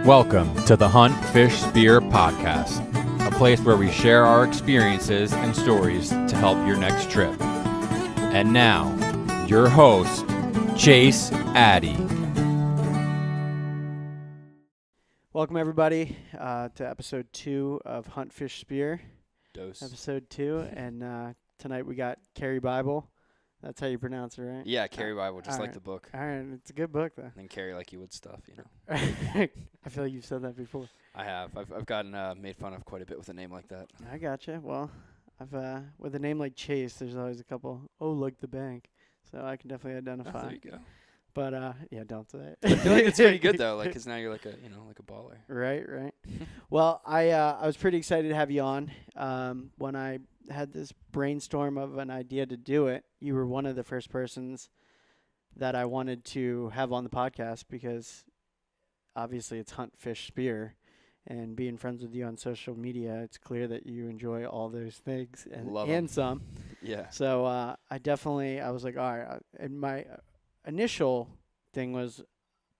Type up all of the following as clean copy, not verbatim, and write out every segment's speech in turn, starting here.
Welcome to the Hunt, Fish, Spear podcast, a place where we share our experiences and stories to help your next trip. And now, your host, Chase Addy. Welcome, everybody, to episode 2 of Hunt, Fish, Spear. Dose. Episode 2, and tonight we got Cary Bible. That's how you pronounce it, right? Yeah, Cary Bible, just like right. the book. All right, it's a good book, though. And carry like you would stuff, you know. I feel like you've said that before. I have. I've gotten made fun of quite a bit with a name like that. I gotcha. Well, with a name like Chase, there's always a couple, like the bank. So I can definitely identify. Oh, there you go. But, yeah, don't say it. I feel like it's pretty good, though, like, because now you're like like a baller. Right. Well, I was pretty excited to have you on. When I had this brainstorm of an idea to do it, you were one of the first persons that I wanted to have on the podcast because obviously it's Hunt, Fish, Spear. And being friends with you on social media, it's clear that you enjoy all those things and some. Yeah. So I was like, all right. And my initial thing was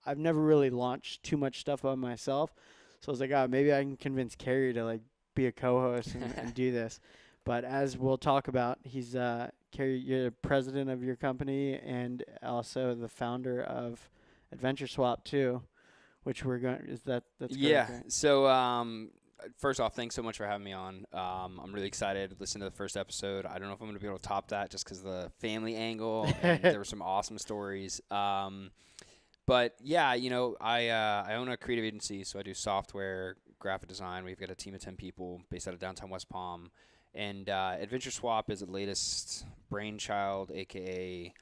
I've never really launched too much stuff by myself. So I was like, maybe I can convince Cary to like be a co-host and do this. But as we'll talk about, he's Cary, you're the president of your company and also the founder of Adventure Swap too, which we're going. That's yeah. correct, right? So first off, thanks so much for having me on. I'm really excited to listen to the first episode. I don't know if I'm going to be able to top that just because of the family angle. And there were some awesome stories. But yeah, I own a creative agency, so I do software, graphic design. We've got a team of 10 people based out of downtown West Palm. And Adventure Swap is the latest brainchild, a.k.a.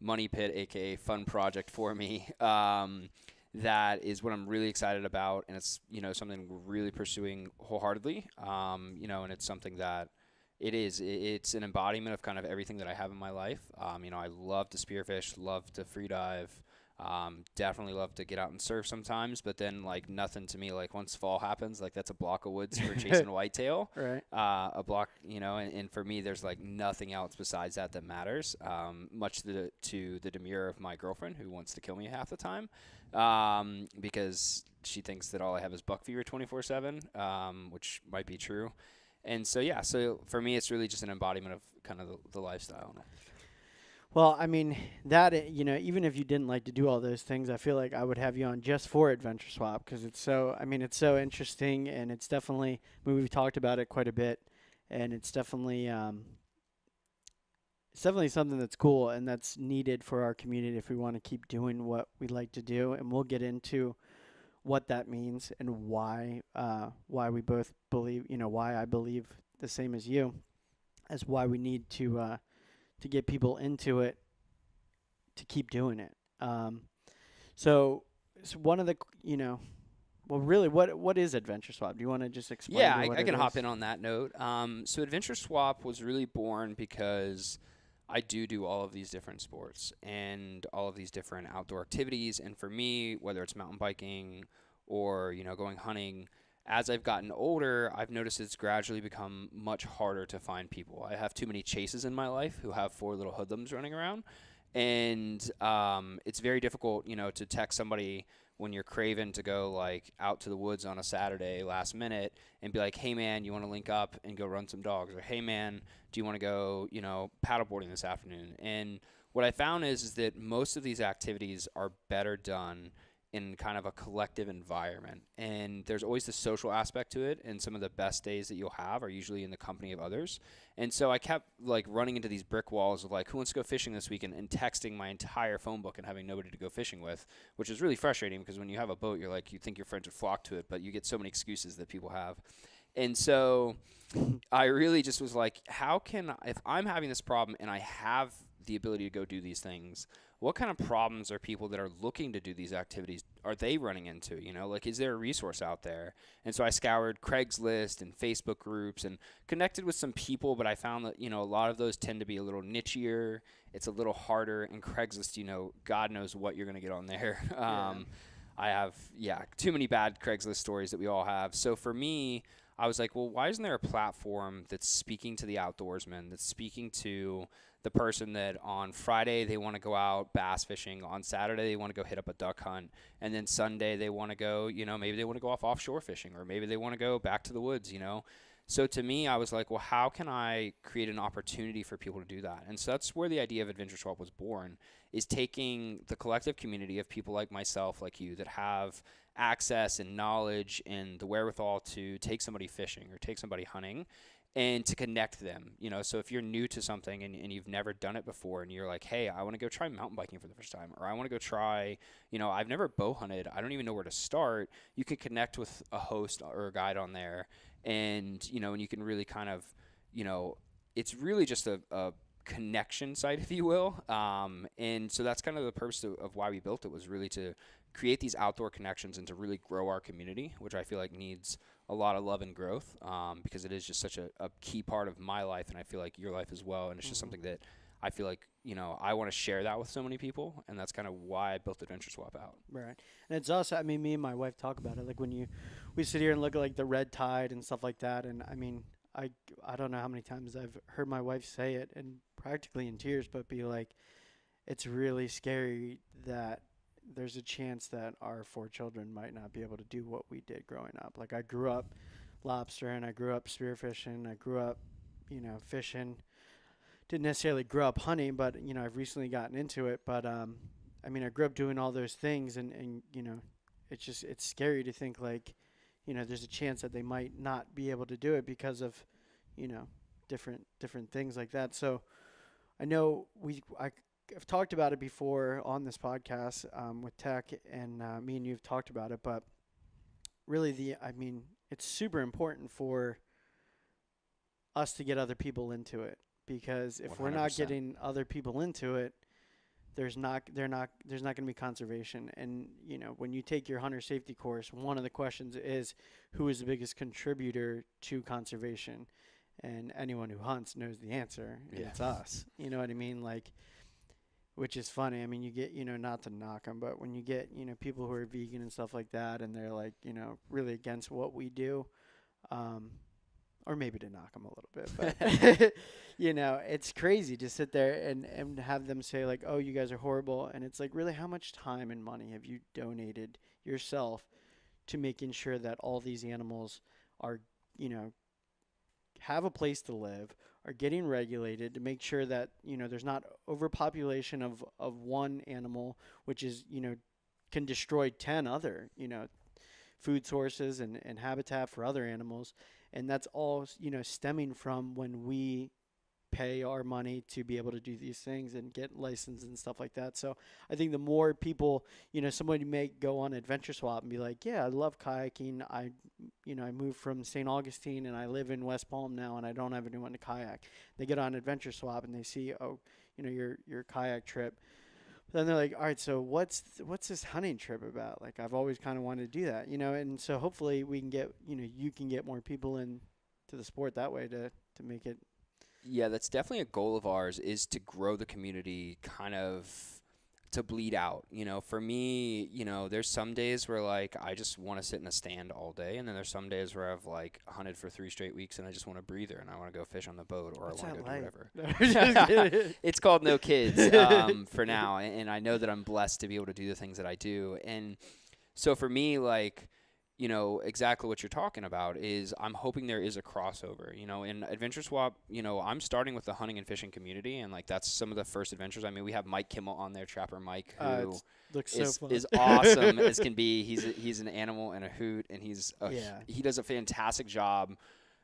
money pit, a.k.a. fun project for me. That is what I'm really excited about, and it's, something we're really pursuing wholeheartedly, and it's something that it's an embodiment of kind of everything that I have in my life. I love to spearfish, love to free dive, definitely love to get out and surf sometimes, but then like nothing to me, like once fall happens, like that's a block of woods for chasing whitetail, Right. A block, and for me, there's like nothing else besides that matters, much to the demur of my girlfriend who wants to kill me half the time, because she thinks that all I have is buck fever 24/7, which might be true. And so for me, it's really just an embodiment of kind of the lifestyle. Well, I mean, that, even if you didn't like to do all those things, I feel like I would have you on just for Adventure Swap because it's so interesting, and it's definitely, we've talked about it quite a bit, and it's definitely something that's cool and that's needed for our community if we want to keep doing what we like to do, and we'll get into what that means and why we both believe, why I believe the same as you, as why we need to get people into it, to keep doing it. So one of the, really, what is Adventure Swap? Do you want to just explain? Yeah, I can hop in on that note. So Adventure Swap was really born because I do all of these different sports and all of these different outdoor activities. And for me, whether it's mountain biking or, going hunting, as I've gotten older, I've noticed it's gradually become much harder to find people. I have too many chases in my life who have 4 little hoodlums running around. And it's very difficult, to text somebody when you're craving to go like out to the woods on a Saturday last minute and be like, hey man, you want to link up and go run some dogs? Or hey man, do you want to go, paddleboarding this afternoon? And what I found is that most of these activities are better done in kind of a collective environment. And there's always the social aspect to it, and some of the best days that you'll have are usually in the company of others. And so I kept like running into these brick walls of like, who wants to go fishing this weekend, and texting my entire phone book and having nobody to go fishing with, which is really frustrating because when you have a boat, you're like, you think your friends would flock to it, but you get so many excuses that people have. And so I really just was like, if I'm having this problem and I have the ability to go do these things, what kind of problems are people that are looking to do these activities, are they running into? Like, is there a resource out there? And so I scoured Craigslist and Facebook groups and connected with some people, but I found that, a lot of those tend to be a little nichier. It's a little harder. And Craigslist, God knows what you're going to get on there. I have, too many bad Craigslist stories that we all have. So for me, I was like, well, why isn't there a platform that's speaking to the outdoorsman, that's speaking to the person that on Friday they want to go out bass fishing, on Saturday they want to go hit up a duck hunt, and then Sunday they want to go, maybe they want to go off offshore fishing, or maybe they want to go back to the woods, So to me, I was like, well, how can I create an opportunity for people to do that? And so that's where the idea of Adventure Swap was born, is taking the collective community of people like myself, like you, that have access and knowledge and the wherewithal to take somebody fishing or take somebody hunting and to connect them. So if you're new to something and you've never done it before and you're like, hey, I want to go try mountain biking for the first time, or I want to go try, I've never bow hunted, I don't even know where to start, you can connect with a host or a guide on there. And, and you can really kind of, it's really just a connection site, if you will. And so that's kind of the purpose of why we built it, was really to create these outdoor connections and to really grow our community, which I feel like needs a lot of love and growth, because it is just such a key part of my life, and I feel like your life as well. And it's just something that I feel like, I want to share that with so many people, and that's kind of why I built Adventure Swap out. Right. And it's also, I mean, me and my wife talk about it. Like when we sit here and look at like the red tide and stuff like that. And I mean, I don't know how many times I've heard my wife say it, and practically in tears, but be like, it's really scary that there's a chance that our 4 children might not be able to do what we did growing up. Like I grew up lobstering, I grew up spearfishing, I grew up, fishing. Didn't necessarily grow up hunting, but I've recently gotten into it. But I mean, I grew up doing all those things, and it's scary to think like, there's a chance that they might not be able to do it because of, different things like that. So I know I've talked about it before on this podcast with Tech, and me and you've talked about it, but really it's super important for us to get other people into it. Because if 100%. We're not getting other people into it, there's not going to be conservation. And when you take your hunter safety course, one of the questions is, who is the biggest contributor to conservation? And anyone who hunts knows the answer, and it's us. You know what I mean? Like, which is funny. I mean, you get, not to knock them, but when you get, people who are vegan and stuff like that, and they're like, really against what we do, or maybe to knock them a little bit, but it's crazy to sit there and have them say like, oh, you guys are horrible. And it's like, really, how much time and money have you donated yourself to making sure that all these animals are, have a place to live, are getting regulated, to make sure that, there's not overpopulation of one animal, which is, can destroy 10 other, food sources and habitat for other animals. And that's all, stemming from when we pay our money to be able to do these things and get licensed and stuff like that. So I think the more people, somebody may go on Adventure Swap and be like, yeah, I love kayaking. I moved from St. Augustine and I live in West Palm now and I don't have anyone to kayak. They get on Adventure Swap and they see, oh, your kayak trip. Then they're like, all right, so what's this hunting trip about? Like, I've always kind of wanted to do that, and so hopefully we can get, you can get more people into the sport that way to make it. Yeah, that's definitely a goal of ours, is to grow the community, kind of to bleed out. For me, there's some days where like I just want to sit in a stand all day, and then there's some days where I've like hunted for 3 straight weeks and I just want a breather and I want to go fish on the boat, or What's I want to go do like? whatever. It's called no kids for now, and I know that I'm blessed to be able to do the things that I do. And so for me, like, exactly what you're talking about is I'm hoping there is a crossover, in Adventure Swap. I'm starting with the hunting and fishing community, and like that's some of the first adventures. I mean, we have Mike Kimmel on there, Trapper Mike, who looks so fun. is awesome as can be. He's an animal and a hoot, and he does a fantastic job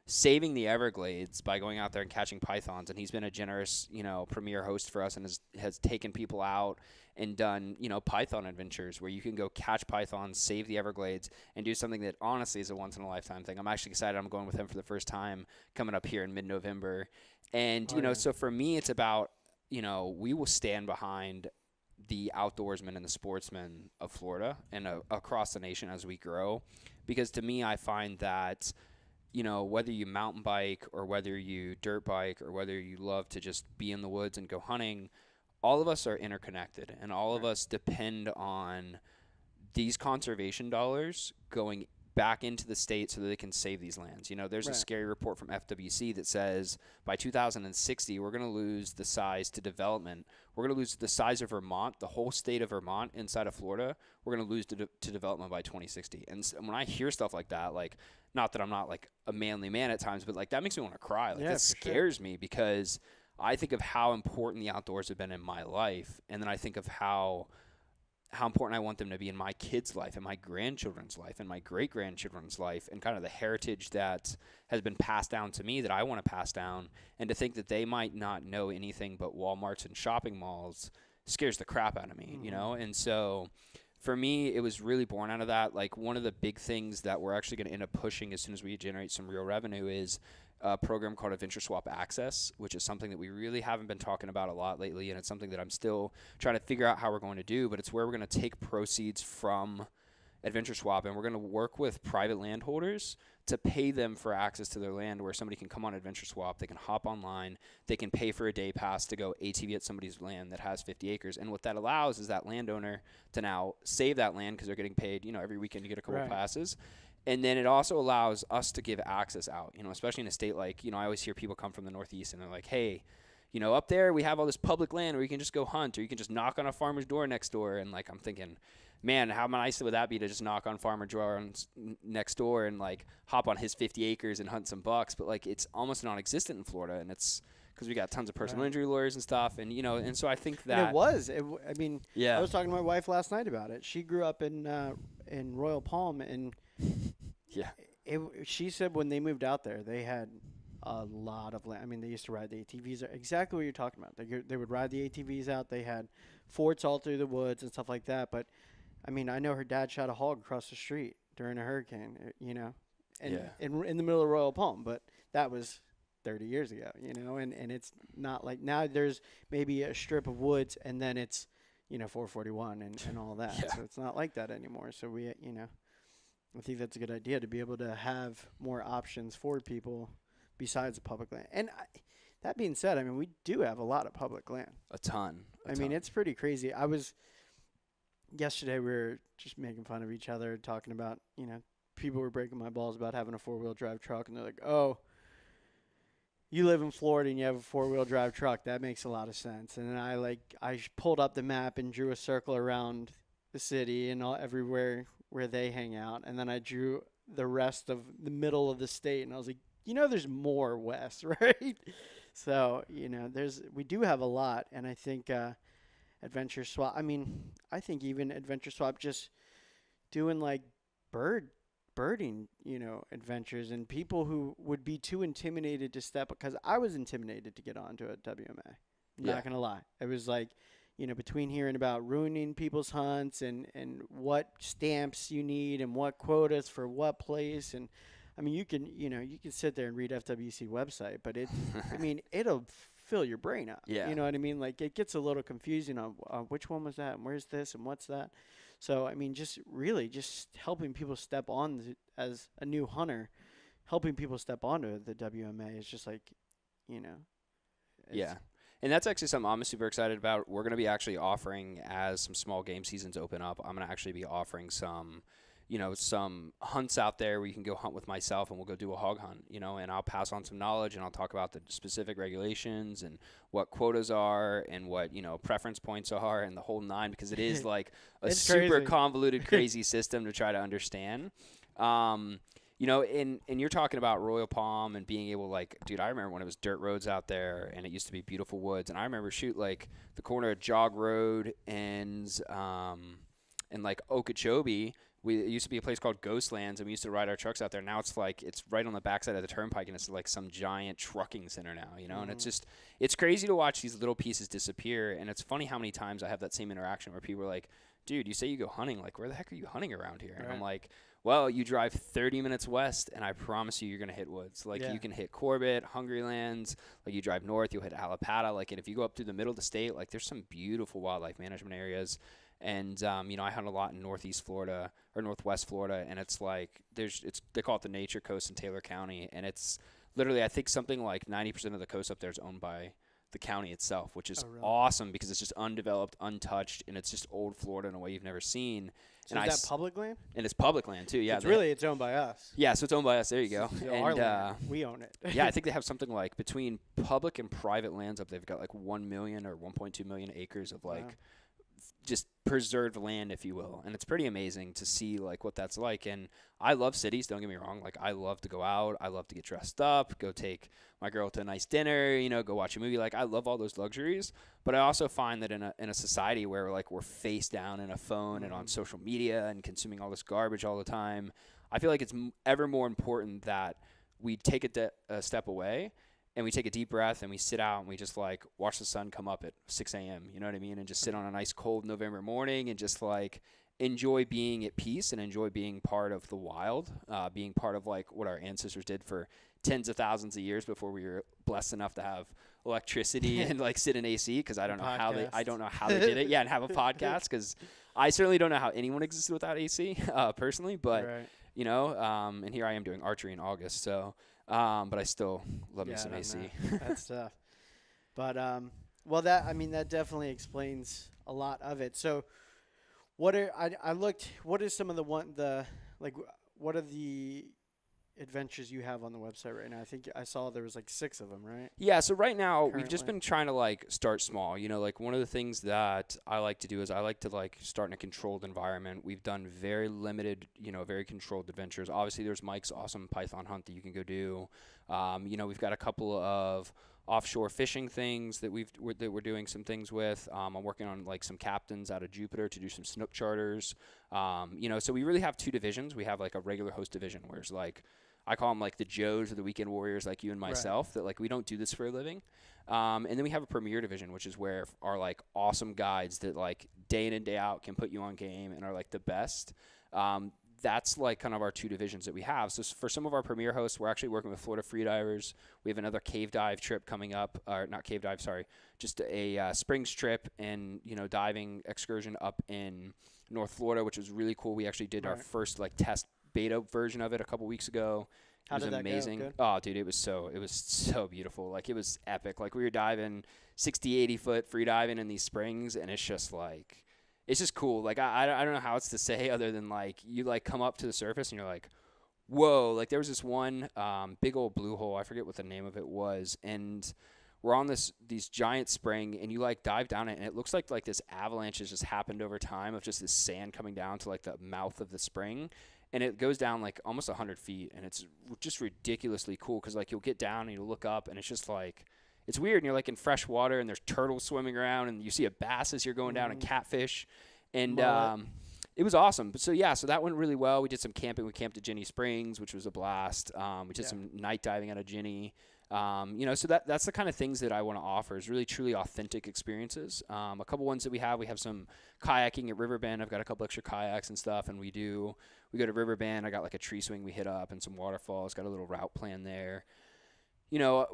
saving the Everglades by going out there and catching pythons. And he's been a generous, premier host for us, and has taken people out and done, python adventures where you can go catch pythons, save the Everglades, and do something that honestly is a once-in-a-lifetime thing. I'm actually excited. I'm going with him for the first time coming up here in mid-November. And, so for me, it's about, we will stand behind the outdoorsmen and the sportsmen of Florida and across the nation as we grow. Because to me, I find that, whether you mountain bike or whether you dirt bike or whether you love to just be in the woods and go hunting, all of us are interconnected, and all of us depend on these conservation dollars going back into the state so that they can save these lands. You know, there's a scary report from FWC that says by 2060, we're going to lose the size to development. We're going to lose the size of Vermont, the whole state of Vermont inside of Florida. We're going to lose to development by 2060. And when I hear stuff like that, like, not that I'm not like a manly man at times, but like that makes me want to cry. Like that scares me because I think of how important the outdoors have been in my life. And then I think of how important I want them to be in my kids' life and my grandchildren's life and my great-grandchildren's life, and kind of the heritage that has been passed down to me that I want to pass down. And to think that they might not know anything but Walmarts and shopping malls scares the crap out of me, you know? And so for me, it was really born out of that. Like, one of the big things that we're actually going to end up pushing as soon as we generate some real revenue is a program called Adventure Swap Access, which is something that we really haven't been talking about a lot lately, and it's something that I'm still trying to figure out how we're going to do, but it's where we're going to take proceeds from Adventure Swap, and we're going to work with private landholders to pay them for access to their land, where somebody can come on Adventure Swap, they can hop online, they can pay for a day pass to go ATV at somebody's land that has 50 acres, and what that allows is that landowner to now save that land because they're getting paid, you know, every weekend you get a couple passes. And then it also allows us to give access out, you know, especially in a state like, you know, I always hear people come from the Northeast and they're like, hey, you know, up there we have all this public land where you can just go hunt, or you can just knock on a farmer's door next door. And like, I'm thinking, man, how nice would that be to just knock on farmer's door next door and like hop on his 50 acres and hunt some bucks. But like, it's almost non-existent in Florida, and it's because we got tons of personal injury lawyers and stuff. And, you know, and so I think that I was talking to my wife last night about it. She grew up in Royal Palm, and she said when they moved out there, they had a lot of land. I mean, they used to ride the ATVs. Exactly what you're talking about. They would ride the ATVs out. They had forts all through the woods and stuff like that. But, I mean, I know her dad shot a hog across the street during a hurricane, you know, in the middle of Royal Palm. But that was 30 years ago, you know, and it's not like now there's maybe a strip of woods and then it's, you know, 441 and all that. So it's not like that anymore. So we, you know, I think that's a good idea to be able to have more options for people besides the public land. And that being said, I mean, we do have a lot of public land. A ton. I mean, it's pretty crazy. Yesterday we were just making fun of each other, talking about, you know, people were breaking my balls about having a 4-wheel drive truck, and they're like, oh, you live in Florida and you have a 4-wheel drive truck. That makes a lot of sense. And then I pulled up the map and drew a circle around the city and everywhere where they hang out. And then I drew the rest of the middle of the state. And I was like, you know, there's more west, right? So, you know, we do have a lot. And I think Adventure Swap, I mean, I think even Adventure Swap just doing like birding, you know, adventures, and people who would be too intimidated to step, because I was intimidated to get onto a WMA. Not going to lie. It was like, you know, between hearing about ruining people's hunts and what stamps you need and what quotas for what place. And I mean, you can sit there and read FWC website, but I mean, it'll fill your brain up. Yeah. You know what I mean? Like, it gets a little confusing on which one was that and where's this and what's that. So, I mean, just helping people step on as a new hunter, helping people step onto the WMA is just like, you know. Yeah. And that's actually something I'm super excited about. We're going to be actually offering, as some small game seasons open up, I'm going to actually be offering some hunts out there where you can go hunt with myself, and we'll go do a hog hunt, you know, and I'll pass on some knowledge, and I'll talk about the specific regulations and what quotas are and what, you know, preference points are and the whole nine, because it is like a super crazy. convoluted, crazy system to try to understand. You know, and you're talking about Royal Palm and being able, like, dude, I remember when it was dirt roads out there and it used to be beautiful woods. And I remember like the corner of Jog Road and like Okeechobee. It used to be a place called Ghostlands, and we used to ride our trucks out there. Now it's like, it's right on the backside of the turnpike, and it's like some giant trucking center now, you know? And it's crazy to watch these little pieces disappear. And it's funny how many times I have that same interaction where people are like, dude, you say you go hunting, like, where the heck are you hunting around here? And I'm like, well, you drive 30 minutes west, and I promise you're going to hit woods. Like, you can hit Corbett, Hungrylands. Like, you drive north, you'll hit Alapata. Like, and if you go up through the middle of the state, like, there's some beautiful wildlife management areas. And, you know, I hunt a lot in northeast Florida or northwest Florida, and it's like they call it the Nature Coast in Taylor County. And it's literally, I think something like 90% of the coast up there is owned by the county itself, which is really? awesome because it's just undeveloped, untouched, and it's just old Florida in a way you've never seen. So and is that public land? And it's public land too. Yeah, It's owned by us. Yeah, so it's owned by us. There you go. So and our land, we own it. yeah, I think they have something like between public and private lands up. They've got like 1 million or 1.2 million acres of like. Wow. Just preserved land, if you will. And it's pretty amazing to see like what that's like. And I love cities, don't get me wrong. Like I love to go out. I love to get dressed up, go take my girl to a nice dinner, you know, go watch a movie. Like I love all those luxuries. But I also find that in a society where like we're face down in a phone and on social media and consuming all this garbage all the time, I feel like it's ever more important that we take a step away and we take a deep breath and we sit out and we just like watch the sun come up at 6 a.m. You know what I mean? And just sit on a nice cold November morning and just like enjoy being at peace and enjoy being part of the wild, being part of like what our ancestors did for tens of thousands of years before we were blessed enough to have electricity and like sit in AC. Cause I don't know how they did it. Yeah. And have a podcast. Cause I certainly don't know how anyone existed without AC, personally, but you know, and here I am doing archery in August. So, but I still love me some AC. That's tough. But, well, that definitely explains a lot of it. So what are some of what are the adventures you have on the website right now? I think I saw there was like 6 of them, right? Yeah. So right now Currently. we've just been trying to like start small, you know, like one of the things that I like to do is I like to like start in a controlled environment. We've done very limited, you know, very controlled adventures. Obviously there's Mike's awesome python hunt that you can go do. You know, we've got a couple of offshore fishing things that we're doing some things with. I'm working on like some captains out of Jupiter to do some snook charters. You know, so we really have 2 divisions. We have like a regular host division where it's like, I call them like the Joes or the weekend warriors like you and myself, that like we don't do this for a living. And then we have a premier division, which is where our like awesome guides that like day in and day out can put you on game and are like the best. That's like kind of our 2 divisions that we have. So for some of our premier hosts, we're actually working with Florida freedivers. We have another cave dive trip coming up, or not cave dive, sorry, just a springs trip and, you know, diving excursion up in North Florida, which was really cool. We actually did our first like test beta version of it a couple weeks ago. It was amazing. Good? Oh, dude, it was so beautiful. Like it was epic. Like we were diving 60, 80 foot free diving in these springs, and it's just like, it's just cool. Like I don't know how else to say other than like you like come up to the surface and you're like, whoa. Like there was this one big old blue hole. I forget what the name of it was, and we're on these giant spring, and you like dive down it, and it looks like this avalanche has just happened over time of just this sand coming down to like the mouth of the spring. And it goes down like almost 100 feet, and it's just ridiculously cool because like you'll get down and you'll look up, and it's just like, it's weird. And you're like in fresh water, and there's turtles swimming around, and you see a bass as you're going down and catfish. And it was awesome. But so that went really well. We did some camping. We camped at Ginny Springs, which was a blast. We did some night diving out of Ginny. You know, so that's the kind of things that I want to offer is really truly authentic experiences. A couple ones that we have some kayaking at Riverbend. I've got a couple extra kayaks and stuff, and we go to Riverbend. I got like a tree swing we hit up and some waterfalls, got a little route plan there. You know,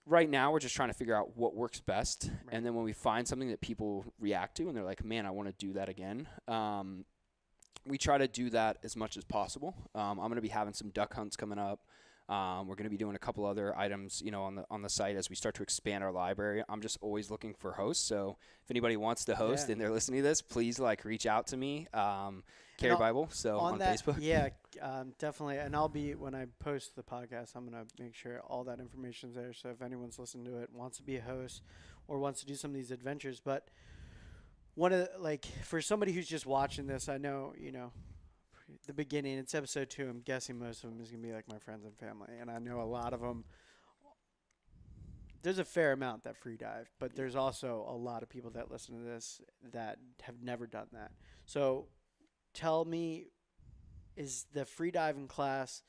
right now we're just trying to figure out what works best. Right. And then when we find something that people react to and they're like, man, I want to do that again. We try to do that as much as possible. I'm going to be having some duck hunts coming up. We're going to be doing a couple other items, you know, on the site as we start to expand our library. I'm just always looking for hosts. So if anybody wants to host and they're listening to this, please like reach out to me. Cary Bible, so on Facebook. Yeah, definitely. And when I post the podcast, I'm going to make sure all that information's there. So if anyone's listening to it, wants to be a host or wants to do some of these adventures. But for somebody who's just watching this, I know, you know, the beginning, it's episode 2. I'm guessing most of them is going to be like my friends and family. And I know a lot of them, there's a fair amount that free dive, but there's also a lot of people that listen to this that have never done that. So tell me, is the free diving class,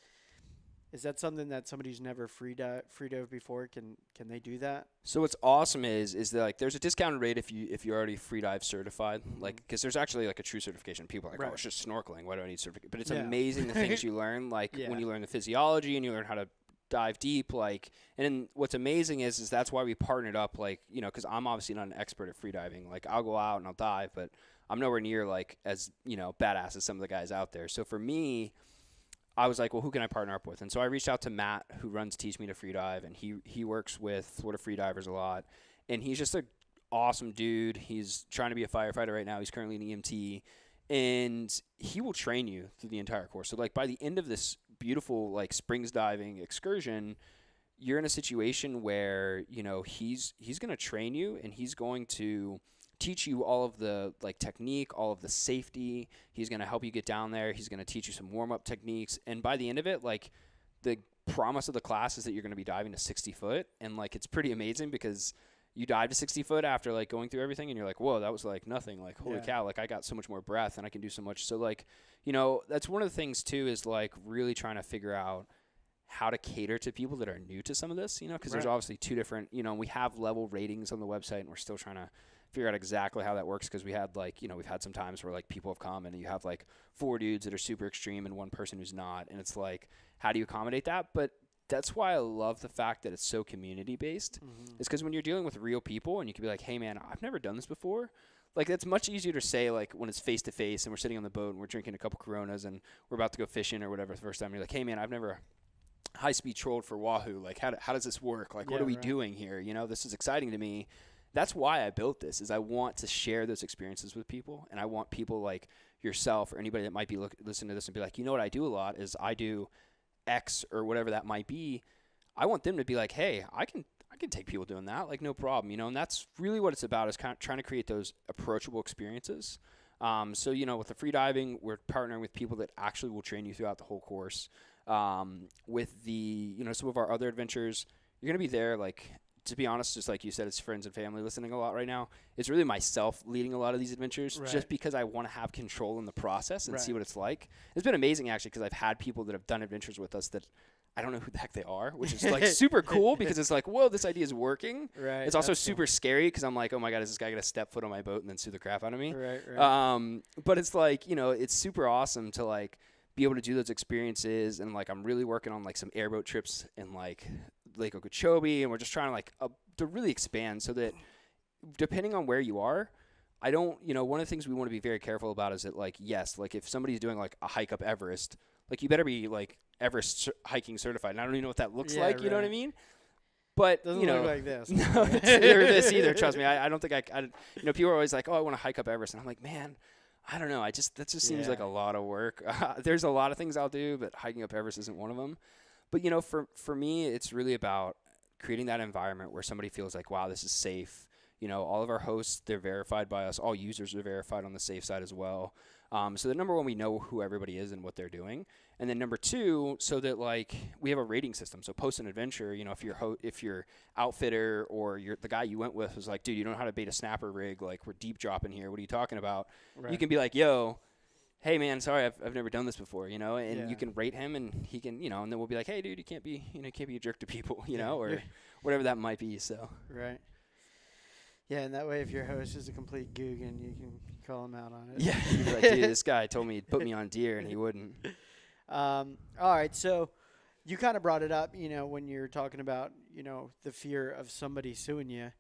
is that something that somebody who's never free dove before, can they do that? So what's awesome is that like there's a discounted rate if you're already free dive certified, like because there's actually like a true certification. People are like, oh, it's just snorkeling. Why do I need certification? But it's amazing the things you learn, like when you learn the physiology and you learn how to dive deep, like, and then what's amazing is that's why we partnered up, like, you know, because I'm obviously not an expert at free diving. Like I'll go out and I'll dive, but I'm nowhere near like as, you know, badass as some of the guys out there. So for me, I was like, well, who can I partner up with? And so I reached out to Matt, who runs Teach Me to Free Dive, and he works with Florida freedivers a lot. and he's just a awesome dude. He's trying to be a firefighter right now. He's currently an EMT, and he will train you through the entire course. So like by the end of this beautiful like springs diving excursion, you're in a situation where, you know, he's going to train you, and he's going to teach you all of the like technique, all of the safety. He's going to help you get down there. He's going to teach you some warm-up techniques. And by the end of it, like the promise of the class is that you're going to be diving to 60 foot. And like, it's pretty amazing because you dive to 60 foot after like going through everything, and you're like, whoa, that was like nothing. Like, holy cow, like I got so much more breath and I can do so much. So like, you know, that's one of the things too, is like really trying to figure out how to cater to people that are new to some of this, you know, because there's obviously two different, you know, we have level ratings on the website, and we're still trying to figure out exactly how that works, because we had like, you know, we've had some times where like people have come and you have like 4 dudes that are super extreme and 1 person who's not, and it's like, how do you accommodate that? But that's why I love the fact that it's so community based. It's because when you're dealing with real people, and you can be like, hey man, I've never done this before. Like, it's much easier to say, like, when it's face to face and we're sitting on the boat and we're drinking a couple Coronas and we're about to go fishing or whatever the first time. You're like, hey man, I've never high-speed trolled for wahoo. Like, how does this work? Like, what are we doing here? You know, this is exciting to me. That's why I built this, is I want to share those experiences with people, and I want people like yourself or anybody that might be listening to this and be like, you know what I do a lot is I do X or whatever that might be. I want them to be like, hey, I can take people doing that, like no problem, you know. And that's really what it's about, is kind of trying to create those approachable experiences. So, you know, with the free diving, we're partnering with people that actually will train you throughout the whole course. With the, you know, some of our other adventures, you're going to be there, like, to be honest, just like you said, it's friends and family listening a lot right now. It's really myself leading a lot of these adventures, just because I want to have control in the process and see what it's like. It's been amazing, actually, because I've had people that have done adventures with us that I don't know who the heck they are, which is like super cool, because it's like, whoa, this idea is working. It's also super scary, because I'm like, oh my God, is this guy going to step foot on my boat and then sue the crap out of me? But it's like, you know, it's super awesome to like be able to do those experiences. And like, I'm really working on like some airboat trips in like Lake Okeechobee, and we're just trying to like to really expand, so that depending on where you are, I don't, you know, one of the things we want to be very careful about is that, like, yes, like if somebody's doing like a hike up Everest, like you better be like Everest hiking certified. And I don't even know what that looks like. You know what I mean? But doesn't you know, look like this. No, it's never this either. Trust me. I don't think I, you know, people are always like, oh, I want to hike up Everest. And I'm like, man, I don't know. That just seems like a lot of work. There's a lot of things I'll do, but hiking up Everest isn't one of them. But, you know, for me, it's really about creating that environment where somebody feels like, wow, this is safe. You know, all of our hosts, they're verified by us. All users are verified on the safe side as well. So that number one, we know who everybody is and what they're doing. And then number two, so that like we have a rating system. So post an adventure, you know, if your outfitter or the guy you went with was like, dude, you don't know how to bait a snapper rig. Like, we're deep dropping here. What are you talking about? You can be like, yo, hey man, sorry, I've never done this before, you know, and you can rate him, and he can, you know, and then we'll be like, hey dude, you can't be a jerk to people, you know, or whatever that might be. So. Yeah, and that way, if your host is a complete Guggen, you can call him out on it. Yeah, you'd be like, dude, this guy told me he'd put me on deer, and he wouldn't. All right, so you kind of brought it up, you know, when you're talking about, you know, the fear of somebody suing you.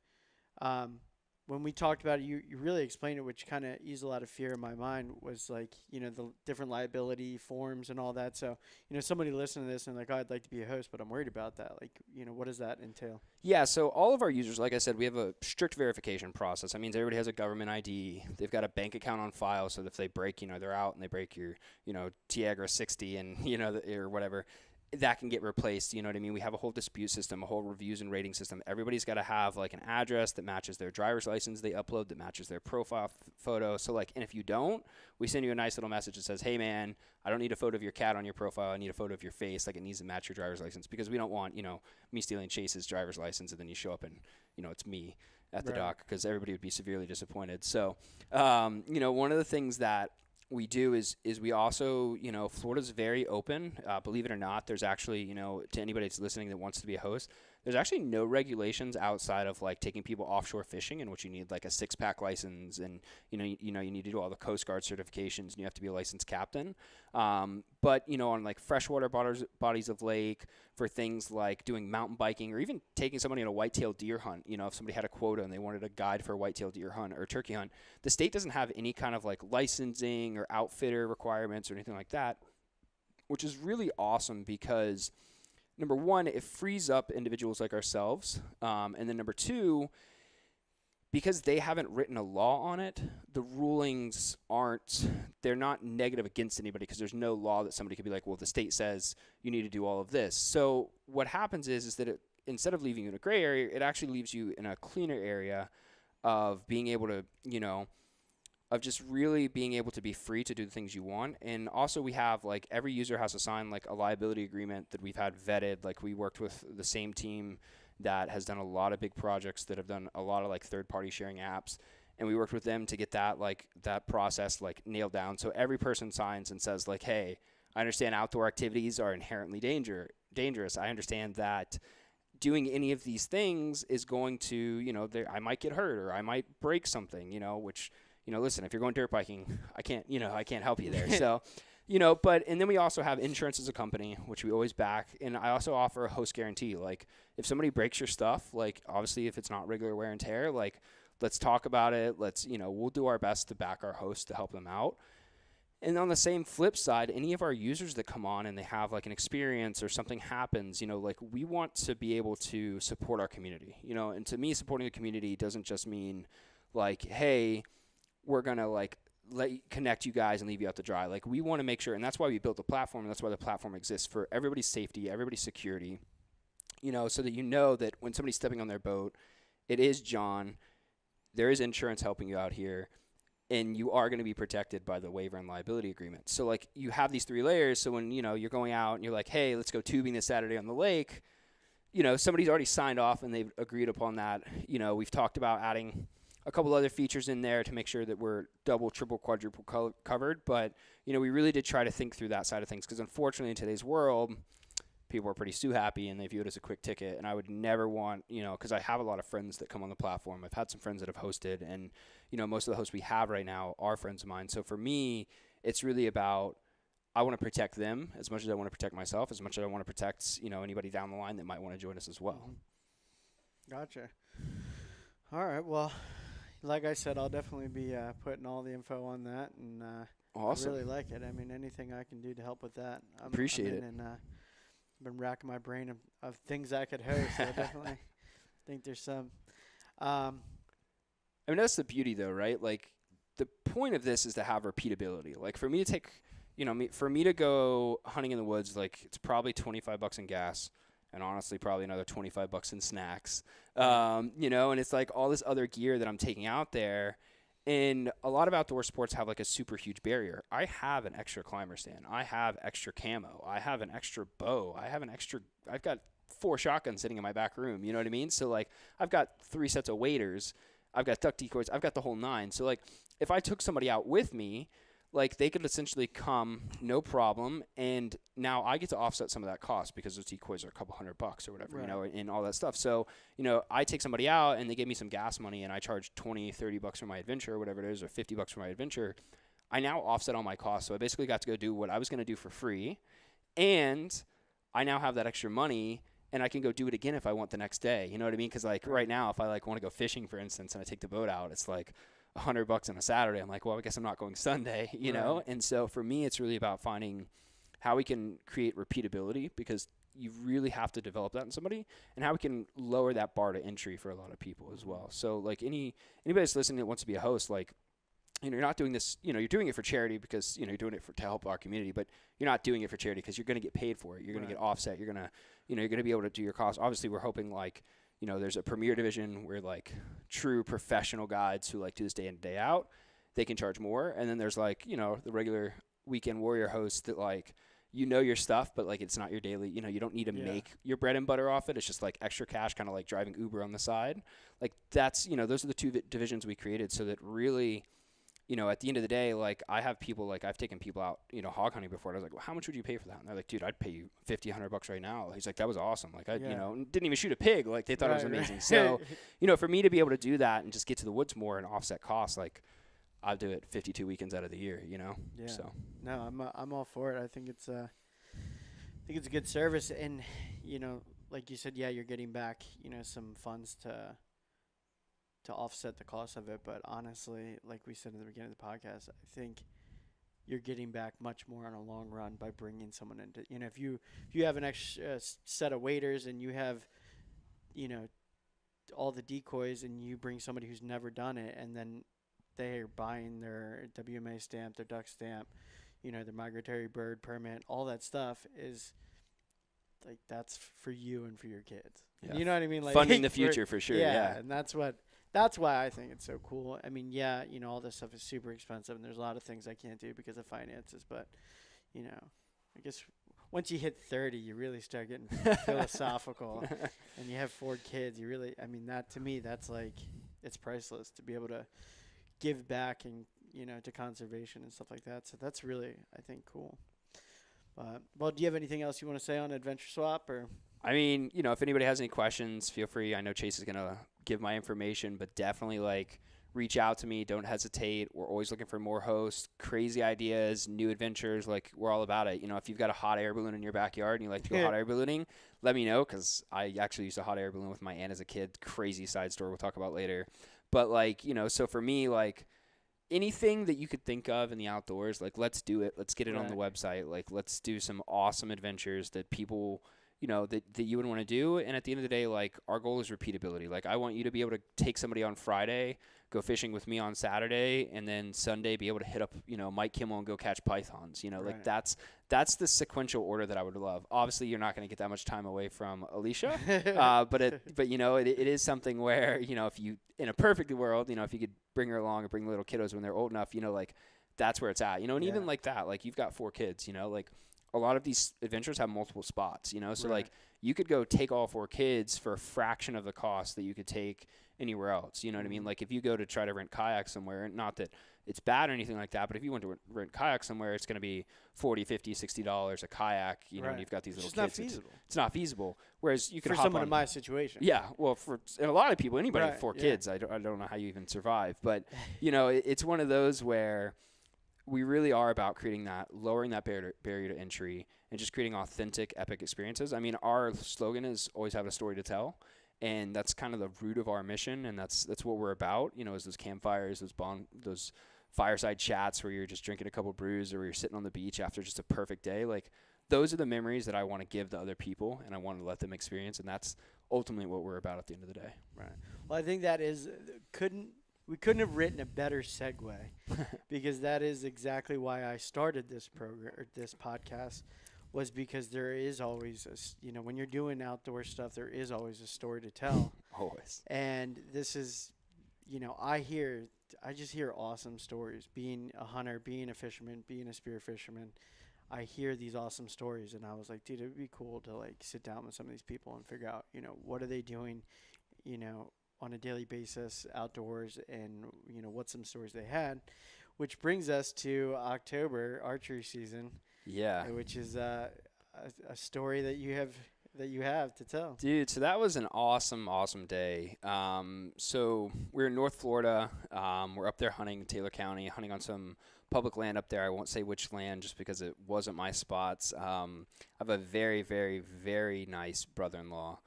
When we talked about it, you really explained it, which kind of eased a lot of fear in my mind, was like, you know, the different liability forms and all that. So, you know, somebody listening to this and like, oh, I'd like to be a host, but I'm worried about that. Like, you know, what does that entail? Yeah, so all of our users, like I said, we have a strict verification process. That means everybody has a government ID. They've got a bank account on file, so that if they break, you know, they're out and they break your, you know, Tiagra 60 and, you know, or whatever, that can get replaced. You know what I mean? We have a whole dispute system, a whole reviews and rating system. Everybody's got to have like an address that matches their driver's license they upload, that matches their profile photo. So like, and if you don't, we send you a nice little message that says, hey man, I don't need a photo of your cat on your profile. I need a photo of your face. Like, it needs to match your driver's license, because we don't want, you know, me stealing Chase's driver's license and then you show up and, you know, it's me at the dock, because everybody would be severely disappointed. So, you know, one of the things that we do is we also, you know, Florida's very open. Believe it or not, there's actually, you know, to anybody that's listening that wants to be a host, there's actually no regulations outside of like taking people offshore fishing, in which you need like a 6-pack license, and you need to do all the Coast Guard certifications, and you have to be a licensed captain. But you know, on like freshwater bodies of lake, for things like doing mountain biking, or even taking somebody on a whitetail deer hunt, you know, if somebody had a quota and they wanted a guide for a whitetail deer hunt or a turkey hunt, the state doesn't have any kind of like licensing or outfitter requirements or anything like that, which is really awesome, because number one, it frees up individuals like ourselves. And then number two, because they haven't written a law on it, the rulings they're not negative against anybody because there's no law that somebody could be like, well, the state says you need to do all of this. So what happens is that instead of leaving you in a gray area, it actually leaves you in a cleaner area of being able to, of just really being able to be free to do the things you want. And also we have like every user has to sign like a liability agreement that we've had vetted. Like we worked with the same team that has done a lot of big projects, that have done a lot of like third-party sharing apps, and we worked with them to get that process like nailed down. So every person signs and says like, hey, I understand outdoor activities are inherently dangerous. I understand that doing any of these things is going to, I might get hurt or I might break something, which, listen, if you're going dirt biking, I can't help you there. So, and then we also have insurance as a company, which we always back. And I also offer a host guarantee. Like if somebody breaks your stuff, like obviously if it's not regular wear and tear, like let's talk about it. We'll do our best to back our host to help them out. And on the same flip side, any of our users that come on and they have like an experience or something happens, like we want to be able to support our community, and to me, supporting the community doesn't just mean like, hey, we're going to like connect you guys and leave you out to dry. Like we want to make sure, and that's why we built the platform, and that's why the platform exists, for everybody's safety, everybody's security, so that that when somebody's stepping on their boat, it is John, there is insurance helping you out here, and you are going to be protected by the waiver and liability agreement. So like you have these 3 layers. So when, you're going out and you're like, hey, let's go tubing this Saturday on the lake, somebody's already signed off and they've agreed upon that. We've talked about adding a couple other features in there to make sure that we're double, triple, quadruple covered. But, we really did try to think through that side of things, because unfortunately in today's world, people are pretty sue happy and they view it as a quick ticket. And I would never want, because I have a lot of friends that come on the platform. I've had some friends that have hosted, and, most of the hosts we have right now are friends of mine. So for me, it's really about, I want to protect them as much as I want to protect myself, as much as I want to protect, anybody down the line that might want to join us as well. Gotcha. All right. Well, like I said, I'll definitely be putting all the info on that, and Awesome. I really like it. I mean, anything I can do to help with that, Appreciate it. And been racking my brain of things I could host. So I definitely think there's some. I mean, that's the beauty, though, right? Like, the point of this is to have repeatability. Like, for me to take, for me to go hunting in the woods, like, it's probably $25 in gas, and honestly, probably another $25 in snacks. And it's like all this other gear that I'm taking out there. And a lot of outdoor sports have like a super huge barrier. I have an extra climber stand. I have extra camo. I have an extra bow. I've got 4 shotguns sitting in my back room. You know what I mean? So like I've got 3 sets of waders. I've got duck decoys. I've got the whole 9. So like if I took somebody out with me, like they could essentially come, no problem, and now I get to offset some of that cost because those decoys are a couple $100 or whatever, right. And all that stuff. So, I take somebody out and they give me some gas money and I charge $20-$30 for my adventure or whatever it is, or $50 for my adventure. I now offset all my costs. So I basically got to go do what I was going to do for free, and I now have that extra money and I can go do it again if I want the next day. You know what I mean? Because like right now, if I like want to go fishing, for instance, and I take the boat out, it's like $100 on a Saturday. I'm like, well, I guess I'm not going Sunday, you know? And so for me, it's really about finding how we can create repeatability, because you really have to develop that in somebody, and how we can lower that bar to entry for a lot of people as well. So like anybody that's listening that wants to be a host, like, you're not doing this, you're doing it for charity because, you're doing it to help our community, but you're not doing it for charity because you're going to get paid for it. You're going to get offset. You're going to, you're going to be able to do your costs. Obviously, we're hoping like, there's a premier division where like true professional guides who like do this day in and day out, they can charge more. And then there's like, the regular weekend warrior host that like, your stuff, but like it's not your daily, you don't need to make your bread and butter off it. It's just like extra cash, kind of like driving Uber on the side. Like that's, those are the 2 divisions we created so that really, at the end of the day, like I have people, like I've taken people out, hog hunting before. And I was like, well, how much would you pay for that? And they're like, dude, I'd pay you $50-$100 right now. He's like, that was awesome. Like I, didn't even shoot a pig. Like they thought it was amazing. So, for me to be able to do that and just get to the woods more and offset costs, like I'll do it 52 weekends out of the year, Yeah. So no, I'm all for it. I think it's a good service, and like you said, you're getting back, some funds to offset the cost of it. But honestly, like we said in the beginning of the podcast, I think you're getting back much more in a long run by bringing someone into, if you have an extra set of waders and you have, all the decoys and you bring somebody who's never done it, and then they're buying their WMA stamp, their duck stamp, their migratory bird permit, all that stuff is like, that's for you and for your kids. Yeah. You know what I mean? Like funding the future for sure. Yeah, and that's why I think it's so cool. I mean, yeah, all this stuff is super expensive, and there's a lot of things I can't do because of finances. But, I guess once you hit 30, you really start getting philosophical, and you have 4 kids. You really, I mean, that to me, that's like, it's priceless to be able to give back and, to conservation and stuff like that. So that's really, I think, cool. Well, do you have anything else you want to say on Adventure Swap, or? I mean, if anybody has any questions, feel free. I know Chase is going to give my information, but definitely reach out to me. Don't hesitate. We're always looking for more hosts, crazy ideas, new adventures. We're all about it. If you've got a hot air balloon in your backyard and you like to go hot air ballooning, let me know, because I actually used a hot air balloon with my aunt as a kid. Crazy side story we'll talk about later. But so for me, anything that you could think of in the outdoors, let's do it. Let's get it on the website. Let's do some awesome adventures that people, that you would want to do. And at the end of the day, our goal is repeatability. I want you to be able to take somebody on Friday, go fishing with me on Saturday, and then Sunday be able to hit up, Mike Kimmel and go catch pythons. That's the sequential order that I would love. Obviously, you're not going to get that much time away from Alicia, but it is something where, if you, in a perfect world, if you could bring her along or bring little kiddos when they're old enough, that's where it's at, and even like that, you've got 4 kids, a lot of these adventures have multiple spots, so you could go take all 4 kids for a fraction of the cost that you could take anywhere else. You know what I mean? If you go to try to rent kayak somewhere, not that it's bad or anything like that, but if you went to rent kayak somewhere, it's going to be $40, $50, $60 a kayak, and you've got these little kids. It's not feasible. Whereas you could for someone in my situation. Yeah. Well, and a lot of people, anybody with 4 kids, I don't know how you even survive, but it's one of those where we really are about lowering that barrier to entry and just creating authentic, epic experiences. I mean, our slogan is always have a story to tell. And that's kind of the root of our mission, and that's what we're about. Is those campfires, those fireside chats where you're just drinking a couple brews, or you're sitting on the beach after just a perfect day. Those are the memories that I want to give to other people, and I want to let them experience. And that's ultimately what we're about at the end of the day. Right. Well, I think that is we couldn't have written a better segue, because that is exactly why I started this program or this podcast. Was because there is always when you're doing outdoor stuff, there is always a story to tell. Always. And this is, I just hear awesome stories. Being a hunter, being a fisherman, being a spear fisherman, I hear these awesome stories, and I was like, dude, it would be cool to sit down with some of these people and figure out, what are they doing, on a daily basis outdoors, and what some stories they had, which brings us to October archery season. Yeah, which is a story that you have to tell, dude. So that was an awesome day. So we're in North Florida. We're up there hunting in Taylor County, hunting on some public land up there. I won't say which land just because it wasn't my spots. I have a very, very, very nice brother-in-law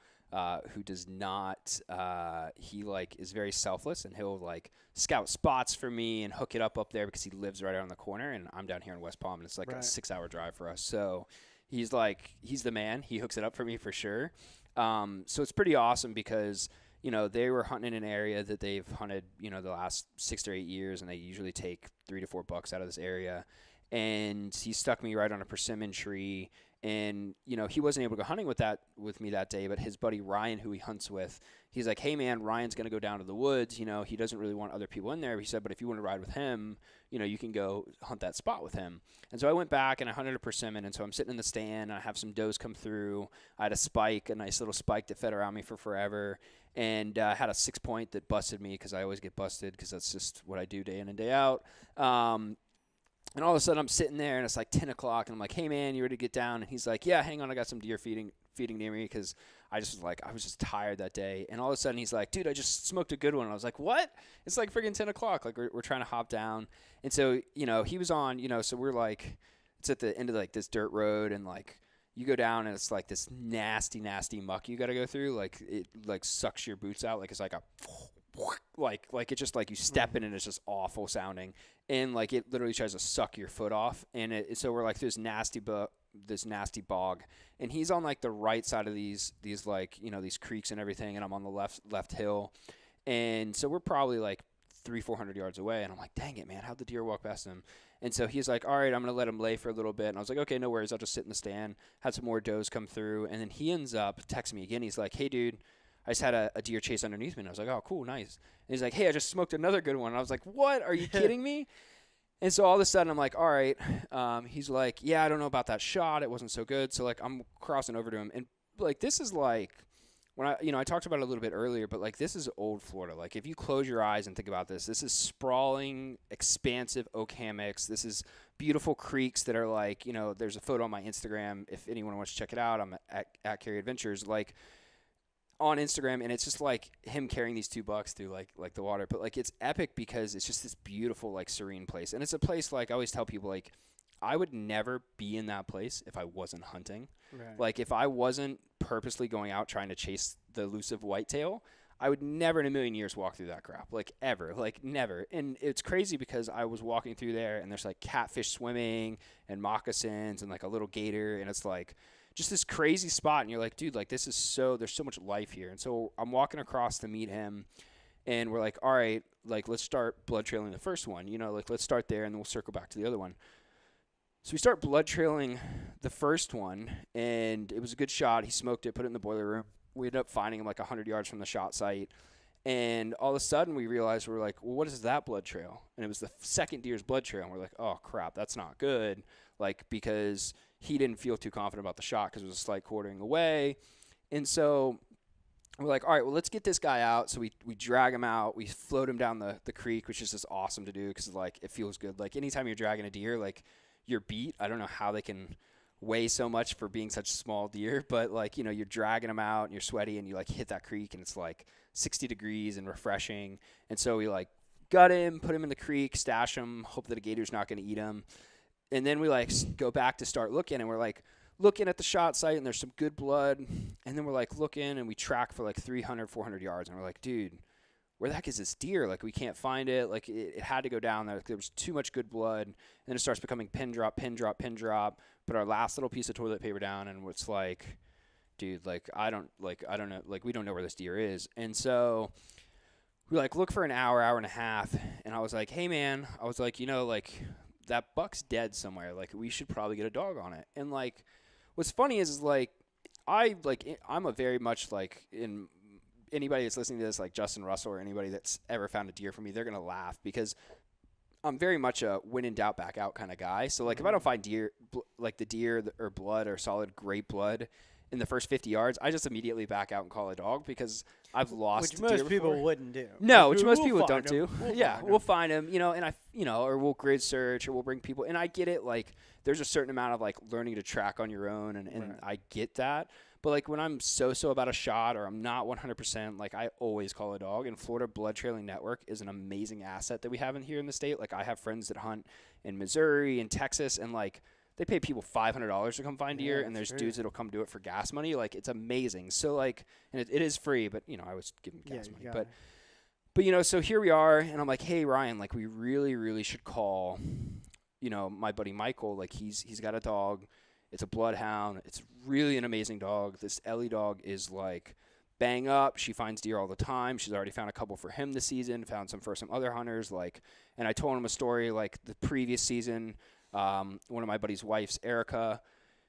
who does not. He is very selfless, and he'll scout spots for me and hook it up there because he lives right around the corner, and I'm down here in West Palm, and it's a 6-hour drive for us. So he's the man. He hooks it up for me for sure. So it's pretty awesome because they were hunting in an area that they've hunted the last 6 or 8 years, and they usually take 3 to 4 bucks out of this area. And he stuck me right on a persimmon tree. And, he wasn't able to go hunting with me that day, but his buddy Ryan, who he hunts with, he's like, hey, man, Ryan's going to go down to the woods. He doesn't really want other people in there. He said, but if you want to ride with him, you can go hunt that spot with him. And so I went back and I hunted a persimmon. And so I'm sitting in the stand, and I have some does come through. I had a nice little spike that fed around me for forever. And I had a 6-point that busted me because I always get busted because that's just what I do day in and day out. And all of a sudden, I'm sitting there, and it's 10 o'clock, and I'm like, hey, man, you ready to get down? And he's like, yeah, hang on, I got some deer feeding near me because I was just tired that day. And all of a sudden, he's like, dude, I just smoked a good one. And I was like, what? It's friggin' 10 o'clock. We're trying to hop down. And so, he was on, so we're it's at the end of this dirt road, and you go down, and it's this nasty, nasty muck you got to go through. It sucks your boots out. It's it's just you step in, and it's just awful sounding. And it literally tries to suck your foot off. And so we're through this nasty this nasty bog, and he's on like the right side of these like, you know, these creeks and everything, and I'm on the left hill. And so we're probably like 300-400 yards away, and I'm like, dang it, man, how'd the deer walk past him? And so he's like, all right, I'm going to let him lay for a little bit. And I was like, okay, no worries. I'll just sit in the stand. Had some more does come through. And then he ends up texting me again. He's like, hey, dude, I just had a deer chase underneath me. And I was like, oh, cool, nice. And he's like, hey, I just smoked another good one. And I was like, what? Are you kidding me? And so all of a sudden I'm like, all right. He's like, yeah, I don't know about that shot. It wasn't so good. So, like, I'm crossing over to him. And, like, this is like, when I talked about it a little bit earlier, but like this is old Florida. Like if you close your eyes and think about this is sprawling, expansive oak hammocks. This is beautiful creeks that are like, you know, there's a photo on my Instagram. If anyone wants to check it out, I'm at Cary Adventures, like on Instagram. And it's just like him carrying these 2 bucks through like the water. But like it's epic because it's just this beautiful, like serene place. And it's a place like I always tell people, like, I would never be in that place if I wasn't hunting. Right. Like if I wasn't purposely going out trying to chase the elusive whitetail, I would never in a million years walk through that crap. Like ever, like never. And it's crazy because I was walking through there and there's like catfish swimming and moccasins and like a little gator. And it's like just this crazy spot. And you're like, dude, like this is there's so much life here. And so I'm walking across to meet him and we're like, all right, like let's start blood trailing the first one, you know, like let's start there and then we'll circle back to the other one. So we start blood trailing the first one, and it was a good shot. He smoked it, put it in the boiler room. We ended up finding him like 100 yards from the shot site. And all of a sudden we realized, we're like, well, what is that blood trail? And it was the second deer's blood trail. And we're like, oh, crap, that's not good. Like, because he didn't feel too confident about the shot because it was a slight quartering away. And so we're like, all right, well, let's get this guy out. So we drag him out. We float him down the creek, which is just awesome to do because, like, it feels good. Like, anytime you're dragging a deer, like, you're beat. I don't know how they can weigh so much for being such a small deer, but like, you know, you're dragging them out and you're sweaty and you like hit that creek and it's like 60 degrees and refreshing. And so we like gut him, put him in the creek, stash him, hope that a gator's not going to eat him. And then we like go back to start looking and we're like looking at the shot site and there's some good blood. And then we're like looking and we track for like 300, 400 yards. And we're like, dude, where the heck is this deer? Like, we can't find it. Like, it had to go down there. There was too much good blood. And then it starts becoming pin drop, pin drop, pin drop. Put our last little piece of toilet paper down, and it's like, dude, like, I don't know. Like, we don't know where this deer is. And so we, like, look for an hour, hour and a half. And I was like, hey, man. I was like, you know, like, that buck's dead somewhere. Like, we should probably get a dog on it. And, like, what's funny is like, I'm a very much, like, in – anybody that's listening to this, like Justin Russell or anybody that's ever found a deer for me, they're going to laugh because I'm very much a when in doubt, back out kind of guy. So, like, if I don't find deer, like the deer or blood or solid great blood in the first 50 yards, I just immediately back out and call a dog because I've lost which most people wouldn't do. No, which most people don't do. We'll we'll find them, you know, and or we'll grid search or we'll bring people. And I get it. Like, there's a certain amount of, like, learning to track on your own, and right. I get that. But, like, when I'm so about a shot or I'm not 100%, like, I always call a dog. And Florida Blood Trailing Network is an amazing asset that we have here in the state. Like, I have friends that hunt in Missouri and Texas, and, like, they pay people $500 to come find deer, and there's dudes that'll come do it for gas money. Like, it's amazing. So, like, and it is free, but, you know, I always give them gas money. But, you know, so here we are, and I'm like, hey, Ryan, like, we really, really should call, you know, my buddy Michael. Like, he's got a dog. It's a bloodhound. It's really an amazing dog. This Ellie dog is, like, bang up. She finds deer all the time. She's already found a couple for him this season, found some for some other hunters. Like, and I told him a story, like, the previous season, one of my buddy's wives, Erica,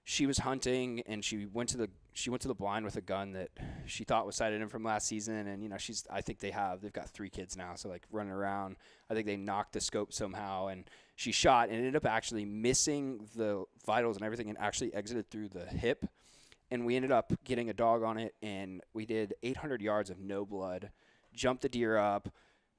she was hunting and she went to the blind with a gun that she thought was sighted in from last season. And, you know, I think they've got 3 kids now. So, like, running around, I think they knocked the scope somehow, and she shot and ended up actually missing the vitals and everything and actually exited through the hip. And we ended up getting a dog on it, and we did 800 yards of no blood, jumped the deer up,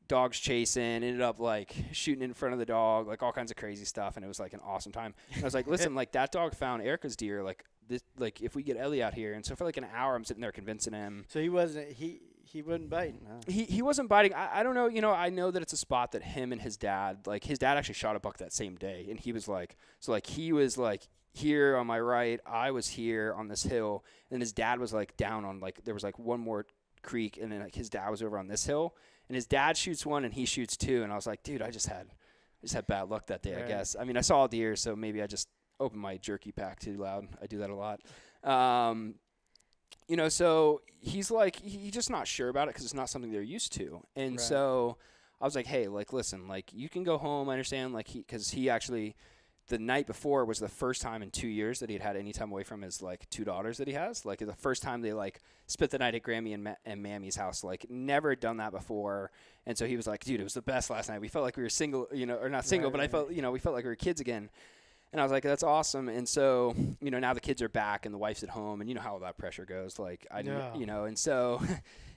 dogs chasing, ended up, like, shooting in front of the dog, like, all kinds of crazy stuff, and it was, like, an awesome time. And I was like, listen, like, that dog found Erica's deer, like, this, like, if we get Ellie out here. And so for, like, an hour, I'm sitting there convincing him. So he wasn't biting, huh? He wasn't biting. I don't know, you know, I know that it's a spot that him and his dad, like, his dad actually shot a buck that same day, and he was, like, so, like, he was, like, here on my right, I was here on this hill, and his dad was, like, down on, like, there was, like, one more creek, and then, like, his dad was over on this hill. And his dad shoots one, and he shoots 2. And I was like, dude, I just had bad luck that day, right. I guess. I mean, I saw a deer, so maybe I just open my jerky pack too loud. I do that a lot. You know, so he's like, he's just not sure about it because it's not something they're used to. And Right. so I was like, hey, like, listen, like, you can go home. I understand, like, because he actually, the night before was the first time in 2 years that he'd had any time away from his, like, 2 daughters that he has. Like, the first time they, like, spent the night at Grammy and Mammy's house. Like, never done that before. And so he was like, dude, it was the best last night. We felt like we were single, you know, or not single, but I felt, you know, we felt like we were kids again. And I was like, that's awesome. And so, you know, now the kids are back and the wife's at home, and you know how all that pressure goes. Like, you know, and so,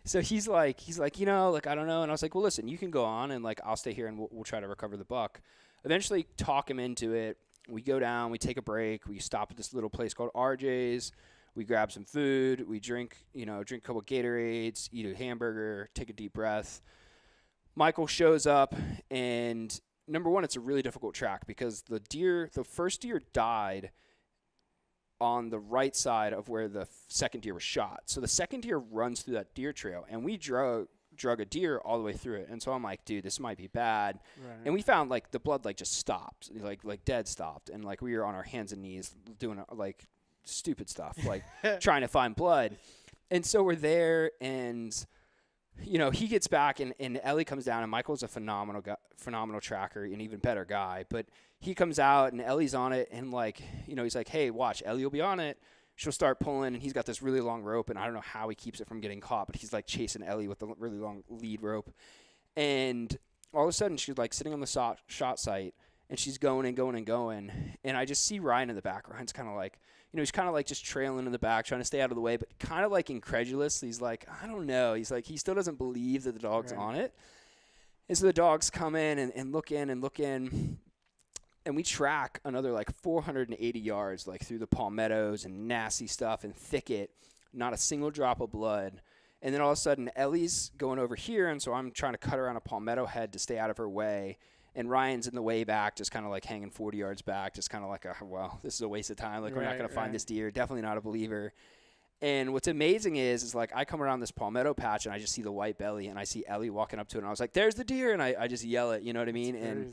so he's like, you know, like, I don't know. And I was like, well, listen, you can go on and like, I'll stay here and we'll try to recover the buck. Eventually talk him into it. We go down, we take a break. We stop at this little place called RJ's. We grab some food. We drink a couple Gatorades, eat a hamburger, take a deep breath. Michael shows up, and number one, it's a really difficult track because the first deer died on the right side of where the second deer was shot. So the second deer runs through that deer trail, and we drug a deer all the way through it. And so I'm like, dude, this might be bad. Right. And we found like the blood like just stopped, like dead stopped, and like we were on our hands and knees doing like stupid stuff, like trying to find blood. And so we're there, and you know, he gets back, and Ellie comes down, and Michael's a phenomenal tracker, an even better guy. But he comes out, and Ellie's on it, and like, you know, he's like, hey, watch, Ellie will be on it. She'll start pulling, and he's got this really long rope, and I don't know how he keeps it from getting caught, but he's like chasing Ellie with the really long lead rope. And all of a sudden, she's like sitting on the shot site, and she's going and going and going. And I just see Ryan in the back. Ryan's kind of like, you know, he's kind of like just trailing in the back, trying to stay out of the way, but kind of like incredulous. He's like, I don't know. He's like, he still doesn't believe that the dog's on it. And so the dogs come in and look in and look in. And we track another like 480 yards, like through the palmettos and nasty stuff and thicket, not a single drop of blood. And then all of a sudden, Ellie's going over here, and so I'm trying to cut around a palmetto head to stay out of her way. And Ryan's in the way back, just kind of like hanging 40 yards back, just kind of like, well, this is a waste of time. Like, we're not going to find this deer. Definitely not a believer. And what's amazing is like I come around this palmetto patch, and I just see the white belly, and I see Ellie walking up to it, and I was like, there's the deer. And I just yell it, you know what I mean?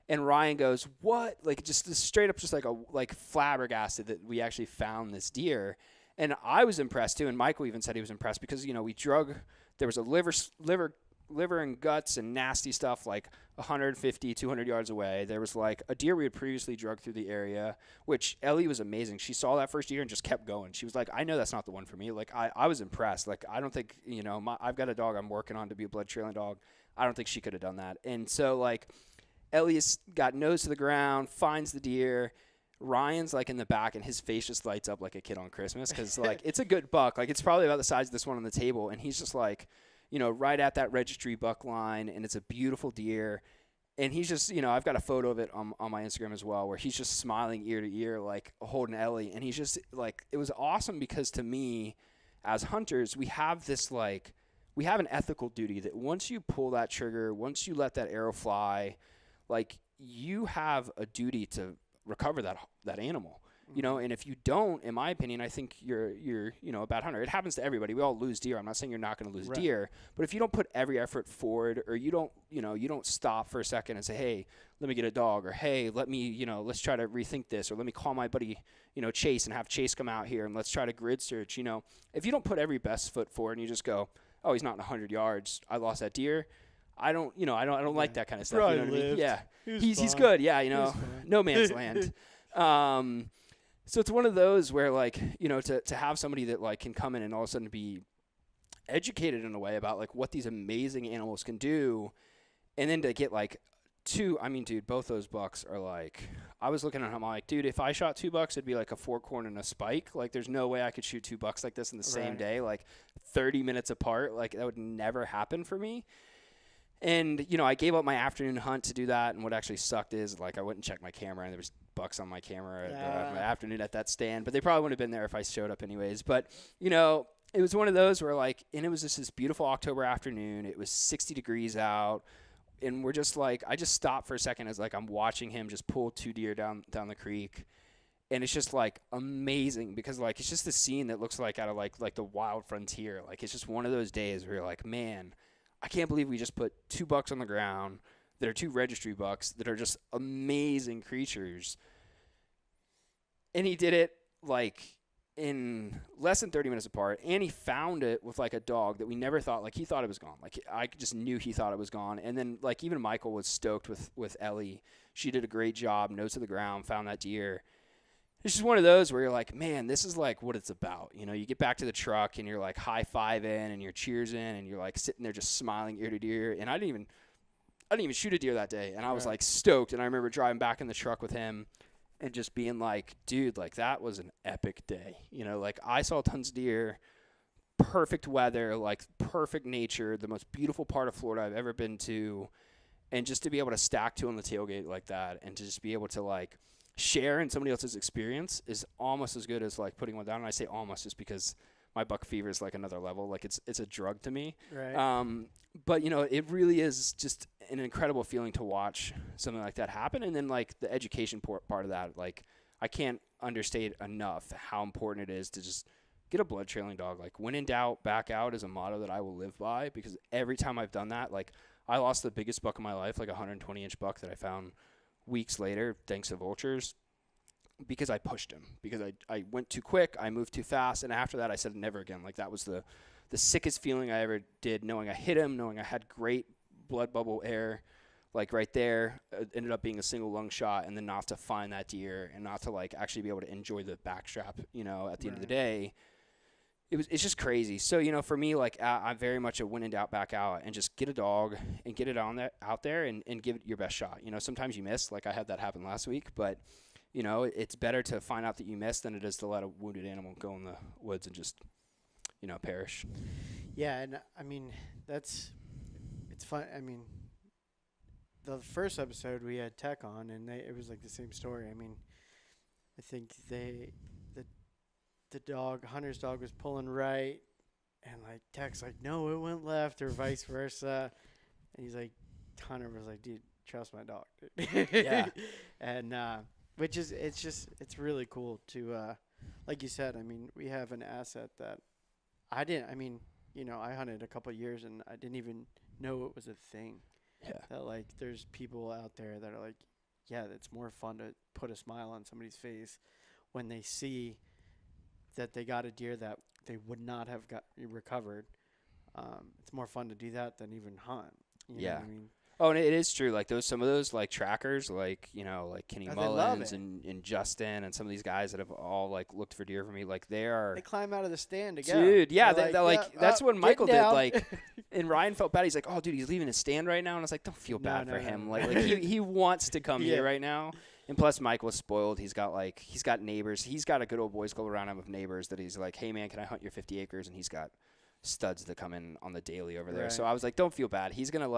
And Ryan goes, what? Like, just straight up, just like flabbergasted that we actually found this deer. And I was impressed too. And Michael even said he was impressed because, you know, there was a liver and guts and nasty stuff like 150, 200 yards away. There was like a deer we had previously drugged through the area, which Ellie was amazing. She saw that first deer and just kept going. She was like, I know that's not the one for me. Like, I was impressed. Like, I don't think, you know, I've got a dog I'm working on to be a blood trailing dog. I don't think she could have done that. And so like, Ellie's got nose to the ground, finds the deer. Ryan's like in the back, and his face just lights up like a kid on Christmas because like it's a good buck. Like, it's probably about the size of this one on the table, and he's just like, you know, right at that registry buck line, and it's a beautiful deer. And he's just, you know, I've got a photo of it on my Instagram as well, where he's just smiling ear to ear, like holding Ellie. And he's just like, it was awesome because to me, as hunters, we have this like, we have an ethical duty that once you pull that trigger, once you let that arrow fly, like, you have a duty to recover that animal, you know. And if you don't, in my opinion, I think you're you know, a bad hunter. It happens to everybody. We all lose deer. I'm not saying you're not going to lose deer, but if you don't put every effort forward, or you don't stop for a second and say, hey, let me get a dog, or hey, let me, you know, let's try to rethink this, or let me call my buddy, you know, Chase, and have Chase come out here and let's try to grid search. You know, if you don't put every best foot forward and you just go, oh, he's not in 100 yards, I lost that deer. I don't like that kind of stuff. You know what I mean? Yeah. He's good. Yeah. You know, no man's land. So it's one of those where, like, you know, to have somebody that like can come in and all of a sudden be educated in a way about like what these amazing animals can do. And then to get like dude, both those bucks are like, I was looking at him, I'm like, dude, if I shot 2 bucks, it'd be like a 4-corn and a spike. Like, there's no way I could shoot 2 bucks like this in the same day, like 30 minutes apart. Like, that would never happen for me. And, you know, I gave up my afternoon hunt to do that. And what actually sucked is, like, I went and checked my camera, and there was bucks on my camera at my afternoon at that stand. But they probably wouldn't have been there if I showed up anyways. But, you know, it was one of those where, like, and it was just this beautiful October afternoon. It was 60 degrees out. And we're just, like, I just stopped for a second as, like, I'm watching him just pull 2 deer down the creek. And it's just, like, amazing because, like, it's just the scene that looks like out of, like the wild frontier. Like, it's just one of those days where you're like, man, I can't believe we just put 2 bucks on the ground that are 2 registry bucks that are just amazing creatures. And he did it like in less than 30 minutes apart, and he found it with like a dog that we never thought, like he thought it was gone. Like I just knew he thought it was gone. And then like even Michael was stoked with Ellie. She did a great job, nose to the ground, found that deer. It's just one of those where you're like, man, this is like what it's about. You know, you get back to the truck and you're like high-fiving and you're cheersing and you're like sitting there just smiling ear to ear. And I didn't even shoot a deer that day. And I was like stoked. And I remember driving back in the truck with him and just being like, dude, like that was an epic day. You know, like I saw tons of deer, perfect weather, like perfect nature, the most beautiful part of Florida I've ever been to. And just to be able to stack two on the tailgate like that and to just be able to like share in somebody else's experience is almost as good as like putting one down. And I say almost just because my buck fever is like another level. Like it's a drug to me. Right. But you know, it really is just an incredible feeling to watch something like that happen. And then like the education part of that, like I can't understate enough how important it is to just get a blood trailing dog. Like when in doubt, back out is a motto that I will live by, because every time I've done that, like I lost the biggest buck of my life, like a 120-inch buck that I found weeks later, thanks to vultures, because I pushed him, because I went too quick, I moved too fast, and after that I said never again. Like that was the sickest feeling I ever did, knowing I hit him, knowing I had great blood bubble air, like right there. It ended up being a single lung shot, and then not to find that deer and not to like actually be able to enjoy the backstrap, you know, at the end of the day. It's just crazy. So, you know, for me, like I'm very much a when in doubt, back out, and just get a dog and get it out there and give it your best shot. You know, sometimes you miss, like I had that happen last week, but you know, it's better to find out that you missed than it is to let a wounded animal go in the woods and just, you know, perish. Yeah, and I mean it's fun. I mean, the first episode we had Tech on, and it was like the same story. I mean, I think the dog, Hunter's dog, was pulling right, and like Tech's like, no, it went left, or vice versa. And he's like, Hunter was like, dude, trust my dog, dude. Yeah. And which is, it's really cool to, like you said, I mean, we have an asset that I hunted a couple of years and I didn't even know it was a thing. Yeah. That like there's people out there that are like, yeah, it's more fun to put a smile on somebody's face when they see that they got a deer that they would not have got recovered. It's more fun to do that than even hunt. You know what I mean? Oh, and it is true. Like some of those like trackers, like, you know, like Kenny Mullins and Justin and some of these guys that have all like looked for deer for me, like they climb out of the stand to go. Dude, yeah, they're like that's what Michael did. down. Like, and Ryan felt bad. He's like, "Oh, dude, he's leaving his stand right now," and I was like, "Don't feel bad for him. No. Like he wants to come here right now." And plus, Mike was spoiled. He's got neighbors. He's got a good old boys club around him of neighbors that he's like, "Hey man, can I hunt your 50 acres?" And he's got studs that come in on the daily over there. Right. So I was like, don't feel bad. He's gonna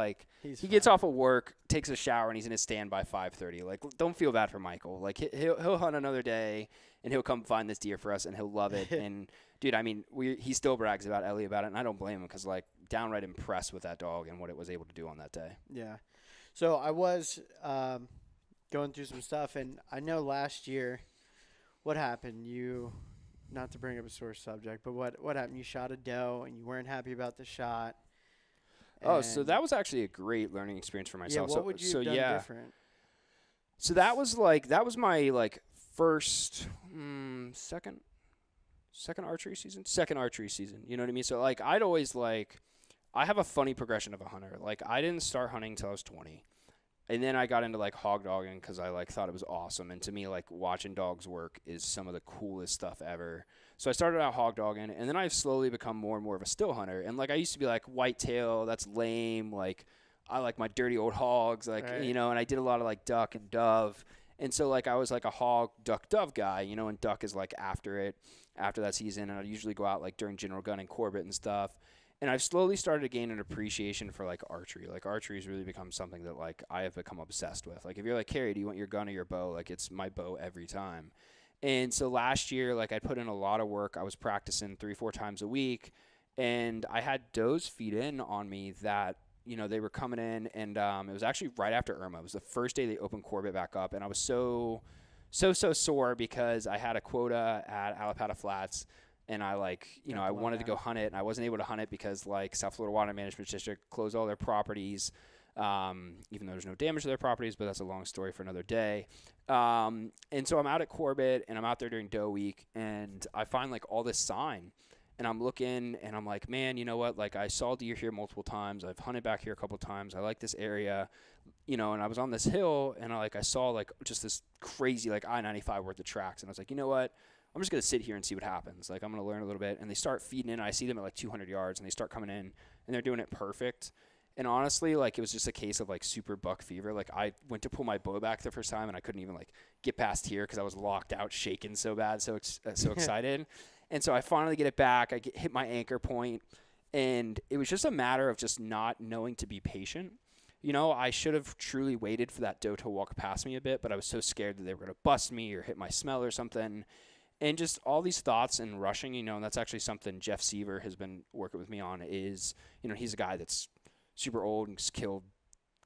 he fine. gets off of work, takes a shower, and he's in his stand by 5:30. Like, don't feel bad for Michael. Like he'll hunt another day, and he'll come find this deer for us, and he'll love it. And dude, I mean, he still brags about Ellie about it, and I don't blame him, because like downright impressed with that dog and what it was able to do on that day. Yeah. So I was going through some stuff, and I know last year what happened. Not to bring up a sore subject, but what happened? You shot a doe, and you weren't happy about the shot. Oh, so that was actually a great learning experience for myself. Yeah, what would you have done different? So that was my like first, second archery season. Second archery season. You know what I mean? So like I'd always I have a funny progression of a hunter. Like I didn't start hunting until I was 20. And then I got into like hog dogging because I like thought it was awesome. And to me, like watching dogs work is some of the coolest stuff ever. So I started out hog dogging, and then I've slowly become more and more of a still hunter. And like I used to be like whitetail, that's lame. Like I like my dirty old hogs, like right. You know. And I did a lot of like duck and dove. And so like I was like a hog, duck, dove guy, you know. And duck is like after that season. And I'd usually go out like during general gun and Corbett and stuff. And I've slowly started to gain an appreciation for, like, archery. Like, archery has really become something that, like, I have become obsessed with. Like, if you're like, Cary, do you want your gun or your bow? Like, it's my bow every time. And so last year, like, I put in a lot of work. I was practicing 3-4 times a week. And I had does feed in on me that, you know, they were coming in. And it was actually right after Irma. It was the first day they opened Corbett back up. And I was so sore because I had a quota at Alapata Flats. And I I wanted to go hunt it, and I wasn't able to hunt it because like South Florida Water Management District closed all their properties, even though there's no damage to their properties, but that's a long story for another day. And so I'm out at Corbett, and I'm out there during doe week, and I find like all this sign, and I'm looking, and I'm like, man, you know what? Like, I saw deer here multiple times. I've hunted back here a couple times. I like this area, you know, and I was on this hill, and I saw like just this crazy like I-95 worth of tracks, and I was like, you know what? I'm just going to sit here and see what happens. Like, I'm going to learn a little bit. And they start feeding in. I see them at like 200 yards, and they start coming in, and they're doing it perfect. And honestly, like, it was just a case of like super buck fever. Like, I went to pull my bow back the first time, and I couldn't even like get past here because I was locked out, shaking so bad, so excited. And so I finally get it back. Hit my anchor point, and it was just a matter of just not knowing to be patient. You know, I should have truly waited for that doe to walk past me a bit, but I was so scared that they were going to bust me or hit my smell or something. And just all these thoughts and rushing, you know, and that's actually something Jeff Seaver has been working with me on is, you know, he's a guy that's super old and has killed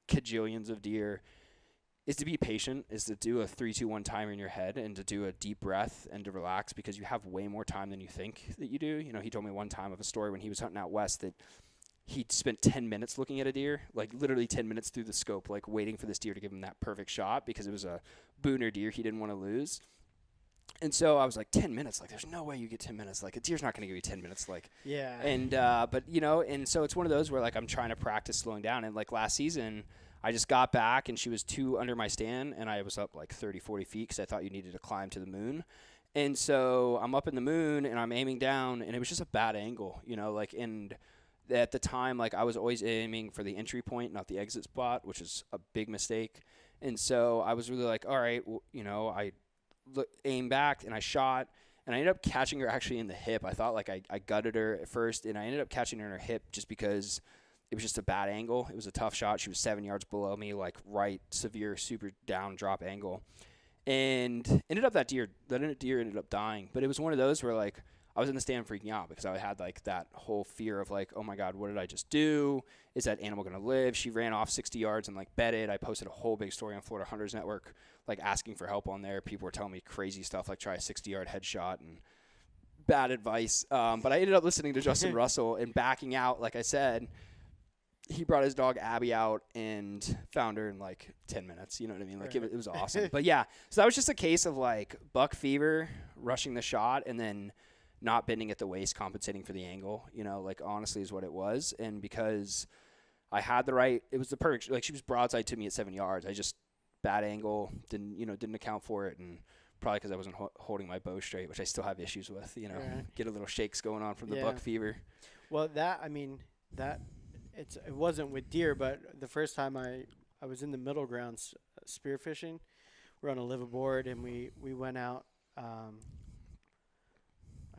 cajillions of deer, is to be patient, is to do a 3-2-1 timer in your head and to do a deep breath and to relax because you have way more time than you think that you do. You know, he told me one time of a story when he was hunting out west that he spent 10 minutes looking at a deer, like literally 10 minutes through the scope, like waiting for this deer to give him that perfect shot because it was a booner deer he didn't want to lose. And so I was like, 10 minutes? Like, there's no way you get 10 minutes. Like, a deer's not going to give you 10 minutes. Like, Yeah. And, but, you know, and so it's one of those where, like, I'm trying to practice slowing down. And, like, last season, I just got back, and she was 2 under my stand, and I was up, like, 30, 40 feet because I thought you needed to climb to the moon. And so I'm up in the moon, and I'm aiming down, and it was just a bad angle, you know, like, and at the time, like, I was always aiming for the entry point, not the exit spot, which is a big mistake. And so I was really like, all right, well, you know, I aimed back and I shot, and I ended up catching her actually in the hip. I thought like I gutted her at first, and I ended up catching her in her hip just because it was just a bad angle. It was a tough shot. She was 7 yards below me, like right severe super down drop angle, and that deer ended up dying. But it was one of those where like I was in the stand freaking out because I had like that whole fear of like, oh my God, what did I just do? Is that animal going to live? She ran off 60 yards and like bedded. I posted a whole big story on Florida Hunters Network, like asking for help on there. People were telling me crazy stuff like try a 60-yard headshot and bad advice. But I ended up listening to Justin Russell and backing out. Like I said, he brought his dog Abby out and found her in like 10 minutes. You know what I mean? Like it was awesome. But yeah, so that was just a case of like buck fever, rushing the shot, and then not bending at the waist, compensating for the angle, you know, like honestly is what it was. And because I had it was the perfect, like she was broadside to me at 7 yards. I just bad angle, didn't account for it. And probably because I wasn't holding my bow straight, which I still have issues with, you know, get a little shakes going on from the buck fever. Well, it wasn't with deer, but the first time I was in the middle grounds spearfishing, we're on a liveaboard and we went out,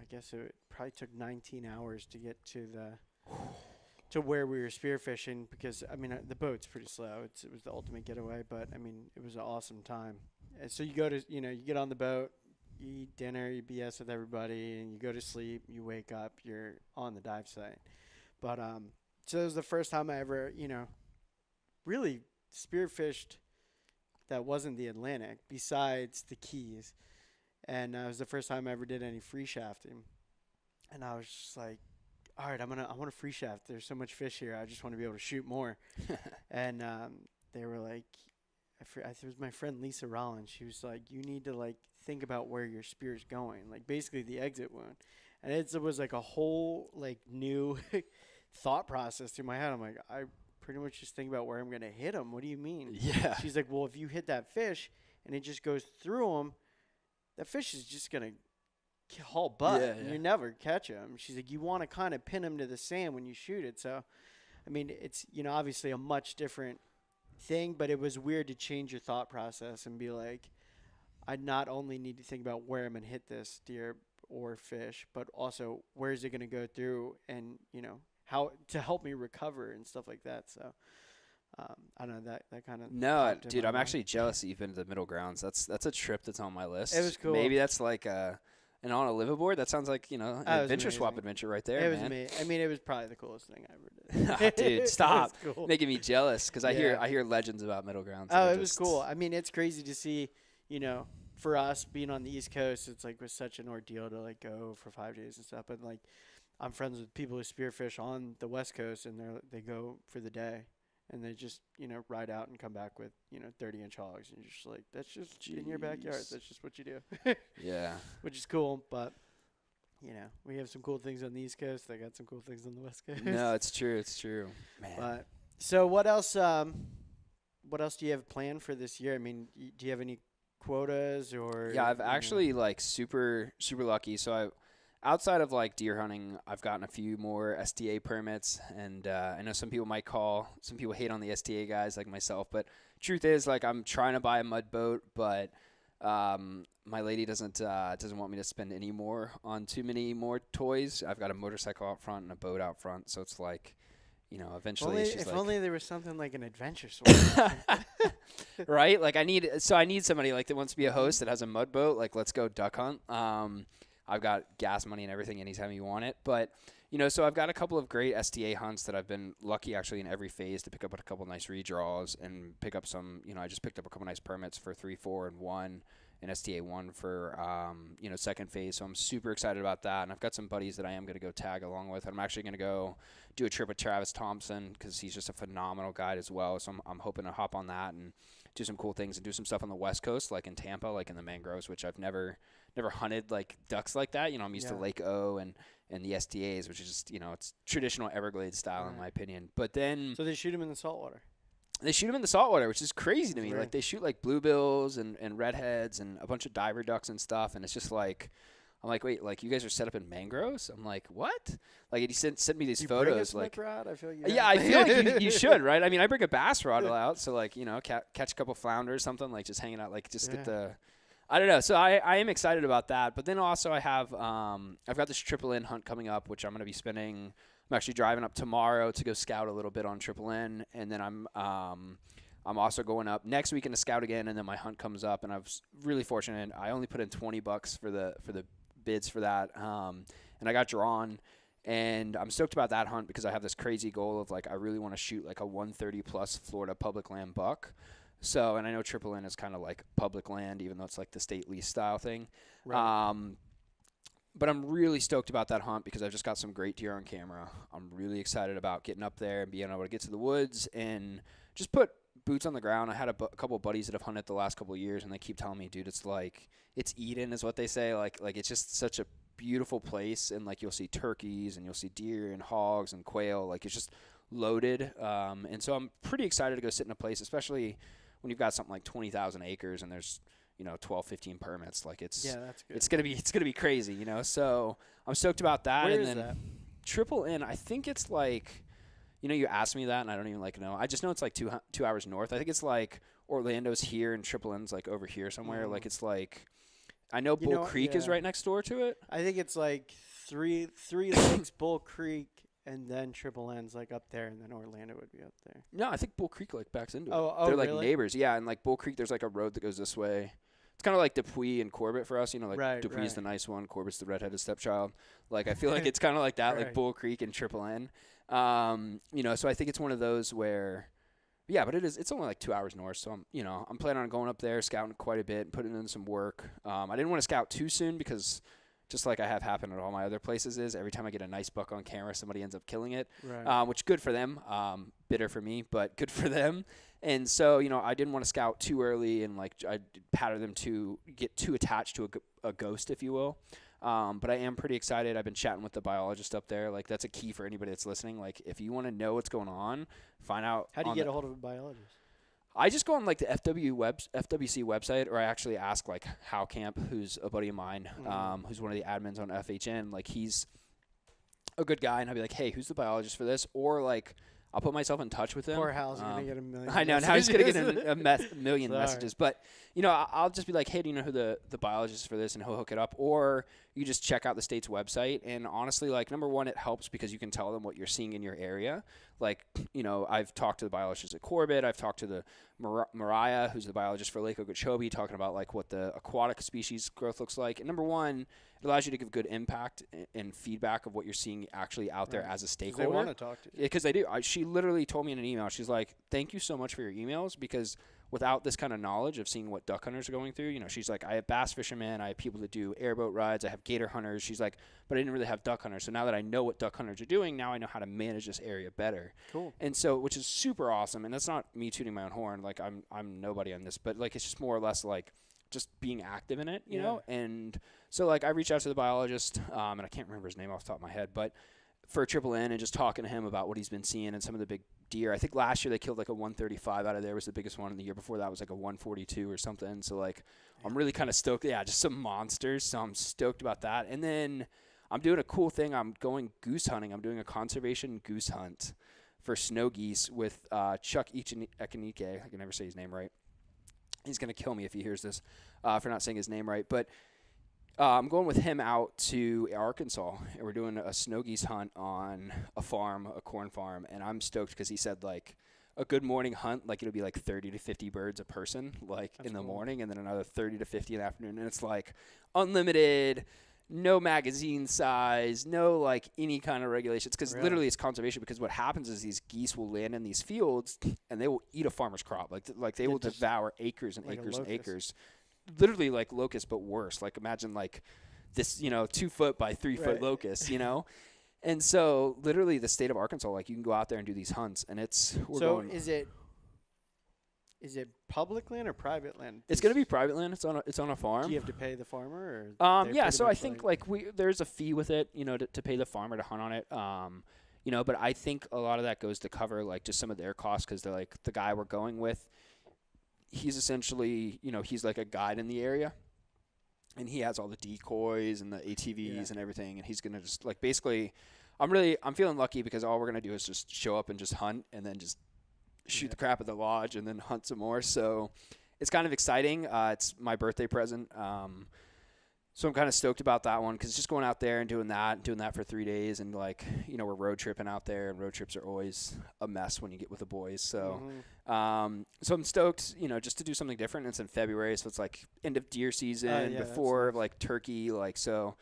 I guess it probably took 19 hours to get to where we were spearfishing because, I mean, the boat's pretty slow. It was the ultimate getaway, but, I mean, it was an awesome time. And so you go to, you get on the boat, you eat dinner, you BS with everybody, and you go to sleep, you wake up, you're on the dive site. But so it was the first time I ever, really spearfished that wasn't the Atlantic besides the Keys. And it was the first time I ever did any free shafting. And I was just like, all right, I want to free shaft. There's so much fish here. I just want to be able to shoot more. And they were like, it was my friend Lisa Rollins. She was like, you need to like think about where your spear's going, like basically the exit wound. And it was like a whole like new thought process through my head. I'm like, I pretty much just think about where I'm going to hit him. What do you mean? Yeah. She's like, well, if you hit that fish and it just goes through him, that fish is just going to haul butt. Yeah, and you never catch him. She's like, you want to kind of pin him to the sand when you shoot it. So, I mean, it's, obviously a much different thing, but it was weird to change your thought process and be like, I not only need to think about where I'm going to hit this deer or fish, but also where is it going to go through and, how to help me recover and stuff like that. So, I don't know, that kind of. No, dude, I'm actually jealous that you've been to the middle grounds. That's a trip that's on my list. It was cool. Maybe that's like and on a liveaboard. That sounds like, an adventure swap adventure right there, It was man. amazing. I mean, it was probably the coolest thing I ever did. Dude, stop cool. making me jealous because I hear legends about middle grounds. Oh, it was cool. I mean, it's crazy to see, for us being on the East Coast, it's like was such an ordeal to like go for 5 days and stuff. But like, I'm friends with people who spearfish on the West Coast, and they go for the day, and they just, ride out and come back with, 30-inch hogs. And you're just like, that's just in your backyard. That's just what you do. Yeah. Which is cool, but, we have some cool things on the East Coast. They got some cool things on the West Coast. No, it's true. It's true. Man. But, so what else do you have planned for this year? I mean, do you have any quotas or? Yeah, I've actually super lucky. So outside of deer hunting, I've gotten a few more STA permits, and I know some people hate on the STA guys like myself, but truth is, I'm trying to buy a mud boat, but my lady doesn't want me to spend any more on too many more toys. I've got a motorcycle out front and a boat out front, so it's eventually if only there was something like an adventure sport. Right? I need somebody that wants to be a host that has a mud boat. Let's go duck hunt. I've got gas money and everything anytime you want it. But, so I've got a couple of great STA hunts that I've been lucky actually in every phase to pick up a couple nice redraws and pick up some, I just picked up a couple nice permits for 3, 4, and 1. And STA 1 for, second phase. So I'm super excited about that. And I've got some buddies that I am going to go tag along with. I'm actually going to go do a trip with Travis Thompson because he's just a phenomenal guide as well. So I'm hoping to hop on that and do some cool things and do some stuff on the West Coast, like in Tampa, in the mangroves, which I've never hunted ducks like that. I'm used to Lake O and the STAs, which is just, it's traditional Everglades style in my opinion. But then. So they shoot them in the saltwater. They shoot them in the saltwater, which is crazy to me. Right. They shoot bluebills and redheads and a bunch of diver ducks and stuff. And it's just I'm like, wait, you guys are set up in mangroves? I'm like, what? He sent me these photos. Bring a snook rod? I feel I feel like you should, right? I mean, I bring a bass rod out, so catch a couple flounders, something just hanging out, get the. I don't know. So I am excited about that. But then also I have I've got this Triple N hunt coming up, which I'm going to be spending. I'm actually driving up tomorrow to go scout a little bit on Triple N, and then I'm also going up next weekend to scout again, and then my hunt comes up, and I was really fortunate. I only put in $20 for the bids for that, and I got drawn, and I'm stoked about that hunt because I have this crazy goal of I really want to shoot a 130 plus Florida public land buck. So, and I know Triple N is kind of public land, even though it's the state lease style thing. Right. But I'm really stoked about that hunt because I've just got some great deer on camera. I'm really excited about getting up there and being able to get to the woods and just put boots on the ground. I had a couple of buddies that have hunted the last couple of years, and they keep telling me, dude, it's it's Eden is what they say. It's just such a beautiful place, and you'll see turkeys and you'll see deer and hogs and quail. It's just loaded. And so I'm pretty excited to go sit in a place, especially when you've got something like 20,000 acres and there's 12, 15 permits. That's good. It's gonna be crazy, So I'm stoked about that. Where and is then that? Triple N, I think it's you asked me that, and I don't even know. I just know it's 2 hours north. I think it's Orlando's here and Triple N's over here somewhere. It's I know Bull Creek is right next door to it. I think it's three lakes, Bull Creek, and then Triple N's up there, and then Orlando would be up there. No, I think Bull Creek backs into it. Oh, they're really? Neighbors. Yeah, and Bull Creek, there's a road that goes this way. It's kind of like Dupuis and Corbett for us, Right, Dupuis is right. the nice one, Corbett's the redheaded stepchild. I feel like it's kind of like that, Right. Bull Creek and Triple N. So I think it's one of those where, yeah, but it's only 2 hours north, so I'm planning on going up there, scouting quite a bit, and putting in some work. I didn't want to scout too soon because just like I have happened at all my other places is every time I get a nice buck on camera, somebody ends up killing it, Right. which good for them, bitter for me, but good for them. And so, I didn't want to scout too early and I pattern them to get too attached to a ghost, if you will. But I am pretty excited. I've been chatting with the biologist up there. That's a key for anybody that's listening. If you want to know what's going on, find out. How do you get a hold of a biologist? I just go on the FWC website, or I actually ask How Camp, who's a buddy of mine, who's one of the admins on FHN. He's a good guy, and I'll be hey, who's the biologist for this? Or I'll put myself in touch with him. Poor Hal's going to get a million I know, now he's going to get a million Sorry. messages. But, I'll just be hey, do you know who the biologist is for this? And he'll hook it up. Or you just check out the state's website. And honestly, number one, it helps because you can tell them what you're seeing in your area. I've talked to the biologist at Corbett. I've talked to the Mariah, who's the biologist for Lake Okeechobee, talking about what the aquatic species growth looks like. And number one, it allows you to give good impact and feedback of what you're seeing actually out there as a stakeholder. They want to talk to you. Because they do. She literally told me in an email, she's like, thank you so much for your emails because without this kind of knowledge of seeing what duck hunters are going through. You know, she's like, I have bass fishermen, I have people that do airboat rides, I have gator hunters. She's like, but I didn't really have duck hunters. So now that I know what duck hunters are doing, now I know how to manage this area better. Cool. And so, which is super awesome. And that's not me tooting my own horn. Like I'm nobody on this, but like, it's just more or less like just being active in it, you know? And so like I reached out to the biologist, and I can't remember his name off the top of my head, but for Triple N and just talking to him about what he's been seeing and some of the big deer. I think last year they killed like a 135 out of there was the biggest one, and the year before that was like a 142 or something. So like I'm really kind of stoked. Yeah, just some monsters. So I'm stoked about that. And then I'm doing a cool thing. I'm going goose hunting. I'm doing a conservation goose hunt for snow geese with Chuck Ekanike. I can never say his name right. He's going to kill me if he hears this for not saying his name right. But I'm going with him out to Arkansas, and we're doing a snow geese hunt on a farm, a corn farm, and I'm stoked because he said, like, a good morning hunt, like, it'll be, like, 30 to 50 birds a person, like, in the morning, and then another 30 to 50 in the afternoon, and it's, like, unlimited, no magazine size, no, like, any kind of regulations, because literally it's conservation, because what happens is these geese will land in these fields, and they will eat a farmer's crop. Like they will devour acres and like acres and acres. Literally like locusts, but worse. Like imagine like this, 2 foot by 3 foot locust, And so literally the state of Arkansas, like you can go out there and do these hunts, and is it public land or private land? It's going to be private land. It's on a farm. Do you have to pay the farmer? Yeah. So I think like there's a fee with it, to pay the farmer to hunt on it. But I think a lot of that goes to cover like just some of their costs, because they're like the guy we're going with. He's essentially, he's like a guide in the area, and he has all the decoys and the ATVs and everything. And he's going to just like, basically, I'm feeling lucky because all we're going to do is just show up and just hunt and then just shoot the crap at the lodge and then hunt some more. So it's kind of exciting. It's my birthday present. So I'm kind of stoked about that one, because just going out there and doing that for 3 days, and like, we're road tripping out there, and road trips are always a mess when you get with the boys. So, so I'm stoked, just to do something different. It's in February, so it's like end of deer season before like turkey, like, so,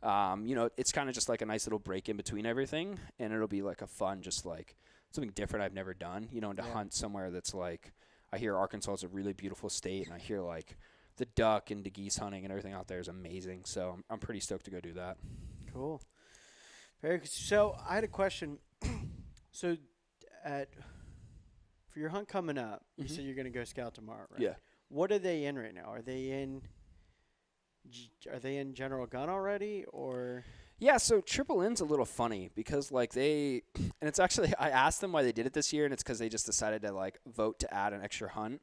it's kind of just like a nice little break in between everything, and it'll be like a fun, just like something different I've never done, and to hunt somewhere that's like, I hear Arkansas is a really beautiful state, and I hear like the duck and the geese hunting and everything out there is amazing. So I'm pretty stoked to go do that. Cool. Very good. So I had a question. So for your hunt coming up, you said you're going to go scout tomorrow, right? Yeah. What are they in right now? Are they in general gun already, or? Yeah, so Triple N's a little funny because like and it's actually, I asked them why they did it this year, and it's because they just decided to like vote to add an extra hunt.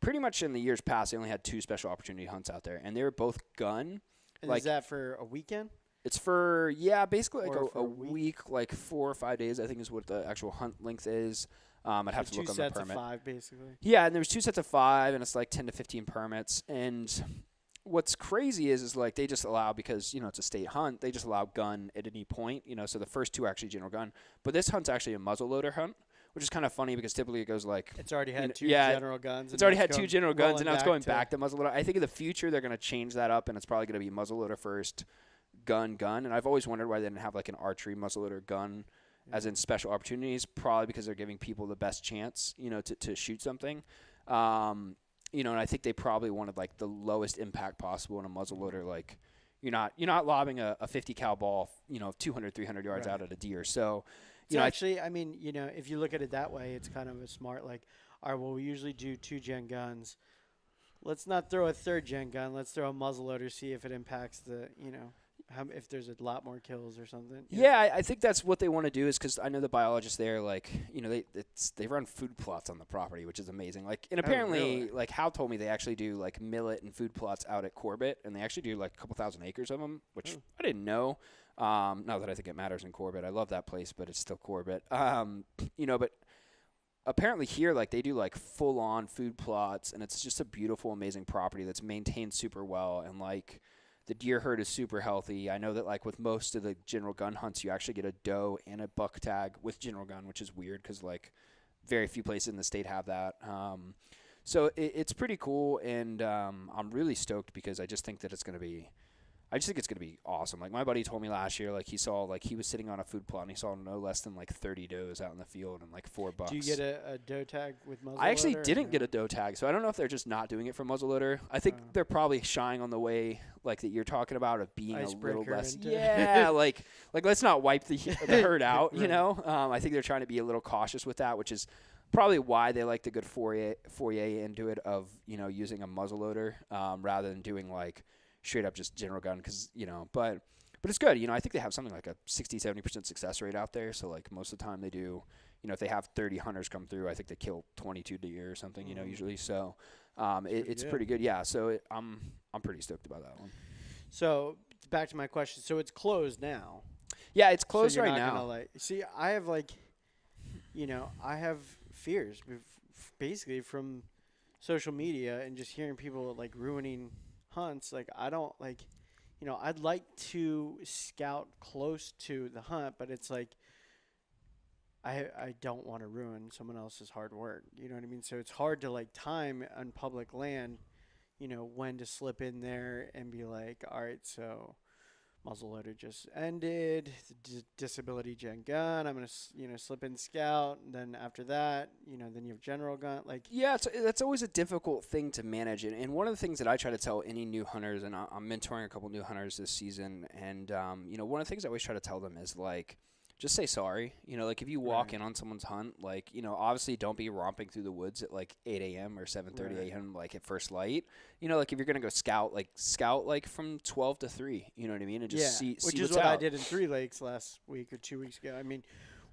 Pretty much in the years past, they only had 2 special opportunity hunts out there, and they were both gun. And is that for a weekend? It's for, basically like a week, like 4 or 5 days, I think is what the actual hunt length is. I'd have to look on the permit. 2 sets of 5, basically. Yeah, and there's 2 sets of 5, and it's like 10 to 15 permits. And what's crazy is like they just allow, because, it's a state hunt, they just allow gun at any point, so the first 2 are actually general gun. But this hunt's actually a muzzleloader hunt, which is kind of funny because typically it goes like... It's already had 2 general guns. It's already had 2 general guns, and now it's going back to muzzleloader. I think in the future they're going to change that up, and it's probably going to be muzzleloader first, gun. And I've always wondered why they didn't have like an archery muzzleloader gun as in special opportunities, probably because they're giving people the best chance, to shoot something. And I think they probably wanted like the lowest impact possible in a muzzleloader. Like you're not lobbing a 50 cal ball, 200, 300 yards out at a deer. So... actually, I mean, if you look at it that way, it's kind of a smart, like, all right, well, we usually do 2-gen guns. Let's not throw a 3rd-gen gun. Let's throw a muzzleloader, see if it impacts the, if there's a lot more kills or something. Yeah, I think that's what they want to do, is because I know the biologists there, like, they run food plots on the property, which is amazing. Like, and apparently, like, Hal told me they actually do, like, millet and food plots out at Corbett, and they actually do, like, a couple thousand acres of them, which I didn't know. Not that I think it matters in Corbett. I love that place, but it's still Corbett. But apparently here, like, they do, like, full-on food plots, and it's just a beautiful, amazing property that's maintained super well, and, like, the deer herd is super healthy. I know that, like, with most of the general gun hunts, you actually get a doe and a buck tag with general gun, which is weird because, like, very few places in the state have that. So it's pretty cool, and I'm really stoked because I just think that it's going to be I just think it's going to be awesome. Like, my buddy told me last year, like, he saw, like, he was sitting on a food plot, and he saw no less than, like, 30 does out in the field and, like, $4. Do you get a doe tag with muzzleloader? I actually didn't get a doe tag, so I don't know if they're just not doing it for muzzleloader. I think they're probably shying on the way, like, that you're talking about, of being a little less. Yeah, like let's not wipe the herd out, right. you know? I think they're trying to be a little cautious with that, which is probably why they like the good foray into it of, you know, using a muzzleloader rather than doing, like, straight up just general gun, because, you know, but it's good. You know, I think they have something like a 60-70% success rate out there. So, like, most of the time they do, you know, if they have 30 hunters come through, I think they kill 22 deer or something, you know, usually. So it's pretty good. Yeah. So I'm pretty stoked about that one. So back to my question. So it's closed now. Yeah, it's closed so you're right not now. Gonna, like, see, I have, like, you know, I have fears basically from social media and just hearing people, like, ruining hunts. Like, I don't, like, you know, I'd like to scout close to the hunt, but it's like I don't want to ruin someone else's hard work. You know what I mean? So it's hard to, like, time on public land, you know, when to slip in there and be like, all right, so muzzleloader just ended, disability gen gun, I'm going to, you know, slip in scout, and then after that, you know, then you have general gun. Like, yeah, that's always a difficult thing to manage. And one of the things that I try to tell any new hunters, and I'm mentoring a couple new hunters this season, and, you know, one of the things I always try to tell them is, like, just say sorry. You know, like, if you walk in on someone's hunt, like, you know, obviously don't be romping through the woods at, like, 8 a.m. or 7:30 a.m., like, at first light. You know, like, if you're going to go scout, like, from 12 to 3, you know what I mean? And just see which what's is what out. I did in 3 Lakes last week or 2 weeks ago. I mean,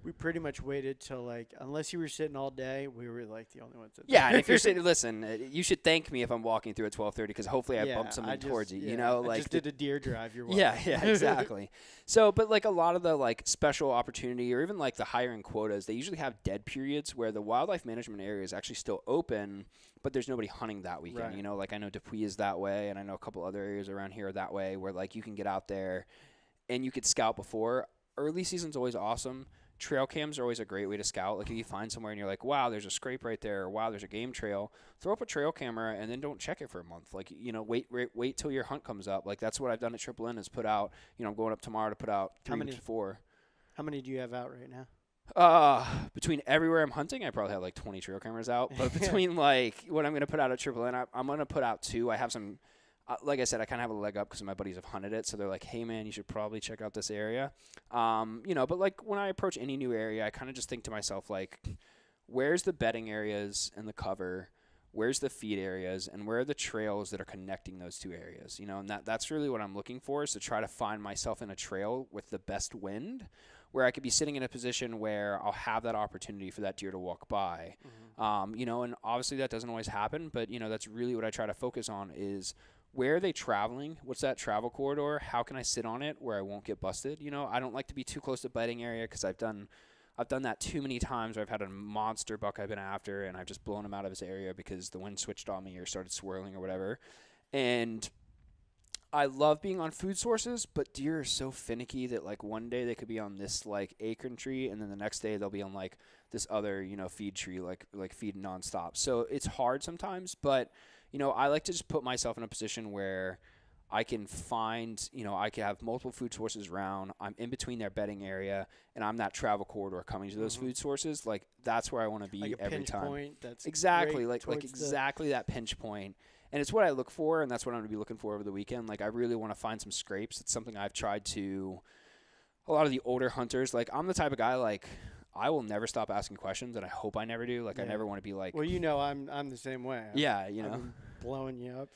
we pretty much waited till, like, unless you were sitting all day, we were, like, the only ones. Yeah, and if you're sitting, listen, you should thank me if I'm walking through at 12:30, because hopefully I bumped something towards you. You know, like, I just did a deer drive. You're welcome. Yeah, exactly. So, but, like, a lot of the, like, special opportunity or even, like, the hiring quotas, they usually have dead periods where the wildlife management area is actually still open, but there's nobody hunting that weekend. Right. You know, like, I know Dupuis is that way, and I know a couple other areas around here are that way, where, like, you can get out there and you could scout before. Early season's always awesome. Trail cams are always a great way to scout. Like, if you find somewhere and you're like, wow, there's a scrape right there, or wow, there's a game trail, throw up a trail camera and then don't check it for a month. Like, you know, wait till your hunt comes up. Like, that's what I've done at Triple N, is put out, you know, I'm going up tomorrow to put out 3 to 4. How many do you have out right now? Between everywhere I'm hunting, I probably have like 20 trail cameras out. But between, like, what I'm going to put out at Triple N, I'm going to put out 2. I have some, like I said, I kind of have a leg up because my buddies have hunted it. So they're like, hey, man, you should probably check out this area. You know, but, like, when I approach any new area, I kind of just think to myself, like, where's the bedding areas and the cover? Where's the feed areas? And where are the trails that are connecting those 2 areas? You know, and that's really what I'm looking for, is to try to find myself in a trail with the best wind, where I could be sitting in a position where I'll have that opportunity for that deer to walk by. You know, and obviously that doesn't always happen, but, you know, that's really what I try to focus on, is where are they traveling? What's that travel corridor? How can I sit on it where I won't get busted? You know, I don't like to be too close to bedding area, because I've done that too many times where I've had a monster buck I've been after and I've just blown him out of his area because the wind switched on me or started swirling or whatever. And I love being on food sources, but deer are so finicky that, like, one day they could be on this, like, acorn tree, and then the next day they'll be on, like, this other, you know, feed tree, like feed nonstop. So it's hard sometimes, but, you know, I like to just put myself in a position where I can find, you know, I can have multiple food sources around. I'm in between their bedding area, and I'm that travel corridor coming to those food sources. Like, that's where I want to be, like a every pinch time. Point, that's exactly, like exactly that pinch point. And it's what I look for, and that's what I'm going to be looking for over the weekend. Like, I really want to find some scrapes. It's something I've tried to, a lot of the older hunters, like, I'm the type of guy, like, I will never stop asking questions, and I hope I never do. Like, I never want to be like, well, you know, I'm the same way. Yeah, you know. Blowing you up.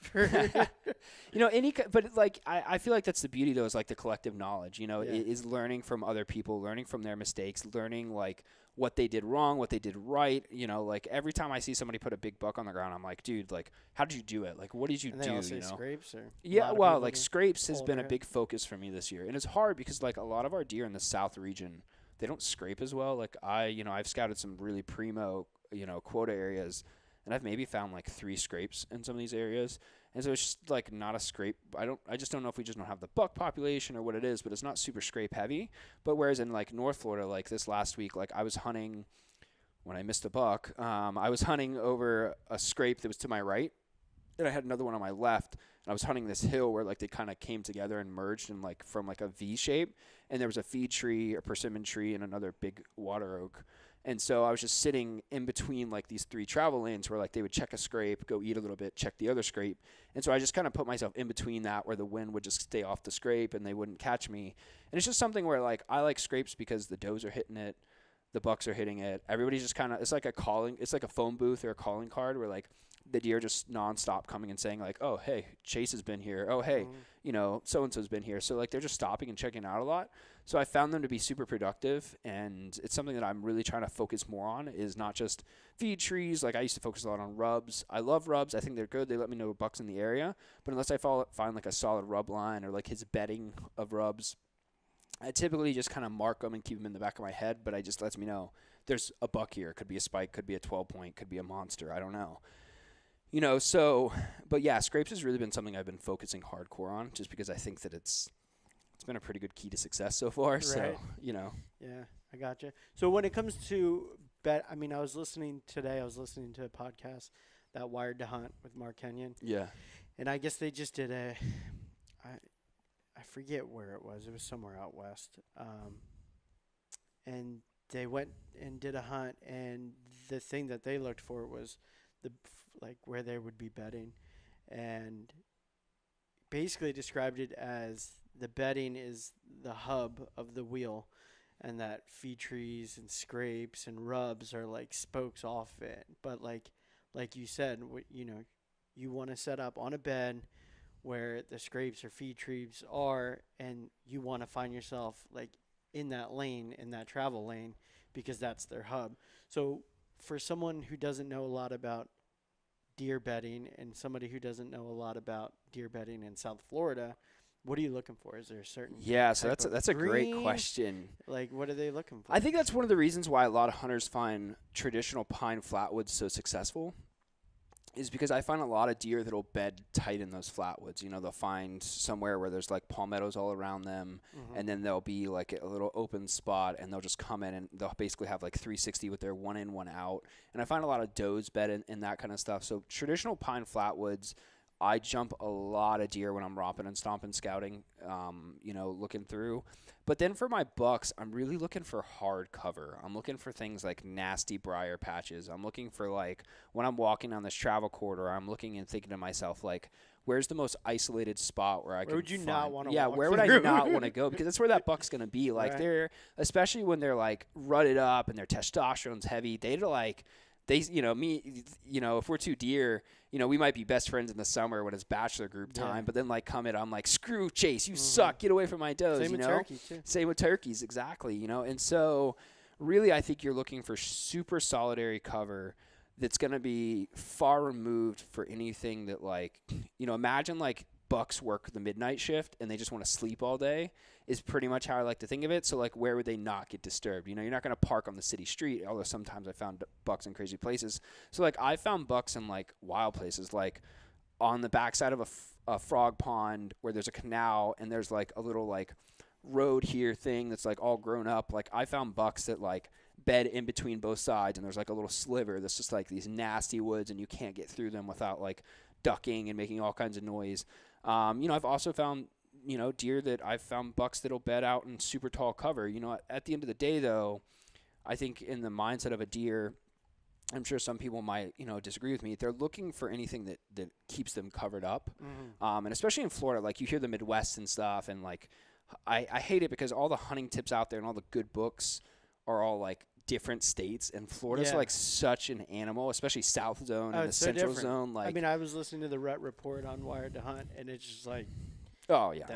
You know, but, like, I feel like that's the beauty, though, is, like, the collective knowledge, you know, is learning from other people, learning from their mistakes, learning, like, what they did wrong, what they did right. You know, like, every time I see somebody put a big buck on the ground, I'm like, dude, like, how did you do it? Like, what did you and do? They all say you know, scrapes or yeah, well, like, scrapes has been a it. big focus for me this year, and it's hard because, like, a lot of our deer in the south region, they don't scrape as well. Like, I've scouted some really primo, you know, quota areas, and I've maybe found like 3 scrapes in some of these areas. And so it's just, like, not a scrape. I just don't know if we just don't have the buck population or what it is, but it's not super scrape heavy. But whereas in, like, North Florida, like this last week, like, I was hunting when I missed a buck. I was hunting over a scrape that was to my right, and I had another one on my left, and I was hunting this hill where like they kind of came together and merged in like from like a V shape, and there was a feed tree, a persimmon tree, and another big water oak. And so I was just sitting in between like these 3 travel lanes where like they would check a scrape, go eat a little bit, check the other scrape. And so I just kind of put myself in between that where the wind would just stay off the scrape and they wouldn't catch me. And it's just something where like I like scrapes because the does are hitting it, the bucks are hitting it. Everybody's just kind of, it's like a phone booth or a calling card where like the deer just nonstop coming and saying like, oh, hey, Chase has been here. Oh, hey, you know, so-and-so's been here. So like they're just stopping and checking out a lot. So I found them to be super productive, and it's something that I'm really trying to focus more on is not just feed trees. Like I used to focus a lot on rubs. I love rubs. I think they're good. They let me know bucks in the area. But unless I find like a solid rub line or like his bedding of rubs, I typically just kind of mark them and keep them in the back of my head. But I just lets me know there's a buck here. Could be a spike, could be a 12-point, could be a monster. I don't know. You know, so, but yeah, scrapes has really been something I've been focusing hardcore on just because I think that it's been a pretty good key to success so far. Right. So, you know. Yeah, I gotcha. So when it comes to I mean, I was listening to a podcast, that Wired to Hunt with Mark Kenyon. Yeah. And I guess they just did I forget where it was. It was somewhere out west. And they went and did a hunt, and the thing that they looked for was like where they would be bedding, and basically described it as the bedding is the hub of the wheel, and that feed trees and scrapes and rubs are like spokes off it. But like you said, you know, you want to set up on a bed where the scrapes or feed trees are, and you want to find yourself like in that lane, in that travel lane, because that's their hub. So for someone who doesn't know a lot about deer bedding and somebody who doesn't know a lot about deer bedding in South Florida, what are you looking for? Is there a certain so that's a great question. Like, what are they looking for? I think that's one of the reasons why a lot of hunters find traditional pine flatwoods so successful is because I find a lot of deer that'll bed tight in those flatwoods. You know, they'll find somewhere where there's like palmettos all around them, and then there'll be like a little open spot, and they'll just come in and they'll basically have like 360 with their one in, one out. And I find a lot of does bed in that kind of stuff. So traditional pine flatwoods, I jump a lot of deer when I'm romping and stomping scouting, you know, looking through. But then for my bucks, I'm really looking for hard cover. I'm looking for things like nasty briar patches. I'm looking for like when I'm walking on this travel corridor, I'm looking and thinking to myself like, where's the most isolated spot where I can would you not want to Yeah, walk where would I not want to go? Because that's where that buck's going to be. Like Right. they're, especially when they're like rutted up and their testosterone's heavy, you know, me, you know, if we're two deer, you know, we might be best friends in the summer when it's bachelor group time, but then like come in, I'm like, screw Chase, you suck, get away from my does. Same you with know? turkey too. Same with turkeys, exactly. You know, and so really, I think you're looking for super solitary cover that's going to be far removed for anything that like, you know, imagine like bucks work the midnight shift and they just want to sleep all day is pretty much how I like to think of it. So like, where would they not get disturbed? You know, you're not going to park on the city street, although sometimes I found bucks in crazy places. So like I found bucks in like wild places, like on the backside of a frog pond where there's a canal and there's like a little like road here thing that's like all grown up. Like I found bucks that like bed in between both sides, and there's like a little sliver that's just like these nasty woods and you can't get through them without like ducking and making all kinds of noise. You know, I've also found, you know, deer that I've found bucks that'll bed out in super tall cover. You know, at the end of the day, though, I think in the mindset of a deer, I'm sure some people might, you know, disagree with me. They're looking for anything that keeps them covered up. And especially in Florida, like you hear the Midwest and stuff, and like I hate it because all the hunting tips out there and all the good books are all like different states, and Florida's like such an animal, especially South Zone and the Central Zone. Like, I mean, I was listening to the Rut Report on Wired to Hunt, and it's just like, oh yeah,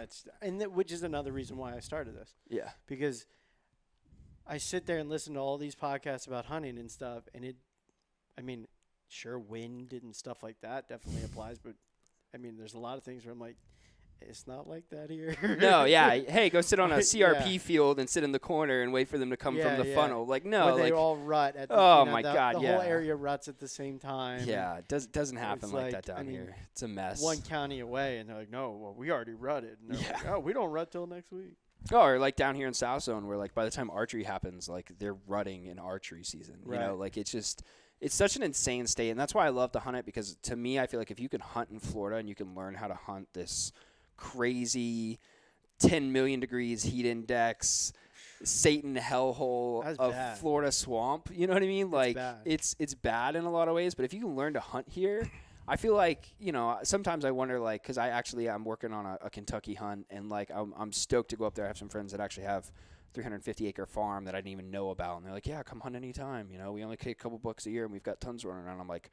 which is another reason why I started this. Yeah, because I sit there and listen to all these podcasts about hunting and stuff, and I mean, sure, wind and stuff like that definitely applies, but I mean, there's a lot of things where I'm like, it's not like that here. No, yeah. Hey, go sit on a CRP field and sit in the corner and wait for them to come from the funnel. Like, no. When they like, all rut at the, God, the whole area ruts at the same time. Yeah, it doesn't happen like that down here. It's a mess. One county away, and they're like, no, well, we already rutted. And like, oh, we don't rut till next week. Oh, or like down here in South Zone where like by the time archery happens, like they're rutting in archery season. You know, like it's just it's such an insane state, and that's why I love to hunt it, because to me, I feel like if you can hunt in Florida and you can learn how to hunt this crazy 10 million degrees heat index, Satan hellhole of bad. Florida swamp, you know what I mean? Like, bad. it's bad in a lot of ways, but if you can learn to hunt here, I feel like, you know, sometimes I wonder, like, because I'm working on a Kentucky hunt, and like I'm stoked to go up there. I have some friends that actually have 350-acre farm that I didn't even know about, and they're like, yeah, come hunt anytime. You know, we only pay a couple bucks a year, and we've got tons running around. I'm like,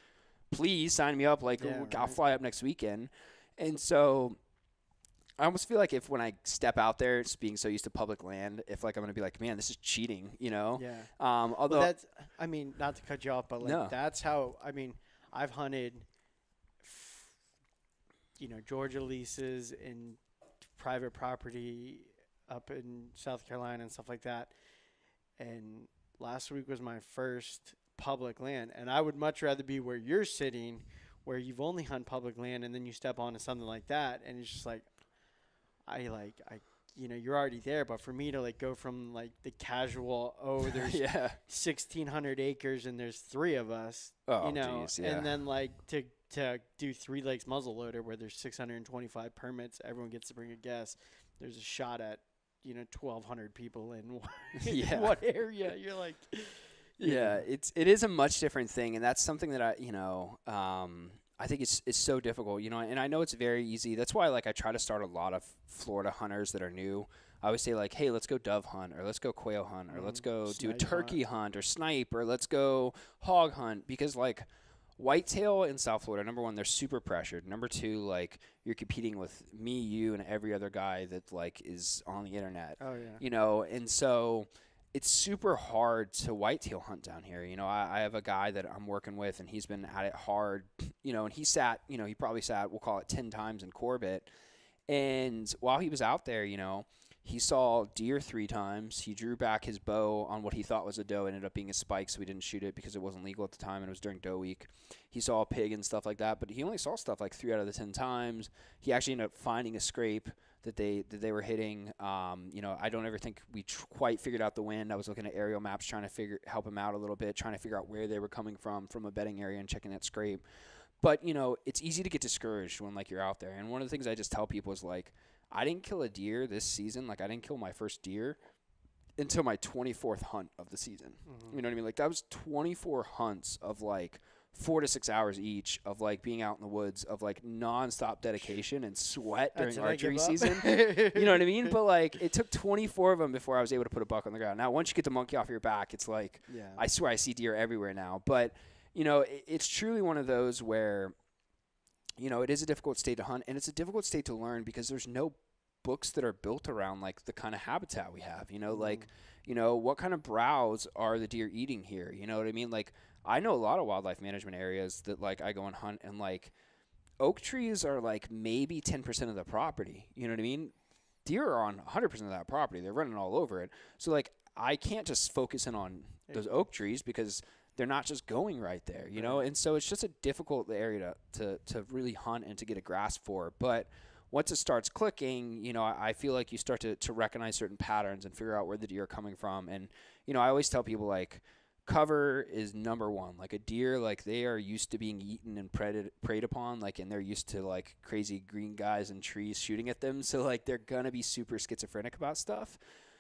please sign me up. Like, I'll fly up next weekend. And so I almost feel like when I step out there, it's being so used to public land, if like I'm going to be like, man, this is cheating, you know? Yeah. Although that's, I mean, not to cut you off, but like that's how, I mean, I've hunted, you know, Georgia leases and private property up in South Carolina and stuff like that. And last week was my first public land, and I would much rather be where you're sitting, where you've only hunted public land, and then you step onto something like that, and it's just like, I you know, you're already there, but for me to like go from like the casual, there's 1,600 acres and there's 3 of us, you know, and then like to do 3 Lakes muzzleloader where there's 625 permits, everyone gets to bring a guest. There's a shot at, you know, 1,200 people in what area. You're like, it is a much different thing, and that's something that I think it's so difficult, you know, and I know it's very easy. That's why, like, I try to start a lot of Florida hunters that are new. I always say, like, hey, let's go dove hunt, or let's go quail hunt, or let's go do a turkey hunt, or snipe, or let's go hog hunt, because, like, whitetail in South Florida, number one, they're super pressured. Number two, like, you're competing with me, you, and every other guy that, like, is on the internet. Oh, yeah. You know, and so it's super hard to whitetail hunt down here. You know, I have a guy that I'm working with, and he's been at it hard, you know, and he probably sat, we'll call it 10 times in Corbett. And while he was out there, you know, he saw deer 3 times. He drew back his bow on what he thought was a doe. It ended up being a spike, so we didn't shoot it because it wasn't legal at the time, and it was during doe week. He saw a pig and stuff like that, but he only saw stuff like 3 out of the 10 times. He actually ended up finding a scrape that they were hitting. You know, I don't ever think we quite figured out the wind. I was looking at aerial maps trying to help him out a little bit, trying to figure out where they were coming from a bedding area and checking that scrape. But, you know, it's easy to get discouraged when, like, you're out there. And one of the things I just tell people is, like, I didn't kill a deer this season. Like, I didn't kill my first deer until my 24th hunt of the season. Mm-hmm. You know what I mean? Like, that was 24 hunts of, like, 4 to 6 hours each of, like, being out in the woods, of, like, nonstop dedication and sweat during archery season. You know what I mean? But, like, it took 24 of them before I was able to put a buck on the ground. Now, once you get the monkey off your back, it's like, I swear I see deer everywhere now. But, you know, it's truly one of those where, you know, it is a difficult state to hunt, and it's a difficult state to learn because there's no books that are built around, like, the kind of habitat we have, you know, like, you know, what kind of browse are the deer eating here? You know what I mean? Like, I know a lot of wildlife management areas that, like, I go and hunt, and, like, oak trees are, like, maybe 10% of the property. You know what I mean? Deer are on 100% of that property. They're running all over it. So, like, I can't just focus in on those oak trees because they're not just going right there, you know? And so it's just a difficult area to really hunt and to get a grasp for. But once it starts clicking, you know, I feel like you start to recognize certain patterns and figure out where the deer are coming from. And, you know, I always tell people, like, cover is number one. Like, a deer, like, they are used to being eaten and preyed upon, like, and they're used to, like, crazy green guys in trees shooting at them. So, like, they're going to be super schizophrenic about stuff.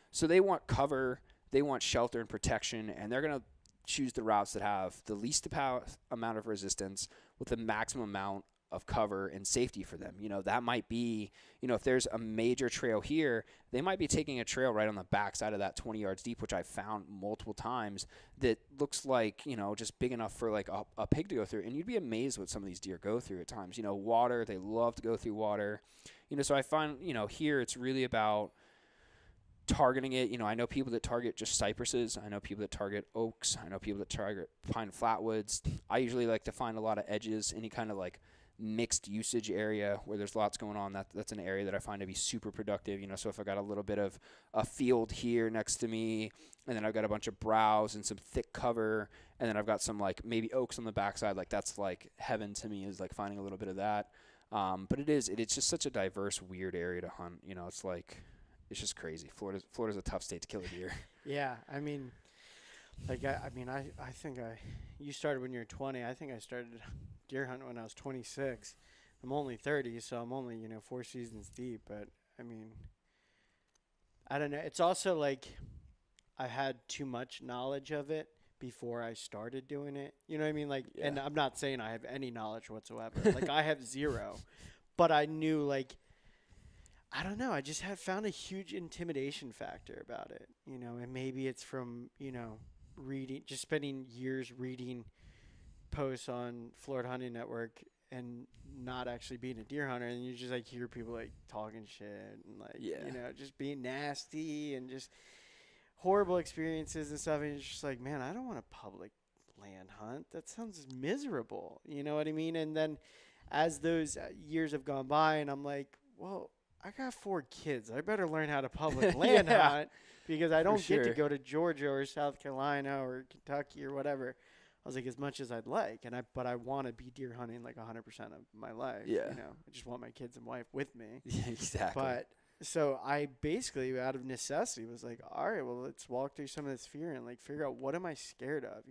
So they want cover, they want shelter and protection, and they're going to choose the routes that have the least amount of resistance with the maximum amount of cover and safety for them. You know, that might be, you know, if there's a major trail here, they might be taking a trail right on the backside of that 20 yards deep, which I've found multiple times, that looks like, you know, just big enough for like a pig to go through. And you'd be amazed what some of these deer go through at times. You know, water, they love to go through water. You know, so I find, you know, here it's really about targeting it. You know, I know people that target just cypresses. I know people that target oaks. I know people that target pine flatwoods. I usually like to find a lot of edges, any kind of like mixed usage area where there's lots going on. That's an area that I find to be super productive. You know, so if I got a little bit of a field here next to me, and then I've got a bunch of browse and some thick cover, and then I've got some like maybe oaks on the backside, like that's like heaven to me, is like finding a little bit of that. But it's just such a diverse, weird area to hunt. You know, it's just crazy. Florida's a tough state to kill a deer. Yeah, I mean, Like, I mean, I think you started when you were 20. I think I started deer hunting when I was 26. I'm only 30, so I'm only, 4 seasons deep. But, I mean, I don't know. It's also like I had too much knowledge of it before I started doing it. You know what I mean? Like, and I'm not saying I have any knowledge whatsoever. Like, I have zero. But I knew, like, I don't know. I just had found a huge intimidation factor about it, and maybe it's from, reading, just spending years reading posts on Florida Hunting Network and not actually being a deer hunter. And you just like hear people like talking shit and like, just being nasty and just horrible experiences and stuff. And it's just like, man, I don't want a public land hunt. That sounds miserable. You know what I mean? And then as those years have gone by and I'm like, well, I got 4 kids. I better learn how to public land hunt because I don't get to go to Georgia or South Carolina or Kentucky or whatever. I was like, as much as I'd like, but I want to be deer hunting like 100% of my life. Yeah. I just want my kids and wife with me. Yeah, exactly. But so I basically, out of necessity, was like, all right, well, let's walk through some of this fear and like figure out what am I scared of,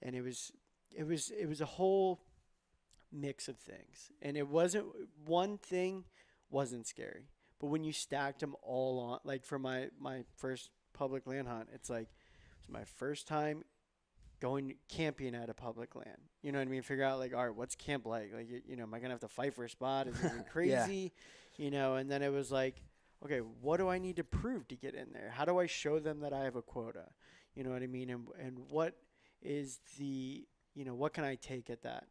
and it was a whole mix of things, and it wasn't one thing wasn't scary, but when you stacked them all on, like for my first public land hunt, it's like it's my first time going camping at a public land. You know what I mean? Figure out like, all right, what's camp like? Like, am I gonna have to fight for a spot? Is it crazy? And then it was like, okay, what do I need to prove to get in there? How do I show them that I have a quota? You know what I mean? And what is the what can I take at that?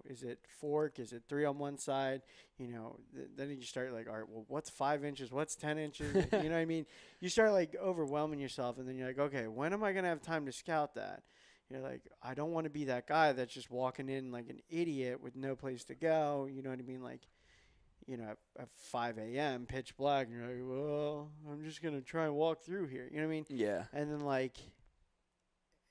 Is it fork? Is it 3 on one side? Then you start like, all right, well, what's 5 inches? What's 10 inches? You know what I mean? You start like overwhelming yourself, and then you're like, okay, when am I going to have time to scout that? You're like, I don't want to be that guy that's just walking in like an idiot with no place to go. You know what I mean? Like, at 5 a.m., pitch black, and you're like, well, I'm just going to try and walk through here. You know what I mean? Yeah. And then like,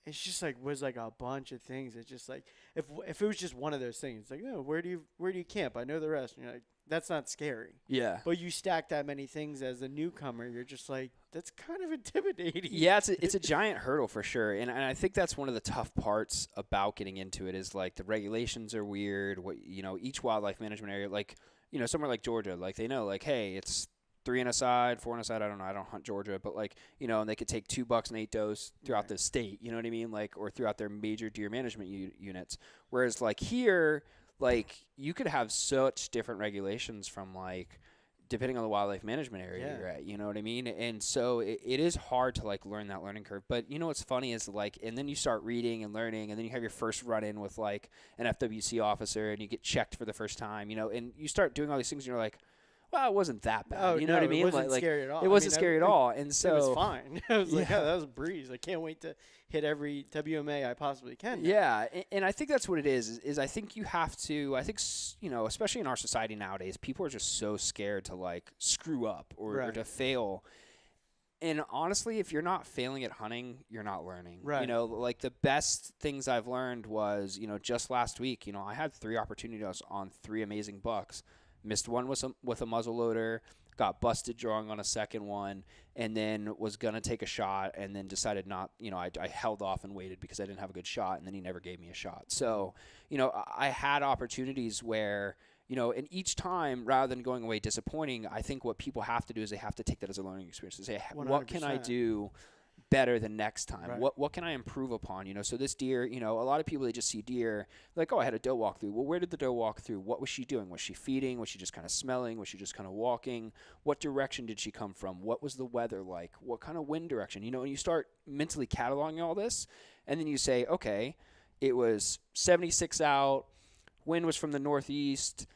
it's just like was like a bunch of things. It's just like if it was just one of those things, it's like, oh, where do you camp? I know the rest. And you're like, that's not scary. Yeah. But you stack that many things as a newcomer, you're just like, that's kind of intimidating. Yeah, it's a giant hurdle for sure, and I think that's one of the tough parts about getting into it is like the regulations are weird. What each wildlife management area, like somewhere like Georgia, like they know like, hey, it's 3 on a side, 4 on a side. I don't know. I don't hunt Georgia, but like, and they could take 2 bucks and 8 does throughout the state, you know what I mean? Like, or throughout their major deer management units. Whereas like here, like you could have such different regulations from like, depending on the wildlife management area you're at, you know what I mean? And so it is hard to like learn that learning curve. But what's funny is like, and then you start reading and learning, and then you have your first run in with like an FWC officer and you get checked for the first time, and you start doing all these things and you're like, well, it wasn't that bad. Oh, you know what I mean? It wasn't scary at all. It wasn't scary at all. And so it was fine. I was like, oh, that was a breeze. I can't wait to hit every WMA I possibly can now. Yeah, and I think that's what it is I think you have to, especially in our society nowadays, people are just so scared to like screw up or to fail. And honestly, if you're not failing at hunting, you're not learning. Right. Like the best things I've learned was, just last week, I had 3 opportunities on 3 amazing bucks. Missed one with a muzzleloader, got busted drawing on a second one, and then was going to take a shot and then decided not, I held off and waited because I didn't have a good shot, and then he never gave me a shot. So, I had opportunities where, and each time, rather than going away disappointing, I think what people have to do is they have to take that as a learning experience and say, 100%. What can I do better the next time? Right. What can I improve upon? So this deer, a lot of people, they just see deer like, oh, I had a doe walk through. Well, where did the doe walk through? What was she doing? Was she feeding? Was she just kind of smelling? Was she just kind of walking? What direction did she come from? What was the weather like? What kind of wind direction? And you start mentally cataloging all this, and then you say, okay, it was 76 out, wind was from the northeast.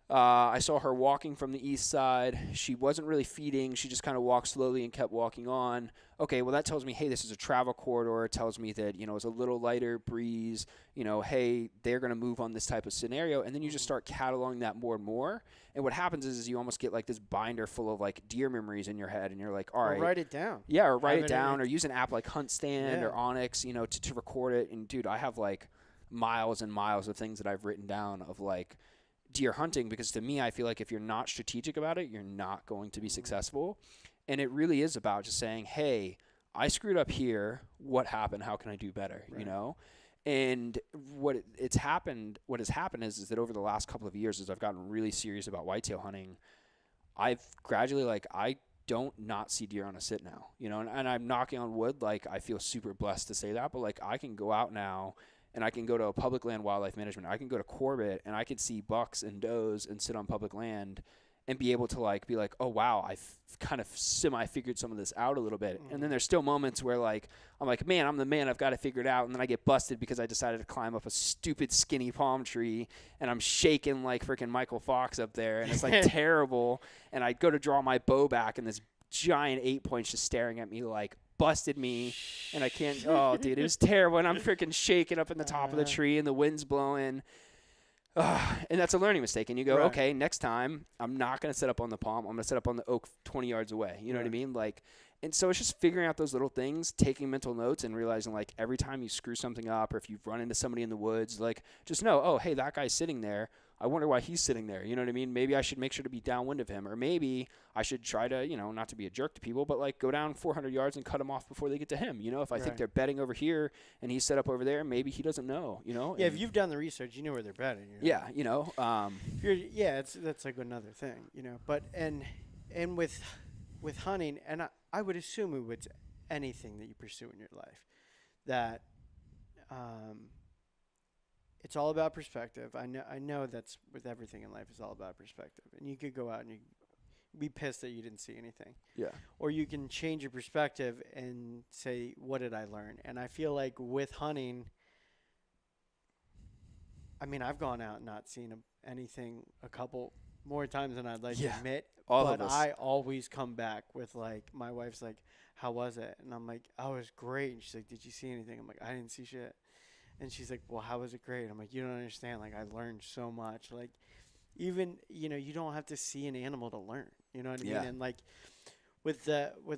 I saw her walking from the east side. She wasn't really feeding. She just kind of walked slowly and kept walking on. Okay, well, that tells me, hey, this is a travel corridor. It tells me that, it's a little lighter breeze. Hey, they're going to move on this type of scenario. And then you just start cataloging that more and more. And what happens is you almost get like this binder full of like deer memories in your head. And you're like, all right. Or write it down. Yeah, or write it down or use an app like Hunt Stand or Onyx, to record it. And, dude, I have like miles and miles of things that I've written down of like deer hunting, because to me, I feel like if you're not strategic about it, you're not going to be successful. And it really is about just saying, hey, I screwed up here. What happened? How can I do better? Right. You know? And what has happened is that over the last couple of years, as I've gotten really serious about whitetail hunting, I've gradually, like, I don't not see deer on a sit now, you know, and I'm knocking on wood. Like, I feel super blessed to say that, but like, I can go out now and I can go to a public land wildlife management. I can go to Corbett and I can see bucks and does and sit on public land and be able to like be like, oh wow, I've kind of semi-figured some of this out a little bit. And then there's still moments where like I'm like, man, I'm the man, I've got to figure it out, and then I get busted because I decided to climb up a stupid skinny palm tree and I'm shaking like freaking Michael Fox up there, and it's like terrible. And I go to draw my bow back and this giant 8-point just staring at me like busted me, and I can't. Oh, dude, it was terrible. And I'm freaking shaking up in the top of the tree and the wind's blowing. And that's a learning mistake. And you go, okay, next time I'm not going to set up on the palm. I'm going to set up on the oak 20 yards away. You know what I mean? Like, and so it's just figuring out those little things, taking mental notes, and realizing like every time you screw something up, or if you've run into somebody in the woods, like just know, oh, hey, that guy's sitting there. I wonder why he's sitting there. You know what I mean? Maybe I should make sure to be downwind of him, or maybe I should try to, you know, not to be a jerk to people, but like go down 400 yards and cut him off before they get to him. You know, if I think they're betting over here and he's set up over there, maybe he doesn't know, you know? Yeah, if you've done the research, you know where they're betting. You know? Yeah, you know. That's like another thing, you know. But and with hunting, and I would assume it was anything that you pursue in your life, that it's all about perspective. I know that's with everything in life, it's all about perspective. And you could go out and you be pissed that you didn't see anything. Yeah. Or you can change your perspective and say, what did I learn? And I feel like with hunting, I mean, I've gone out and not seen anything a couple more times than I'd like to admit. But I always come back with, like, my wife's like, how was it? And I'm like, oh, it was great. And she's like, did you see anything? I'm like, I didn't see shit. And she's like, well, how was it great? I'm like, you don't understand. Like, I learned so much. Like, even, you know, you don't have to see an animal to learn. You know what I mean? And, like, with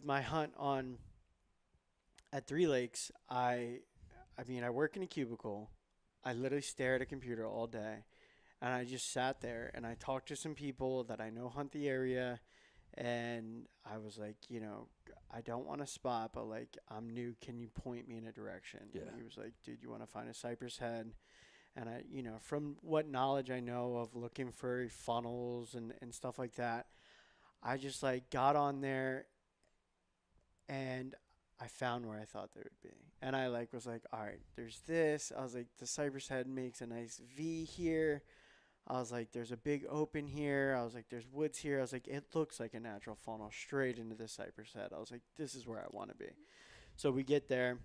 my hunt at Three Lakes, I work in a cubicle. I literally stare at a computer all day. And I just sat there and I talked to some people that I know hunt the area. And I was like, you know, I don't want to spot, but like, I'm new. Can you point me in a direction? Yeah. And he was like, dude, you want to find a cypress head? And I, you know, from what knowledge I know of looking for funnels and stuff like that, I just like got on there and I found where I thought they would be. And I like was like, all right, there's this. I was like, the cypress head makes a nice V here. I was like, there's a big open here. I was like, there's woods here. I was like, it looks like a natural funnel straight into the cypress head. I was like, this is where I want to be. So we get there.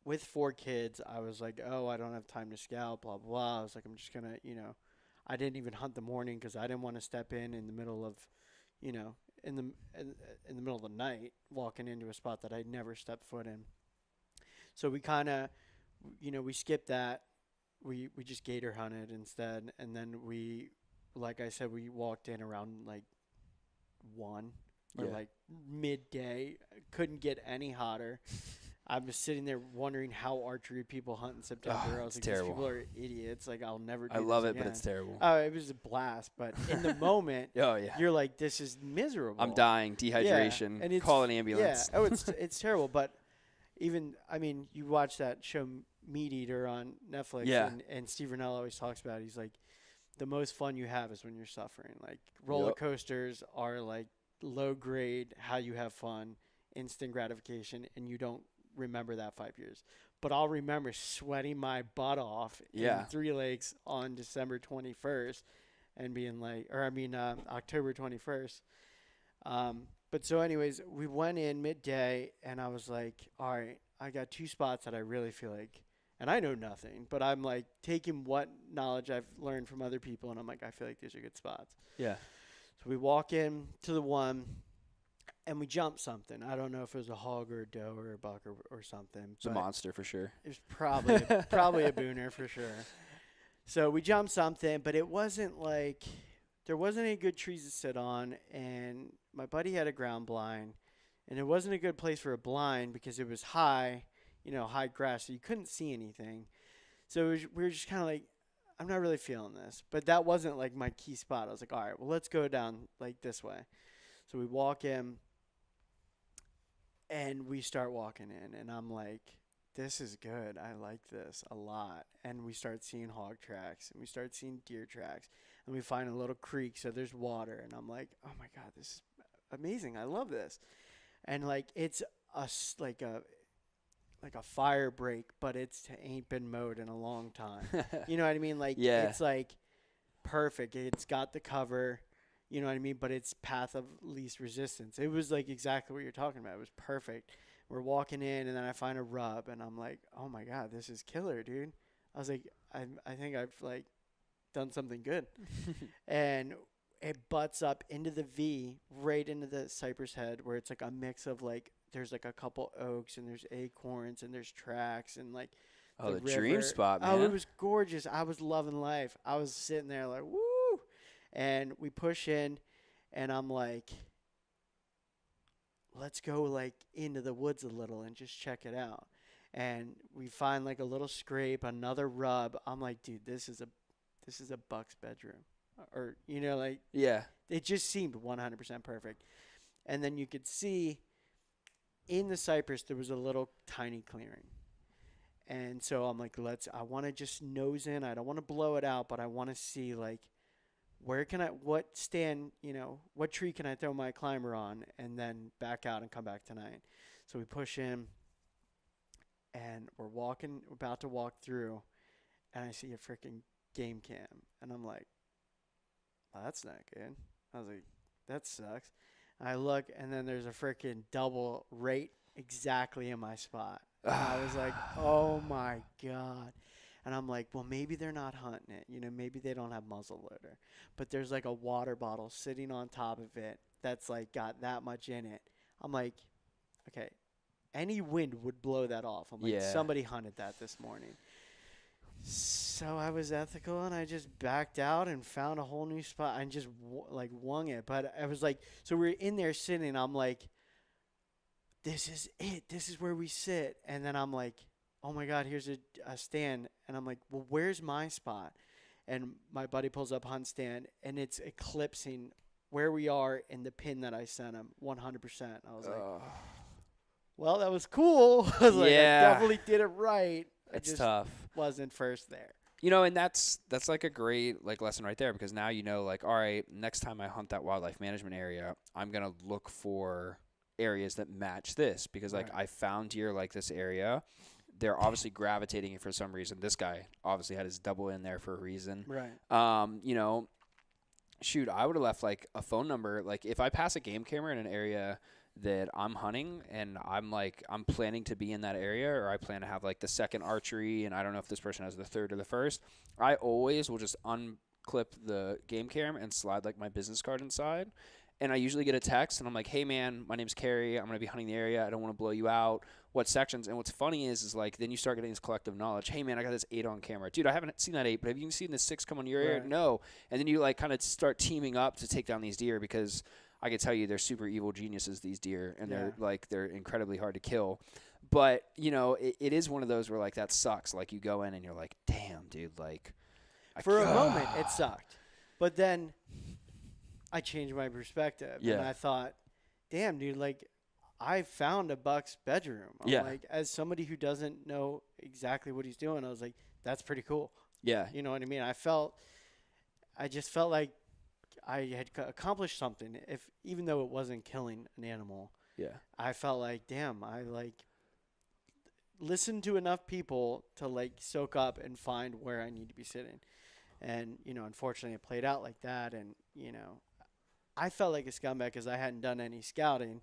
With 4 kids, I was like, oh, I don't have time to scout, blah, blah, blah. I was like, I'm just going to, you know, I didn't even hunt the morning because I didn't want to step in the middle of, you know, in the middle of the night, walking into a spot that I'd never stepped foot in. So we kind of, you know, we skipped that. We just gator hunted instead, and then we, like I said, we walked in around like 1 or like midday. Couldn't get any hotter. I was sitting there wondering how archery people hunt in September. I was like, terrible. These people are idiots. Like, I'll never do I this love it, again. but it's terrible. Oh, it was a blast. But in the moment, you're like, this is miserable. I'm dying, dehydration, and call an ambulance. Yeah, it's terrible. But even, I mean, you watch that show Meat Eater on Netflix, and Steve Rennell always talks about it. He's like, the most fun you have is when you're suffering. Like, roller coasters are like low grade, how you have fun, instant gratification, and you don't remember that 5 years. But I'll remember sweating my butt off in Three Lakes on December 21st and being like, October 21st. But so anyways, we went in midday and I was like, all right, I got 2 spots that I really feel like, and I know nothing, but I'm like taking what knowledge I've learned from other people, and I'm like, I feel like these are good spots. Yeah. So we walk in to the one, and we jump something. I don't know if it was a hog or a doe or a buck or something. It's a monster for sure. It was probably a booner for sure. So we jumped something, but it wasn't like, there wasn't any good trees to sit on, and my buddy had a ground blind, and it wasn't a good place for a blind because it was high, you know, high grass, so you couldn't see anything. So we were just kind of like, I'm not really feeling this. But that wasn't like my key spot. I was like, all right, well, let's go down like this way. So we walk in, And we start walking in, and I'm like, this is good. I like this a lot. And we start seeing hog tracks, and we start seeing deer tracks, and we find a little creek, so there's water. And I'm like, oh my God, this is amazing. I love this. And like, it's like a fire break, but ain't been mowed in a long time. You know what I mean? Like, it's like perfect. It's got the cover. You know what I mean? But it's path of least resistance. It was like exactly what you're talking about. It was perfect. We're walking in, and then I find a rub, and I'm like, oh my God, this is killer, dude. I was like, I think I've like done something good. And it butts up into the V, right into the cypress head, where it's like a mix of like, there's like a couple oaks, and there's acorns, and there's tracks, and like the dream spot, man. Oh, it was gorgeous. I was loving life. I was sitting there like, woo. And we push in, and I'm like, let's go like into the woods a little and just check it out. And we find like a little scrape, another rub. I'm like, dude, this is a buck's bedroom. Or, you know, like, it just seemed 100% perfect. And then you could see in the cypress there was a little tiny clearing. And so I'm like, I want to just nose in. I don't want to blow it out, but I want to see like, what tree can I throw my climber on, and then back out and come back tonight. So we push in, and we're about to walk through, and I see a freaking game cam, and I'm like, well, that's not good. I was like, that sucks. And I look, and then there's a freaking double right exactly in my spot. And I was like, oh my God. And I'm like, well, maybe they're not hunting it. You know, maybe they don't have muzzleloader. But there's like a water bottle sitting on top of it that's like got that much in it. I'm like, okay, any wind would blow that off. I'm like, somebody hunted that this morning. So I was ethical, and I just backed out and found a whole new spot and just wung it. But I was like, so we're in there sitting. I'm like, this is it. This is where we sit. And then I'm like, oh my God, here's a stand. And I'm like, well, where's my spot? And my buddy pulls up hunt stand, and it's eclipsing where we are in the pin that I sent him 100%. I was like, well, that was cool. I was like, I definitely did it right. It's tough. Wasn't first there. You know, and that's like a great like lesson right there, because now you know, like, all right, next time I hunt that wildlife management area, I'm going to look for areas that match this, because like I found deer like this area. They're obviously gravitating for some reason. This guy obviously had his double in there for a reason. Right. You know, shoot, I would have left like a phone number. Like if I pass a game camera in an area that I'm hunting, and I'm planning to be in that area, or I plan to have like the second archery, and I don't know if this person has the third or the first, I always will just unclip the game cam and slide like my business card inside. And I usually get a text, and I'm like, hey, man, my name's Cary. I'm going to be hunting the area. I don't want to blow you out. What sections? And what's funny is like then you start getting this collective knowledge. Hey, man, I got this 8 on camera. Dude, I haven't seen that 8, but have you seen the 6 come on your area? No. And then you like kind of start teaming up to take down these deer, because I can tell you they're super evil geniuses, these deer, and they're incredibly hard to kill. But, you know, it is one of those where like that sucks. Like you go in and you're like, damn, dude, like. For a moment, it sucked. But then I changed my perspective, and I thought, damn, dude, like, I found a buck's bedroom. I'm like, as somebody who doesn't know exactly what he's doing, I was like, that's pretty cool. Yeah. You know what I mean? I just felt like I had accomplished something, even though it wasn't killing an animal. Yeah. I felt like, damn, I like listened to enough people to like soak up and find where I need to be sitting. And, you know, unfortunately it played out like that. And, you know, I felt like a scumbag because I hadn't done any scouting.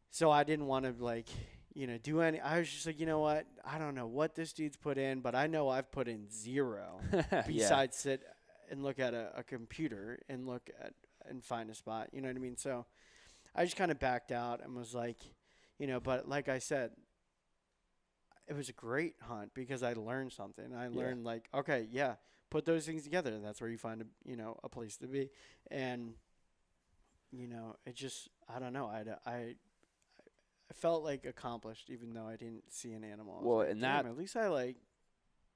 So I didn't want to like, you know, do any. I was just like, you know what? I don't know what this dude's put in, but I know I've put in zero besides sit and look at a computer and look at and find a spot. You know what I mean? So I just kind of backed out and was like, you know, but like I said, it was a great hunt because I learned something. I learned like, okay, put those things together. And that's where you find a place to be. And, you know, it just, I don't know. I felt like accomplished even though I didn't see an animal. Well, like, and that, at least I like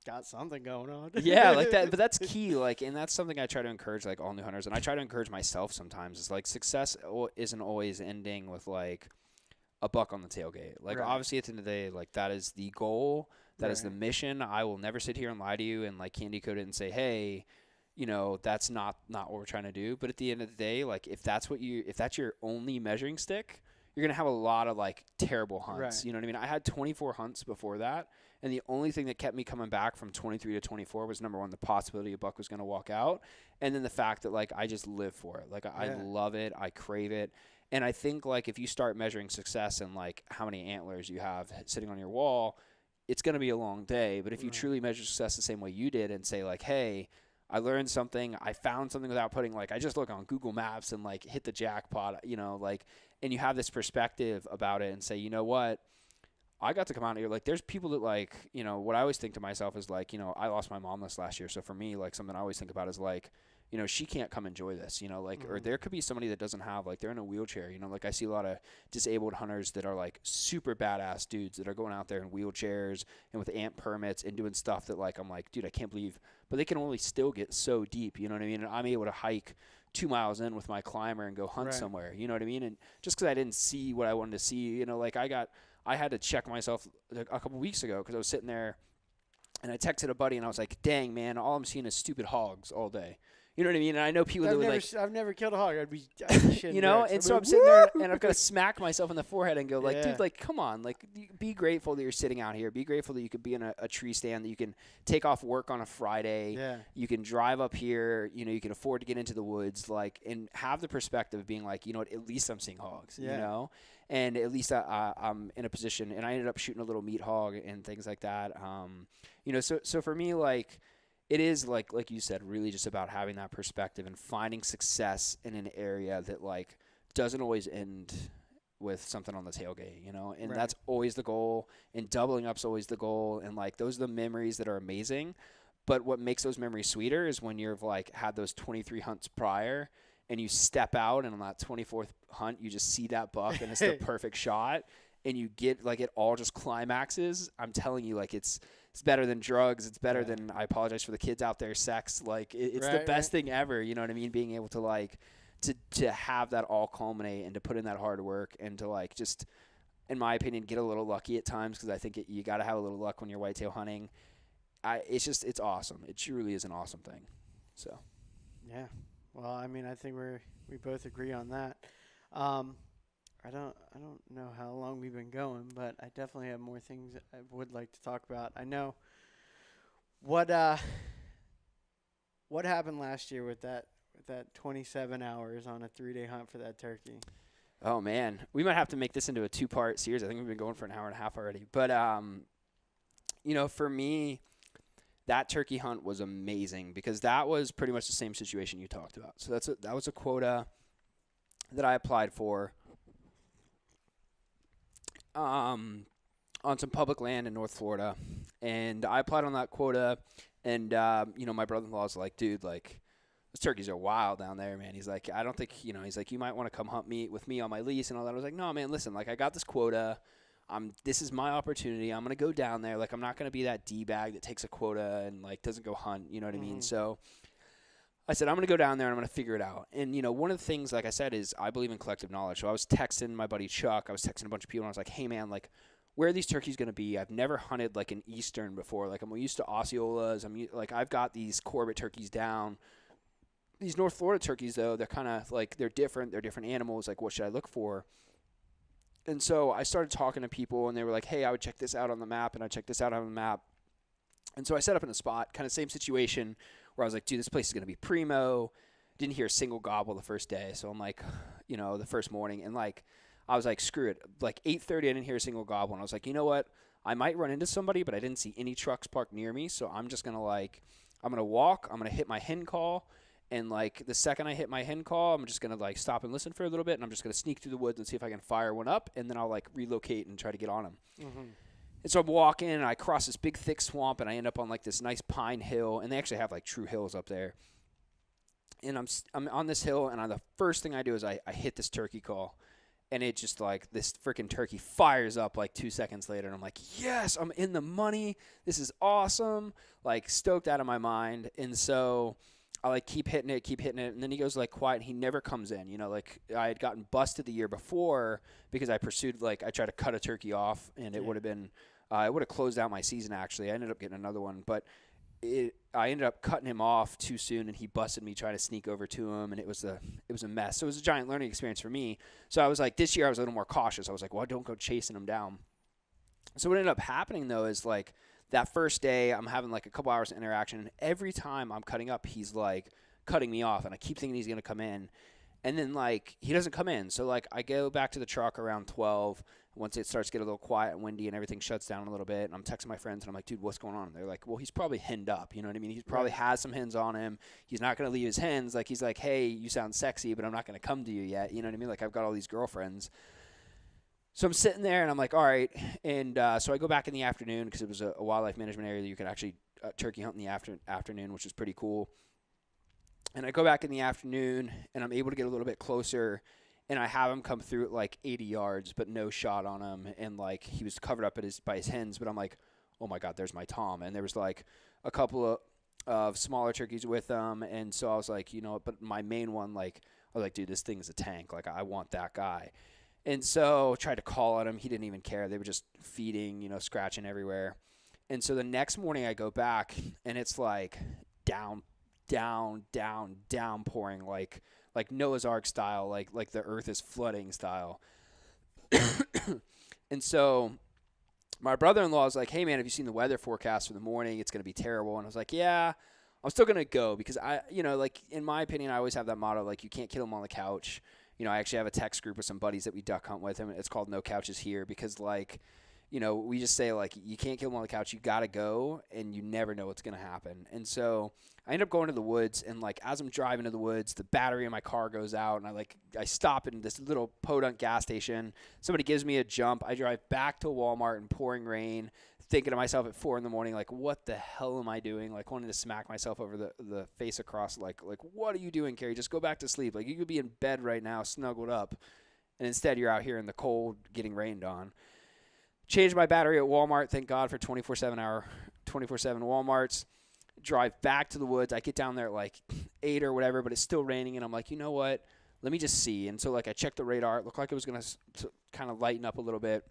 got something going on. Yeah, like that. But that's key. Like, and that's something I try to encourage like all new hunters. And I try to encourage myself sometimes is like success isn't always ending with like, a buck on the tailgate. Like, Right. obviously, at the end of the day, like, that is the goal. That is the Right. mission. I will never sit here and lie to you and, like, candy coat it and say, hey, you know, that's not what we're trying to do. But at the end of the day, like, if that's your only measuring stick, you're going to have a lot of, like, terrible hunts. Right. You know what I mean? I had 24 hunts before that. And the only thing that kept me coming back from 23 to 24 was, number one, the possibility a buck was going to walk out. And then the fact that, like, I just live for it. Like, I love it. I crave it. And I think, like, if you start measuring success in, like, how many antlers you have sitting on your wall, it's going to be a long day. But if you truly measure success the same way you did and say, like, hey, I learned something, I found something without putting, like, I just look on Google Maps and, like, hit the jackpot, you know, like, and you have this perspective about it and say, you know what, I got to come out here. Like, there's people that, like, you know, what I always think to myself is, like, you know, I lost my mom this last year. So for me, like, something I always think about is, like, you know, she can't come enjoy this, you know, like, or there could be somebody that doesn't have, like, they're in a wheelchair, you know, like, I see a lot of disabled hunters that are, like, super badass dudes that are going out there in wheelchairs and with amp permits and doing stuff that, like, I'm like, dude, I can't believe, but they can only still get so deep, you know what I mean? And I'm able to hike 2 miles in with my climber and go hunt somewhere, you know what I mean? And just because I didn't see what I wanted to see, you know, like, I had to check myself a couple weeks ago because I was sitting there and I texted a buddy and I was like, dang, man, all I'm seeing is stupid hogs all day. You know what I mean? And I know people that would, like, I've never killed a hog. I'd be shitting you know, bricks. and so I'm sitting there and I've got to smack myself in the forehead and go, like, dude, like, come on, like, be grateful that you're sitting out here. Be grateful that you could be in a tree stand, that you can take off work on a Friday. Yeah. You can drive up here, you know, you can afford to get into the woods, like, and have the perspective of being like, you know what, at least I'm seeing hogs, you know, and at least I'm in a position, and I ended up shooting a little meat hog and things like that. You know, so for me, like, it is, like you said, really just about having that perspective and finding success in an area that, like, doesn't always end with something on the tailgate, you know, and that's always the goal, and doubling up's always the goal, and, like, those are the memories that are amazing. But what makes those memories sweeter is when you've, like, had those 23 hunts prior and you step out, and on that 24th hunt you just see that buck and it's the perfect shot, and you get, like, it all just climaxes. I'm telling you, like, it's better than drugs. It's better than, I apologize for the kids out there, sex. Like, it's the best thing ever. You know what I mean? Being able to, like, to have that all culminate and to put in that hard work and to, like, just, in my opinion, get a little lucky at times, because I think you got to have a little luck when you're whitetail hunting. It's awesome. It truly is an awesome thing. So. Yeah. Well, I mean, I think we both agree on that. I don't know how long we've been going, but I definitely have more things I would like to talk about. I know what happened last year with that 27 hours on a 3-day hunt for that turkey. Oh man, we might have to make this into a 2-part series. I think we've been going for an hour and a half already. But you know, for me, that turkey hunt was amazing because that was pretty much the same situation you talked about. So that was a quota that I applied for. On some public land in North Florida, and I applied on that quota, and you know, my brother-in-law's like, dude, like, those turkeys are wild down there, man. He's like, I don't think, you know, he's like, you might want to come hunt with me on my lease and all that. I was like, no, man, listen, like, I got this quota. This is my opportunity. I'm gonna go down there. Like, I'm not gonna be that D-bag that takes a quota and, like, doesn't go hunt. You know what I mean? So I said, I'm going to go down there and I'm going to figure it out. And, you know, one of the things, like I said, is I believe in collective knowledge. So I was texting my buddy Chuck. I was texting a bunch of people, and I was like, hey, man, like, where are these turkeys going to be? I've never hunted, like, an Eastern before. Like, I'm used to Osceolas. I've got these Corbett turkeys down. These North Florida turkeys, though, they're kind of, like, they're different. They're different animals. Like, what should I look for? And so I started talking to people, and they were like, hey, I would check this out on the map, and I checked this out on the map. And so I set up in a spot, kind of same situation, where I was like, dude, this place is going to be primo. Didn't hear a single gobble the first day. So I'm like, you know, the first morning. And, like, I was like, screw it. Like, 8:30, I didn't hear a single gobble. And I was like, you know what? I might run into somebody, but I didn't see any trucks parked near me. So I'm just going to, like, I'm going to walk. I'm going to hit my hen call. And, like, the second I hit my hen call, I'm just going to, like, stop and listen for a little bit. And I'm just going to sneak through the woods and see if I can fire one up. And then I'll, like, relocate and try to get on them. Mm-hmm. And so I'm walking, and I cross this big, thick swamp, and I end up on, like, this nice pine hill. And they actually have, like, true hills up there. And I'm on this hill, and the first thing I do is I hit this turkey call. And it just, like, this freaking turkey fires up, like, 2 seconds later. And I'm like, yes, I'm in the money. This is awesome. Like, stoked out of my mind. And so I like keep hitting it, and then he goes like quiet, and he never comes in. You know, like I had gotten busted the year before because I pursued, like I tried to cut a turkey off, and it would have been, it would have closed out my season actually. I ended up getting another one, but I ended up cutting him off too soon, and he busted me trying to sneak over to him, and it was a mess. So it was a giant learning experience for me. So I was like, this year I was a little more cautious. I was like, well, don't go chasing him down. So what ended up happening though is like that first day I'm having like a couple hours of interaction, and every time I'm cutting up, he's like cutting me off, and I keep thinking he's going to come in, and then like he doesn't come in. So like I go back to the truck around 12 once it starts to get a little quiet and windy and everything shuts down a little bit, and I'm texting my friends and I'm like, dude, what's going on? And they're like, well, he's probably henned up. You know what I mean? He probably has some hens on him. He's not going to leave his hens. Like he's like, hey, you sound sexy, but I'm not going to come to you yet. You know what I mean? Like I've got all these girlfriends. So I'm sitting there and I'm like, all right. And so I go back in the afternoon because it was a wildlife management area that you could actually turkey hunt in the afternoon, which is pretty cool. And I go back in the afternoon and I'm able to get a little bit closer, and I have him come through at like 80 yards, but no shot on him. And like he was covered up by his hens, but I'm like, oh my God, there's my Tom. And there was like a couple of smaller turkeys with him. And so I was like, you know, but my main one, like, I was like, dude, this thing's a tank. Like I want that guy. And so tried to call at him. He didn't even care. They were just feeding, you know, scratching everywhere. And so the next morning I go back and it's like down pouring, like Noah's Ark style, like the earth is flooding style. And so my brother-in-law was like, hey man, have you seen the weather forecast for the morning? It's going to be terrible. And I was like, yeah, I'm still going to go because I, you know, like in my opinion, I always have that motto, like you can't kill them on the couch. You know, I actually have a text group with some buddies that we duck hunt with, and it's called No Couches Here because, like, you know, we just say, like, you can't kill them on the couch. You got to go, and you never know what's going to happen. And so I end up going to the woods, and, like, as I'm driving to the woods, the battery in my car goes out, and I stop in this little podunk gas station. Somebody gives me a jump. I drive back to Walmart in pouring rain, thinking to myself at 4 a.m, like, what the hell am I doing? Like, wanting to smack myself over the face across, like, what are you doing, Cary? Just go back to sleep. Like, you could be in bed right now, snuggled up, and instead you're out here in the cold getting rained on. Changed my battery at Walmart. Thank God for 24/7 Walmarts. Drive back to the woods. I get down there at like 8 or whatever, but it's still raining, and I'm like, you know what? Let me just see. And so, like, I checked the radar. It looked like it was going to kind of lighten up a little bit.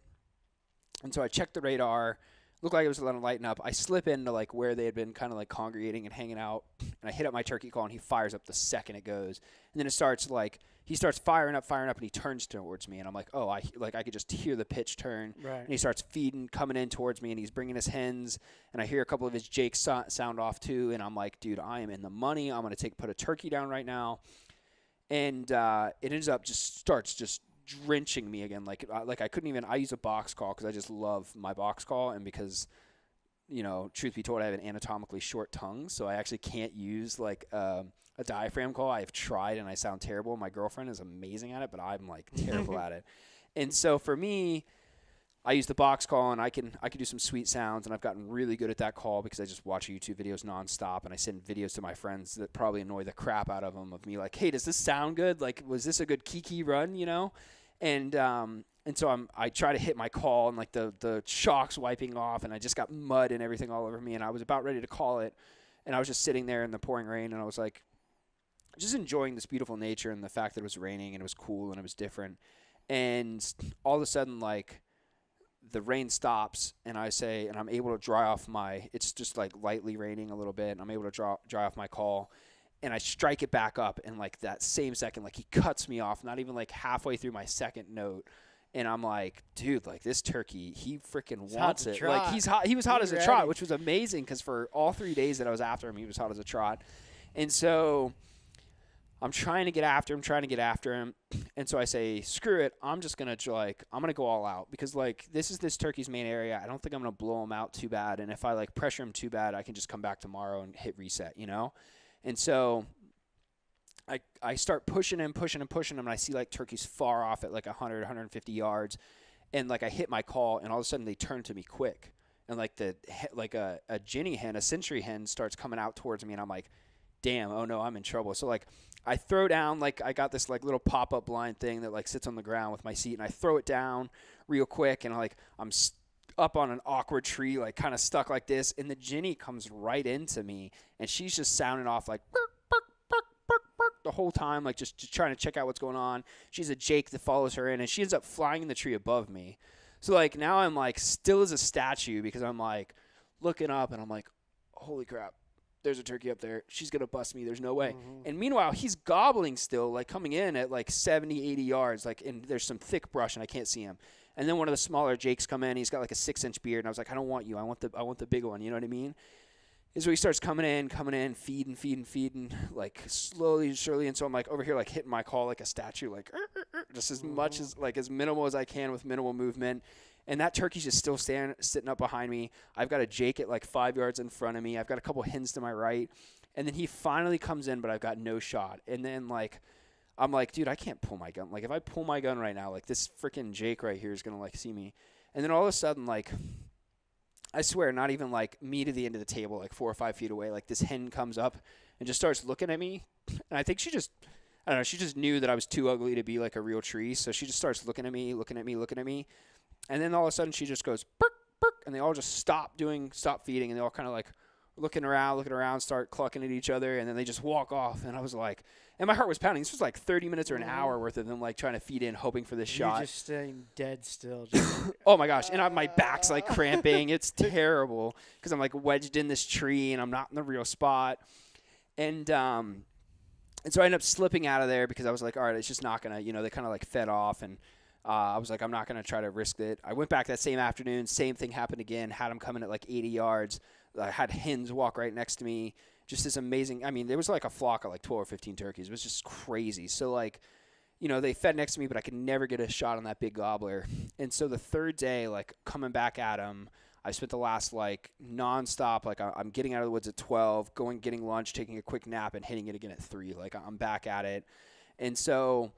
And so I checked the radar. Looked like it was going to lighten up. I slip into, like, where they had been kind of, like, congregating and hanging out, and I hit up my turkey call, and he fires up the second it goes. And then it starts, like, he starts firing up, and he turns towards me, and I'm like, oh, I could just hear the pitch turn. Right. And he starts feeding, coming in towards me, and he's bringing his hens, and I hear a couple of his jakes sound off too, and I'm like, dude, I am in the money. I'm going to put a turkey down right now. And it ends up starts drenching me again. Like I couldn't even, I use a box call because I just love my box call, and because, you know, truth be told, I have an anatomically short tongue, so I actually can't use like a diaphragm call. I've tried and I sound terrible. My girlfriend is amazing at it, but I'm like terrible at it. And so for me, I use the box call, and I can do some sweet sounds, and I've gotten really good at that call because I just watch YouTube videos nonstop, and I send videos to my friends that probably annoy the crap out of them of me like, hey, does this sound good? Like, was this a good kiki run, you know? And so I try to hit my call, and like the shock's wiping off, and I just got mud and everything all over me, and I was about ready to call it, and I was just sitting there in the pouring rain, and I was like, just enjoying this beautiful nature and the fact that it was raining and it was cool and it was different. And all of a sudden, like, the rain stops, and I'm able to dry off it's just like lightly raining a little bit, and I'm able to dry off my call, and I strike it back up, and like that same second, like, he cuts me off, not even like halfway through my second note. And I'm like, dude, like, this turkey, he freaking wants it. Like, he's hot. He was hot as a trot, which was amazing because for all 3 days that I was after him, he was hot as a trot. And so I'm trying to get after him. And so I say, screw it. I'm just going to, like, I'm going to go all out because, like, this is this turkey's main area. I don't think I'm going to blow him out too bad. And if I, like, pressure him too bad, I can just come back tomorrow and hit reset, you know? And so I start pushing him, and I see, like, turkeys far off at, like, 100, 150 yards. And, like, I hit my call, and all of a sudden they turn to me quick. And, like, a Jenny hen, a century hen starts coming out towards me, and I'm like, damn, oh no, I'm in trouble. So, like, I throw down, like, I got this, like, little pop-up blind thing that, like, sits on the ground with my seat, and I throw it down real quick, and, like, I'm up on an awkward tree, like, kind of stuck like this, and the Jenny comes right into me, and she's just sounding off, like, burk, burk, the whole time, like just trying to check out what's going on. She's a Jake that follows her in, and she ends up flying in the tree above me. So like now I'm like still as a statue because I'm like looking up and I'm like, holy crap, there's a turkey up there. She's going to bust me. There's no way. Mhm. And meanwhile, he's gobbling still, like coming in at like 70, 80 yards, like, and there's some thick brush and I can't see him. And then one of the smaller Jakes come in. He's got like a 6-inch beard. And I was like, I don't want you. I want the big one. You know what I mean? And so he starts coming in, feeding, like slowly and surely. And so I'm like over here, like hitting my call like a statue, like just as much as like as minimal as I can with minimal movement. And that turkey's just still sitting up behind me. I've got a Jake at like 5 yards in front of me. I've got a couple hens to my right. And then he finally comes in, but I've got no shot. And then like, I'm like, dude, I can't pull my gun. Like if I pull my gun right now, like this freaking Jake right here is going to like see me. And then all of a sudden, like, I swear, not even like me to the end of the table, like 4 or 5 feet away, like this hen comes up and just starts looking at me. And I think she just knew that I was too ugly to be like a real tree. So she just starts looking at me. And then all of a sudden she just goes, burk, burk, and they all just stop feeding, and they all kind of like looking around, start clucking at each other, and then they just walk off. And I was like, and my heart was pounding. This was like 30 minutes or an hour worth of them like trying to feed in, hoping for this shot. You're just staying dead still. Just oh my gosh. And my back's like cramping. It's terrible because I'm like wedged in this tree and I'm not in the real spot. And so I ended up slipping out of there because I was like, all right, it's just not going to, they kind of like fed off. And I was like, I'm not going to try to risk it. I went back that same afternoon. Same thing happened again. Had them coming at like 80 yards. I had hens walk right next to me. Just this amazing. I mean, there was like a flock of like 12 or 15 turkeys. It was just crazy. So like, they fed next to me, but I could never get a shot on that big gobbler. And so the third day, like coming back at them, I spent the last like nonstop. Like I'm getting out of the woods at 12, getting lunch, taking a quick nap, and hitting it again at 3. Like I'm back at it. And so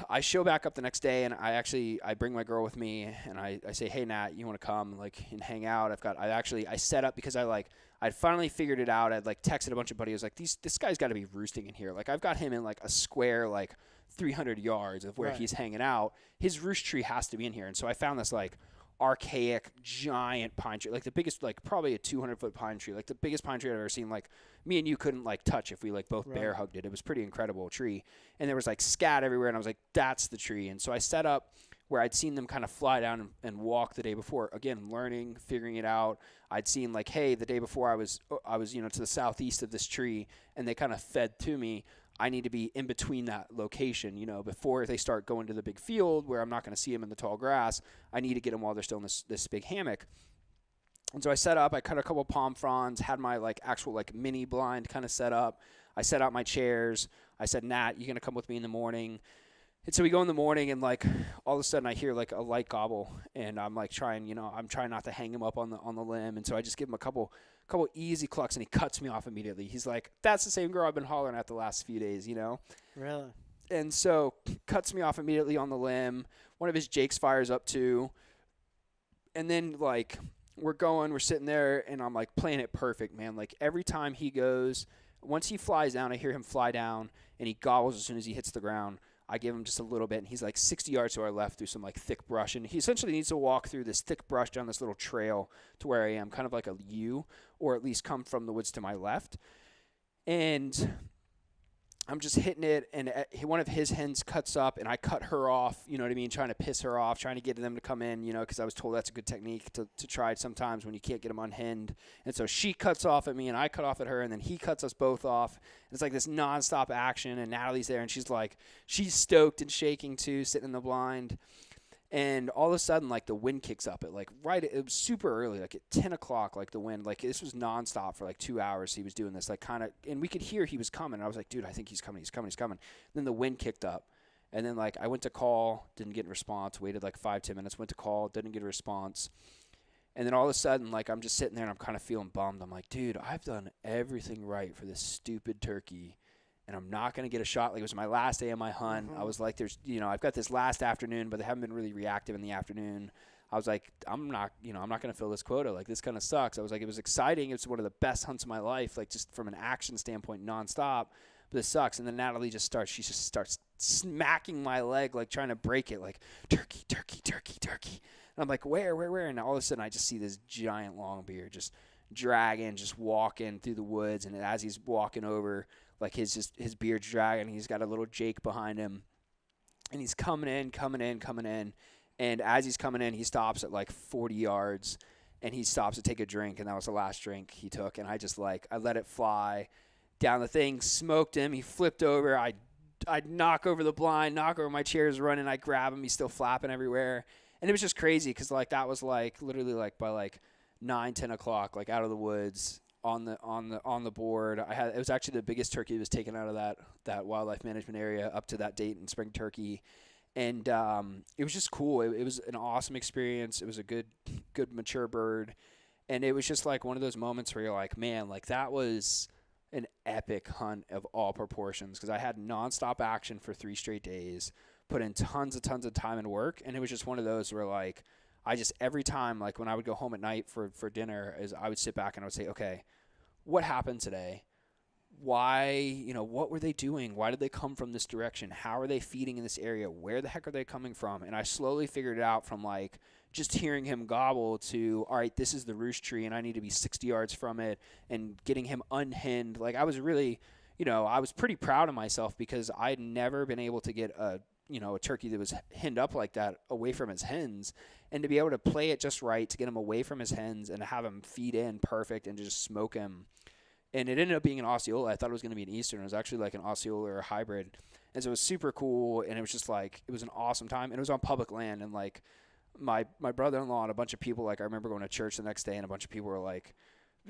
I show back up the next day, and I bring my girl with me, and I say, hey Nat, you want to come and hang out? I set up because I'd finally figured it out. I'd like texted a bunch of buddies like this guy's got to be roosting in here. Like I've got him in like a square like 300 yards of where he's hanging out. His roost tree has to be in here. And so I found this like archaic giant pine tree, like the biggest, like probably a 200-foot pine tree, like the biggest pine tree I've ever seen. Like me and you couldn't like touch if we like both bear hugged it. It was pretty incredible tree. And there was like scat everywhere, and I was like, that's the tree. And so I set up where I'd seen them kind of fly down and walk the day before. Again, learning, figuring it out. I'd seen like, hey, the day before I was to the southeast of this tree, and they kind of fed to me. I need to be in between that location, before they start going to the big field where I'm not going to see them in the tall grass. I need to get them while they're still in this big hammock. And so I set up, I cut a couple palm fronds, had my like actual like mini blind kind of set up. I set out my chairs. I said, Nat, you're going to come with me in the morning. And so we go in the morning, and like all of a sudden I hear like a light gobble, and I'm like trying not to hang him up on the limb. And so I just give him a couple easy clucks, and he cuts me off immediately. He's like, that's the same girl I've been hollering at the last few days, Really? And so cuts me off immediately on the limb. One of his Jakes fires up too. And then like we're sitting there, and I'm like playing it perfect, man. Like every time he goes, once he flies down, I hear him fly down, and he gobbles as soon as he hits the ground. I give him just a little bit, and he's like 60 yards to our left through some like thick brush. And he essentially needs to walk through this thick brush down this little trail to where I am, kind of like a U, or at least come from the woods to my left. And I'm just hitting it, and one of his hens cuts up, and I cut her off, you know what I mean, trying to piss her off, trying to get them to come in, because I was told that's a good technique to try sometimes when you can't get them unhinged. And so she cuts off at me, and I cut off at her, and then he cuts us both off. And it's like this nonstop action, and Natalie's there, and she's stoked and shaking too, sitting in the blind. And all of a sudden, like, the wind kicks up at, like, it was super early, like, at 10 o'clock, like, the wind, like, this was nonstop for, like, 2 hours. He was doing this, like, kind of, and we could hear he was coming. And I was like, dude, I think he's coming. And then the wind kicked up. And then, like, I went to call, didn't get a response, waited, like, 5-10 minutes, went to call, didn't get a response. And then all of a sudden, like, I'm just sitting there, and I'm kind of feeling bummed. I'm like, dude, I've done everything right for this stupid turkey, and I'm not going to get a shot. Like, it was my last day of my hunt. I was like, I've got this last afternoon, but they haven't been really reactive in the afternoon. I was like, I'm not going to fill this quota. Like, this kind of sucks. I was like, it was exciting. It's one of the best hunts of my life, like, just from an action standpoint, nonstop. But this sucks. And then Natalie just starts smacking my leg, like, trying to break it, like, turkey, turkey, turkey, turkey. And I'm like, where? And all of a sudden, I just see this giant long beard just dragging, just walking through the woods. And as he's walking over, like his beard's dragging. He's got a little Jake behind him, and he's coming in. And as he's coming in, he stops at like 40 yards, and he stops to take a drink, and that was the last drink he took. And I just I let it fly down the thing, smoked him. He flipped over. I'd knock over the blind, knock over my chairs running. I grab him. He's still flapping everywhere. And it was just crazy because, like, that was, like, literally, like, by, like, 9, 10 o'clock, like, out of the woods on the board. It was actually the biggest turkey that was taken out of that wildlife management area up to that date in spring turkey. And it was just cool. It was an awesome experience. It was a good mature bird. And it was just, like, one of those moments where you're like, man, like, that was an epic hunt of all proportions because I had nonstop action for 3 straight days, put in tons of time and work, and it was just one of those where, like, I just every time, like, when I would go home at night for dinner, is I would sit back and I would say, okay, what happened today? Why, what were they doing? Why did they come from this direction? How are they feeding in this area? Where the heck are they coming from? And I slowly figured it out from, like, just hearing him gobble to, all right, this is the roost tree and I need to be 60 yards from it, and getting him unhinned. Like, I was really, I was pretty proud of myself because I'd never been able to get a turkey that was hinned up like that away from his hens, and to be able to play it just right to get him away from his hens and have him feed in perfect and to just smoke him. And it ended up being an Osceola. I thought it was going to be an Eastern. It was actually like an Osceola or a hybrid. And so it was super cool, and it was just like, it was an awesome time. And it was on public land, and like my brother-in-law and a bunch of people, like, I remember going to church the next day, and a bunch of people were like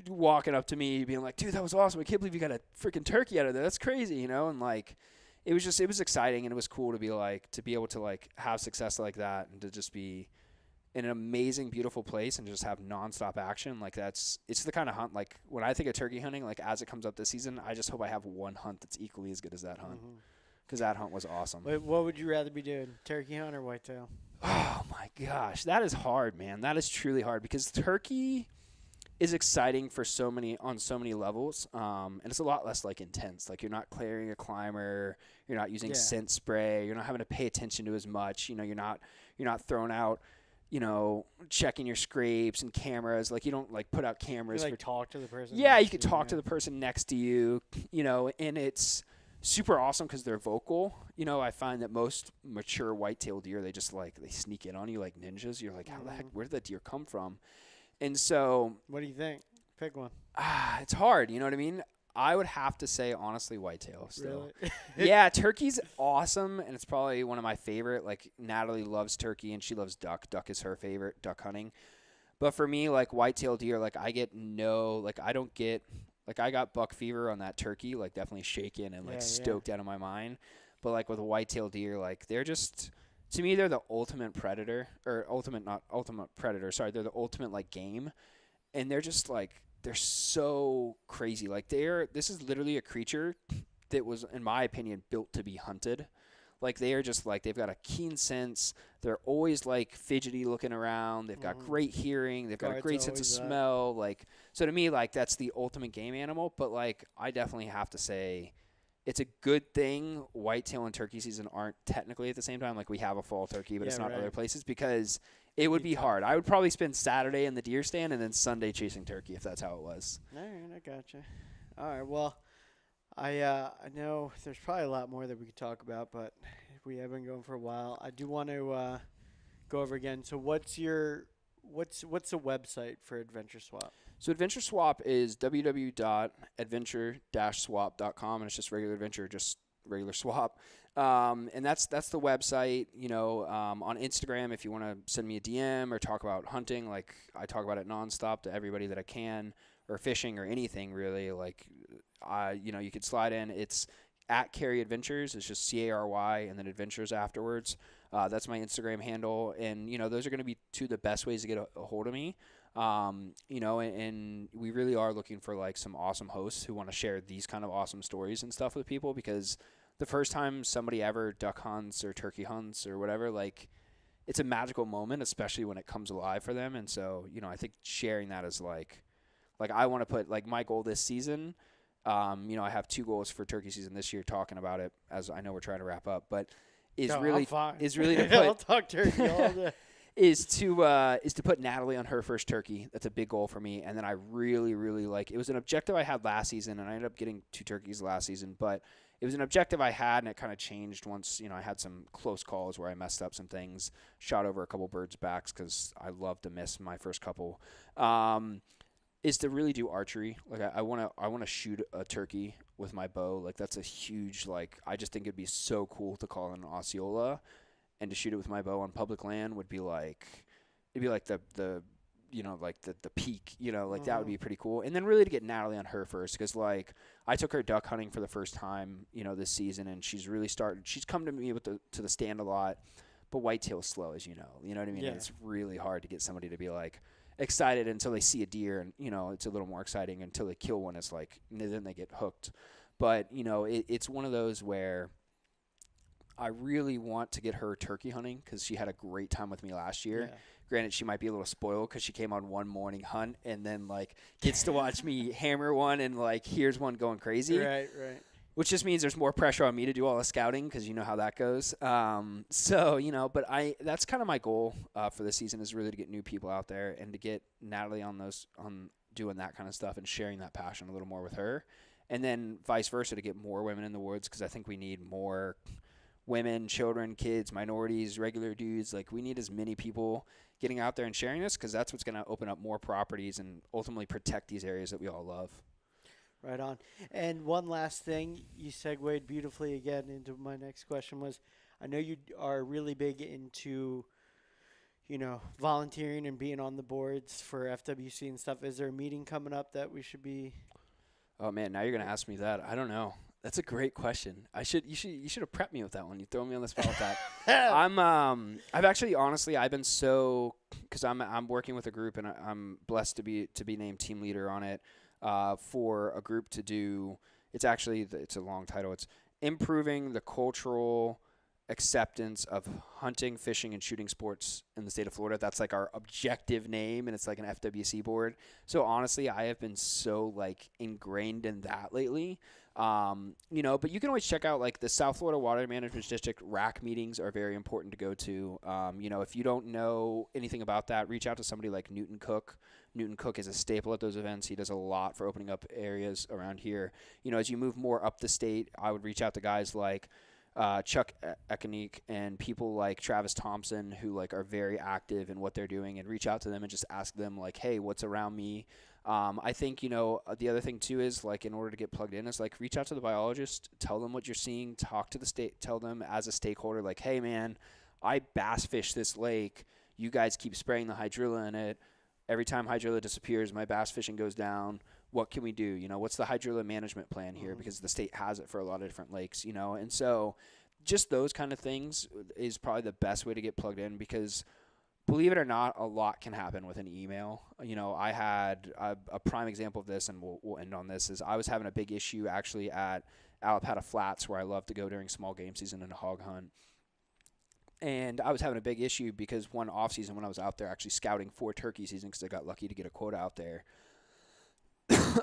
walking up to me being like, dude, that was awesome. I can't believe you got a freaking turkey out of there. That's crazy, and like, it was exciting, and it was cool to be able to like have success like that, and to just be in an amazing, beautiful place and just have nonstop action. Like, it's the kind of hunt, like, when I think of turkey hunting, like, as it comes up this season, I just hope I have one hunt that's equally as good as that hunt, because that hunt was awesome. Wait, what would you rather be doing, turkey hunt or whitetail? Oh my gosh, that is hard, man. That is truly hard, because turkey is exciting on so many levels, and it's a lot less, like, intense. Like, you're not clearing a climber, you're not using scent spray, you're not having to pay attention to as much. You're not throwing out, checking your scrapes and cameras. Like, you don't, like, put out cameras. You, like, talk to the person. Yeah, you could talk to the person next to you, and it's super awesome because they're vocal. I find that most mature whitetail deer, they just, like, they sneak in on you like ninjas. You're like, how the heck, where did that deer come from? And so, what do you think? Pick one. It's hard. You know what I mean? I would have to say, honestly, whitetail still. Really? Yeah, turkey's awesome, and it's probably one of my favorite. Like, Natalie loves turkey, and she loves duck. Duck is her favorite, duck hunting. But for me, like, whitetail deer, like, I got buck fever on that turkey, like, definitely shaken and, like, stoked out of my mind. But, like, with a whitetail deer, like, they're just, to me, they're the ultimate predator, or not ultimate predator, sorry, they're the ultimate, like, game. And they're just, like, they're so crazy. Like, this is literally a creature that was, in my opinion, built to be hunted. Like, they are just, like, they've got a keen sense. They're always, like, fidgety looking around. They've got great hearing. They've got a great sense of smell. Like, so to me, like, that's the ultimate game animal. But, like, I definitely have to say it's a good thing whitetail and turkey season aren't technically at the same time. Like, we have a fall turkey, but it's not other places, because it would be hard. I would probably spend Saturday in the deer stand and then Sunday chasing turkey if that's how it was. All right, I gotcha. All right, well, I know there's probably a lot more that we could talk about, but we have been going for a while. I do want to go over again. So what's the website for Adventure Swap? So Adventure Swap is www.adventure-swap.com, and it's just regular adventure, just regular swap. And that's the website. On Instagram, if you want to send me a DM or talk about hunting, like, I talk about it nonstop to everybody that I can, or fishing or anything really. Like, you could slide in. It's at Cary Adventures. It's just Cary and then Adventures afterwards. That's my Instagram handle, and those are going to be two of the best ways to get a hold of me. And we really are looking for, like, some awesome hosts who want to share these kind of awesome stories and stuff with people, because the first time somebody ever duck hunts or turkey hunts or whatever, like, it's a magical moment, especially when it comes alive for them. And so, I think sharing that is like I want to put, like, my goal this season. I have 2 goals for turkey season this year, talking about it, as I know we're trying to wrap up, but is really to put, I'll talk turkey all day. is to put Natalie on her first turkey. That's a big goal for me. And then I really, really it was an objective I had last season, and I ended up getting 2 turkeys last season, but it was an objective I had, and it kind of changed once, I had some close calls where I messed up some things, shot over a couple birds' backs because I love to miss my first couple, is to really do archery. Like I want to shoot a turkey with my bow. Like that's a huge, I just think it'd be so cool to call an Osceola, and to shoot it with my bow on public land would be it'd be like the peak, that would be pretty cool. And then really to get Natalie on her first, because I took her duck hunting for the first time, this season, and she's really she's come to me to the stand a lot, but whitetail's slow, as you know what I mean? Yeah. And it's really hard to get somebody to be excited until they see a deer, and, it's a little more exciting until they kill one. It's then they get hooked. But, it's one of those where I really want to get her turkey hunting because she had a great time with me last year. Yeah. Granted, she might be a little spoiled because she came on one morning hunt and then gets to watch me hammer one and here's one going crazy. Right. Which just means there's more pressure on me to do all the scouting because you know how that goes. But that's kind of my goal for this season is really to get new people out there and to get Natalie on doing that kind of stuff and sharing that passion a little more with her. And then vice versa to get more women in the woods because I think we need more women, children, kids, minorities, regular dudes. We need as many people getting out there and sharing this because that's what's going to open up more properties and ultimately protect these areas that we all love. Right on. And one last thing, you segued beautifully again into my next question was, I know you are really big into, volunteering and being on the boards for FWC and stuff. Is there a meeting coming up that we should be? Oh man, now you're going to ask me that. I don't know. That's a great question. You should have prepped me with that one. You throw me on the spot with that. I've been so, cause I'm working with a group and I'm blessed to be named team leader on it. For a group to do, it's a long title. It's improving the cultural acceptance of hunting, fishing, and shooting sports in the state of Florida. That's our objective name, and it's an FWC board. So honestly, I have been so ingrained in that lately. But you can always check out the South Florida Water Management District RAC meetings are very important to go to. If you don't know anything about that, reach out to somebody like Newton Cook. Newton Cook is a staple at those events. He does a lot for opening up areas around here. As you move more up the state, I would reach out to guys like Chuck Ekenik and people like Travis Thompson who are very active in what they're doing, and reach out to them and just ask them hey, what's around me? I think, the other thing too is in order to get plugged in is reach out to the biologist, tell them what you're seeing, talk to the state, tell them as a stakeholder, hey man, I bass fish this lake. You guys keep spraying the hydrilla in it. Every time hydrilla disappears, my bass fishing goes down. What can we do? What's the hydrilla management plan here? Because the state has it for a lot of different lakes, and so just those kind of things is probably the best way to get plugged in because believe it or not, a lot can happen with an email. I had a prime example of this, and we'll end on this, is I was having a big issue actually at Alapata Flats where I love to go during small game season and hog hunt. And I was having a big issue because one off season when I was out there actually scouting for turkey season because I got lucky to get a quota out there,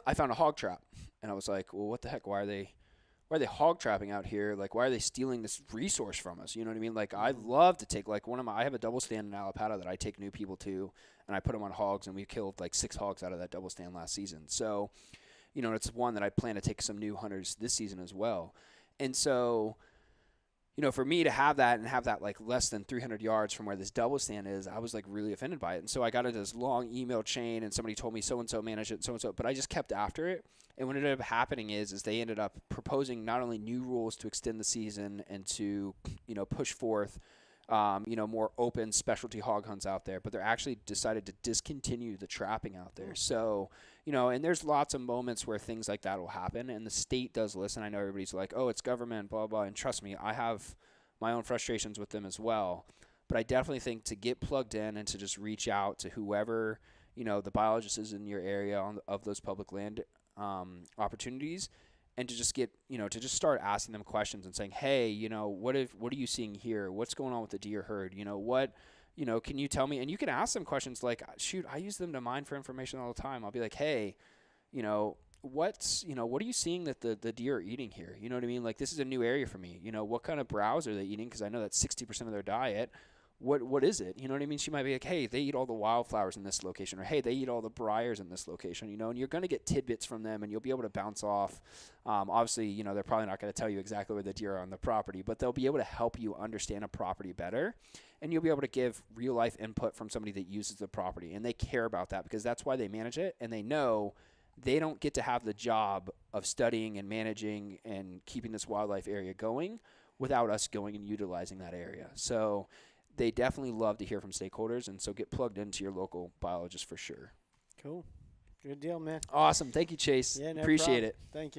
I found a hog trap. And I was like, well, what the heck? Why are they hog trapping out here? Why are they stealing this resource from us? You know what I mean? I love to take I have a double stand in Alapata that I take new people to, and I put them on hogs, and we killed 6 hogs out of that double stand last season. So, it's one that I plan to take some new hunters this season as well. And so, for me to have that and have that less than 300 yards from where this double stand is, I was really offended by it. And so I got into this long email chain and somebody told me so-and-so manage it, so-and-so, but I just kept after it. And what ended up happening is they ended up proposing not only new rules to extend the season and to, push forth, more open specialty hog hunts out there, but they're actually decided to discontinue the trapping out there. So, and there's lots of moments where things like that will happen, and the state does listen. I know everybody's like, oh, it's government, blah, blah, and trust me, I have my own frustrations with them as well. But I definitely think to get plugged in and to just reach out to whoever, the biologist is in your area of those public land opportunities, and to just get, to just start asking them questions and saying, hey, what are you seeing here? What's going on with the deer herd? Can you tell me? And you can ask them questions like, shoot, I use them to mine for information all the time. I'll be like, hey, what are you seeing that the deer are eating here? You know what I mean? This is a new area for me. What kind of browse are they eating? Because I know that's 60% of their diet. what is it? You know what I mean? She might be like, hey, they eat all the wildflowers in this location, or hey, they eat all the briars in this location, you know, and you're going to get tidbits from them, and you'll be able to bounce off. Obviously, you know, they're probably not going to tell you exactly where the deer are on the property, but they'll be able to help you understand a property better, and you'll be able to give real life input from somebody that uses the property, and they care about that because that's why they manage it, and they know they don't get to have the job of studying and managing and keeping this wildlife area going without us going and utilizing that area. So they definitely love to hear from stakeholders, and so get plugged into your local biologist for sure. Cool. Good deal, man. Awesome. Thank you, Chase. Yeah, no Appreciate problem. it. Thank you.